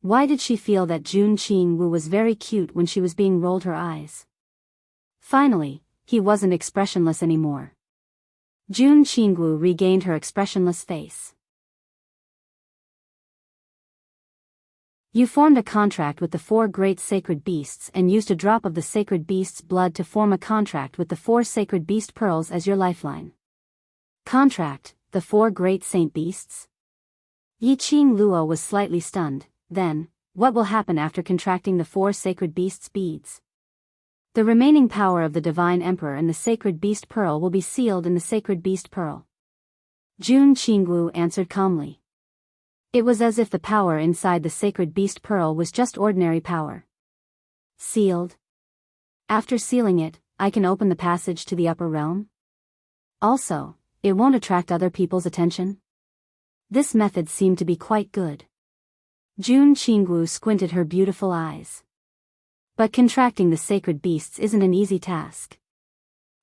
Why did she feel that Jun Qingwu was very cute when she was being rolled her eyes? Finally, he wasn't expressionless anymore. Jun Qingwu regained her expressionless face. You formed a contract with the 4 great sacred beasts and used a drop of the sacred beast's blood to form a contract with the 4 sacred beast pearls as your lifeline. Contract, the 4 great saint beasts? Yiqing Luo was slightly stunned. Then, what will happen after contracting the 4 sacred beasts' beads? The remaining power of the Divine Emperor and the sacred beast pearl will be sealed in the sacred beast pearl. Jun Qingwu answered calmly. It was as if the power inside the sacred beast pearl was just ordinary power. Sealed? After sealing it, I can open the passage to the upper realm? Also, it won't attract other people's attention? This method seemed to be quite good. Jun Qingwu squinted her beautiful eyes. But contracting the sacred beasts isn't an easy task.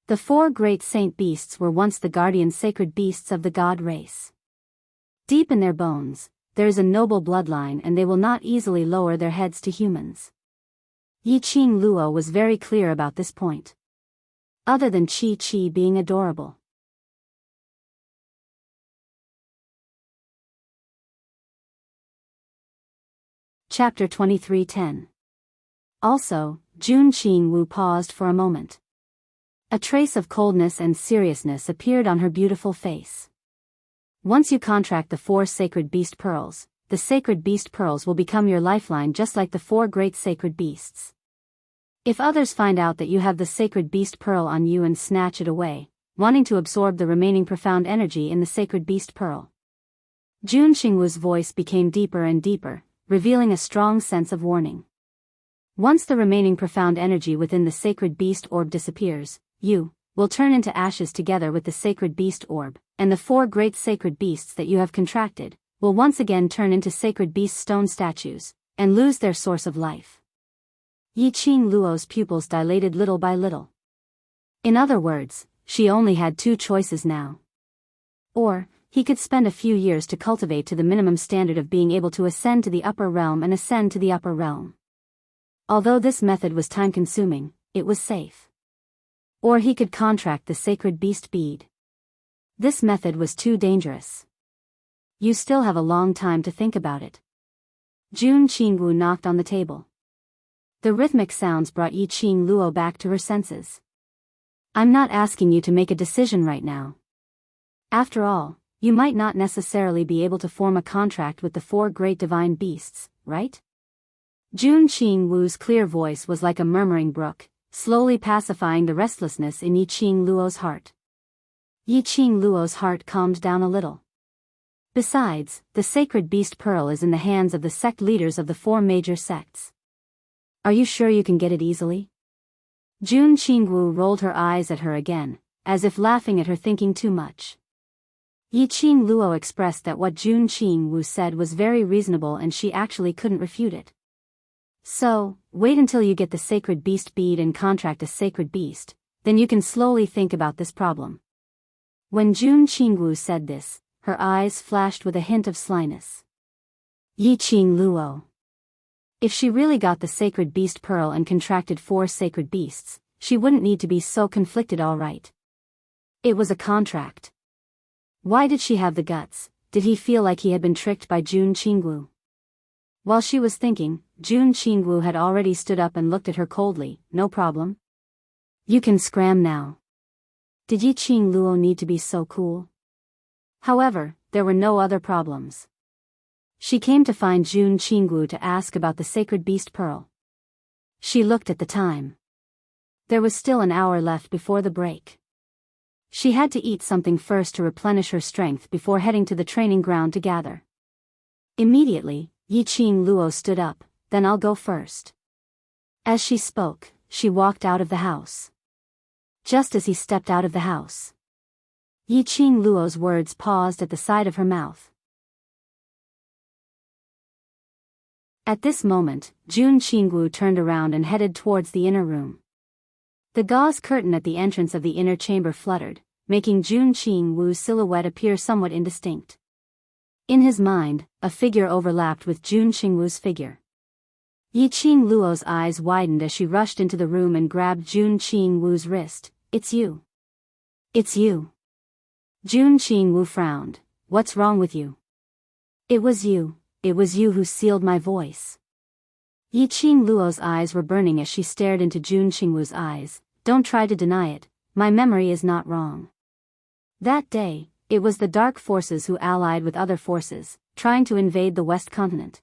The 4 great saint beasts were once the guardian sacred beasts of the god race. Deep in their bones, there is a noble bloodline and they will not easily lower their heads to humans. Yiqing Luo was very clear about this point. Other than Qi being adorable. Chapter 2310. Also, Jun Qingwu paused for a moment. A trace of coldness and seriousness appeared on her beautiful face. Once you contract the 4 sacred beast pearls, the sacred beast pearls will become your lifeline just like the 4 great sacred beasts. If others find out that you have the sacred beast pearl on you and snatch it away, wanting to absorb the remaining profound energy in the sacred beast pearl. Jun Qingwu's voice became deeper and deeper, revealing a strong sense of warning. Once the remaining profound energy within the sacred beast orb disappears, you will turn into ashes together with the sacred beast orb, and the 4 great sacred beasts that you have contracted will once again turn into sacred beast stone statues, and lose their source of life. Yi Qing Luo's pupils dilated little by little. In other words, she only had 2 choices now. Or, he could spend a few years to cultivate to the minimum standard of being able to ascend to the upper realm and ascend to the upper realm. Although this method was time-consuming, it was safe. Or he could contract the sacred beast bead. This method was too dangerous. You still have a long time to think about it. Jun Qingwu knocked on the table. The rhythmic sounds brought Yi Qing Luo back to her senses. I'm not asking you to make a decision right now. After all, you might not necessarily be able to form a contract with the 4 great divine beasts, right? Jun Qingwu's clear voice was like a murmuring brook, slowly pacifying the restlessness in Yi Qing Luo's heart. Yi Qing Luo's heart calmed down a little. Besides, the sacred beast pearl is in the hands of the sect leaders of the 4 major sects. Are you sure you can get it easily? Jun Qingwu rolled her eyes at her again, as if laughing at her thinking too much. Yi Qing Luo expressed that what Jun Qingwu said was very reasonable and she actually couldn't refute it. So, wait until you get the sacred beast bead and contract a sacred beast, then you can slowly think about this problem. When Jun Qingwu said this, her eyes flashed with a hint of slyness. Yi Qing Luo. If she really got the sacred beast pearl and contracted 4 sacred beasts, she wouldn't need to be so conflicted, all right. It was a contract. Why did she have the guts? Did he feel like he had been tricked by Jun Qingwu? While she was thinking, Jun Qingwu had already stood up and looked at her coldly. No problem. You can scram now. Did Yi Qing Luo need to be so cool? However, there were no other problems. She came to find Jun Qingwu to ask about the sacred beast pearl. She looked at the time. There was still an hour left before the break. She had to eat something first to replenish her strength before heading to the training ground to gather. Immediately, Yi Qing Luo stood up. Then I'll go first. As she spoke, she walked out of the house. Just as he stepped out of the house, Yi Qing Luo's words paused at the side of her mouth. At this moment, Jun Qingwu turned around and headed towards the inner room. The gauze curtain at the entrance of the inner chamber fluttered, making Jun Qingwu's silhouette appear somewhat indistinct. In his mind, a figure overlapped with Jun Qingwu's figure. Yi Qing Luo's eyes widened as she rushed into the room and grabbed Jun Qingwu's wrist. It's you. It's you. Jun Qingwu frowned. What's wrong with you? It was you who sealed my voice. Yi Qing Luo's eyes were burning as she stared into Jun Qingwu's eyes. Don't try to deny it, my memory is not wrong. That day, it was the dark forces who allied with other forces, trying to invade the West Continent.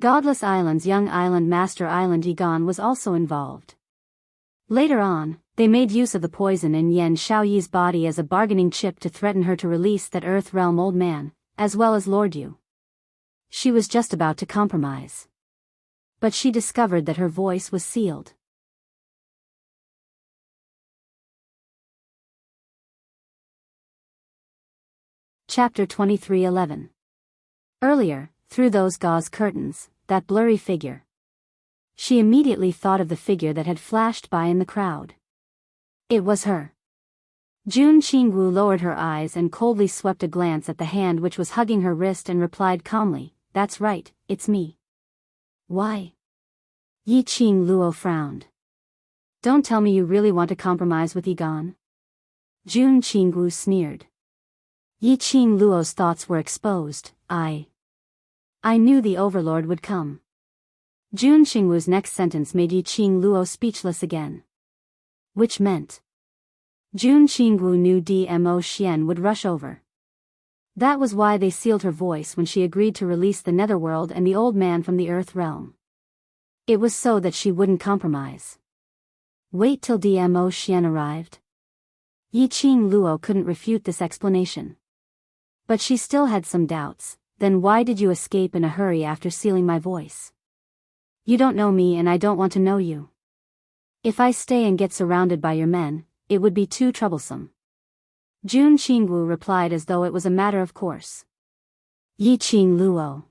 Godless Island's young island master Island Yigan was also involved. Later on, they made use of the poison in Yen Xiaoyi's body as a bargaining chip to threaten her to release that Earth Realm old man, as well as Lord Yu. She was just about to compromise. But she discovered that her voice was sealed. Chapter 23:11. Earlier, through those gauze curtains, that blurry figure. She immediately thought of the figure that had flashed by in the crowd. It was her. Jun Qingwu lowered her eyes and coldly swept a glance at the hand which was hugging her wrist and replied calmly, "That's right, it's me." "Why?" Yi Qing Luo frowned. "Don't tell me you really want to compromise with Yigan." Jun Qingwu sneered. Yi Qing Luo's thoughts were exposed. I knew the Overlord would come. Jun Qingwu's next sentence made Yi Qing Luo speechless again. Which meant Jun Qingwu knew Dmo Xian would rush over. That was why they sealed her voice when she agreed to release the Netherworld and the old man from the Earth Realm. It was so that she wouldn't compromise. Wait till Dmo Xian arrived? Yi Qing Luo couldn't refute this explanation. But she still had some doubts. Then why did you escape in a hurry after sealing my voice? You don't know me and I don't want to know you. If I stay and get surrounded by your men, it would be too troublesome. Jun Qingwu replied as though it was a matter of course. Yi Qing Luo.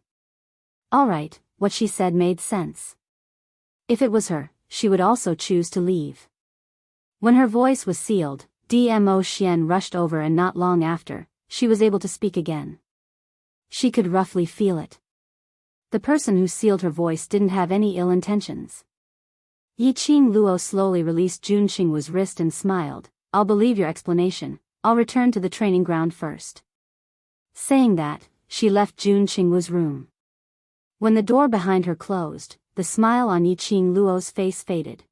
All right, what she said made sense. If it was her, she would also choose to leave. When her voice was sealed, Dmo Xian rushed over, and not long after, she was able to speak again. She could roughly feel it. The person who sealed her voice didn't have any ill intentions. Yi Qing Luo slowly released Jun Qingwu's wrist and smiled. I'll believe your explanation, I'll return to the training ground first. Saying that, she left Jun Qingwu's room. When the door behind her closed, the smile on Yi Qing Luo's face faded.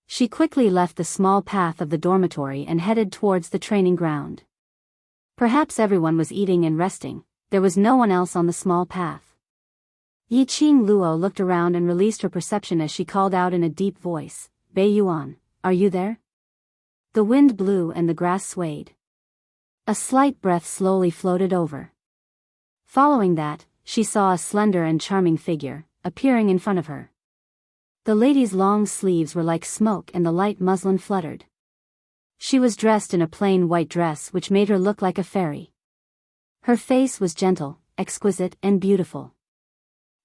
She quickly left the small path of the dormitory and headed towards the training ground. Perhaps everyone was eating and resting, there was no one else on the small path. Yi Qing Luo looked around and released her perception as she called out in a deep voice, Bei Yuan, are you there? The wind blew and the grass swayed. A slight breath slowly floated over. Following that, she saw a slender and charming figure appearing in front of her. The lady's long sleeves were like smoke and the light muslin fluttered. She was dressed in a plain white dress which made her look like a fairy. Her face was gentle, exquisite and beautiful.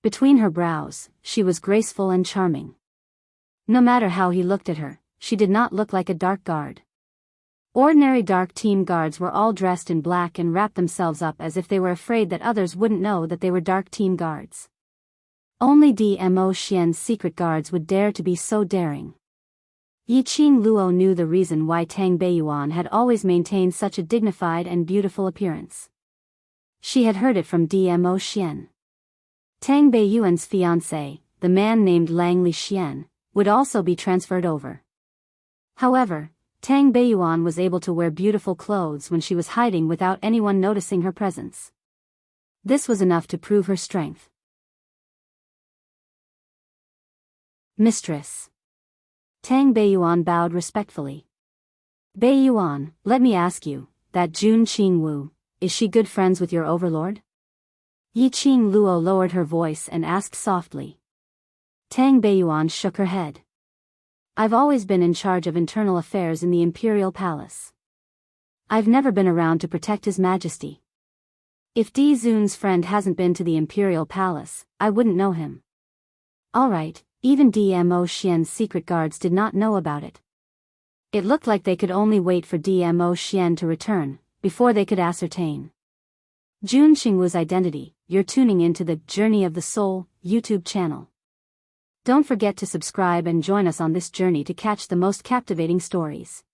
Between her brows, she was graceful and charming. No matter how he looked at her, she did not look like a dark guard. Ordinary dark team guards were all dressed in black and wrapped themselves up as if they were afraid that others wouldn't know that they were dark team guards. Only Dmo Xian's secret guards would dare to be so daring. Yi Qing Luo knew the reason why Tang Beiyuan had always maintained such a dignified and beautiful appearance. She had heard it from Dmo Xian. Tang Beiyuan's fiancé, the man named Lang Li Xian, would also be transferred over. However, Tang Beiyuan was able to wear beautiful clothes when she was hiding without anyone noticing her presence. This was enough to prove her strength. Mistress. Tang Beiyuan bowed respectfully. Beiyuan, let me ask you, that Jun Qingwu, is she good friends with your overlord? Yi Qing Luo lowered her voice and asked softly. Tang Beiyuan shook her head. I've always been in charge of internal affairs in the Imperial Palace. I've never been around to protect His Majesty. If Di Zun's friend hasn't been to the Imperial Palace, I wouldn't know him. All right, even Dmo Xian's secret guards did not know about it. It looked like they could only wait for Dmo Xian to return, before they could ascertain Jun Qingwu's identity. You're tuning into the Journey of the Soul YouTube channel. Don't forget to subscribe and join us on this journey to catch the most captivating stories.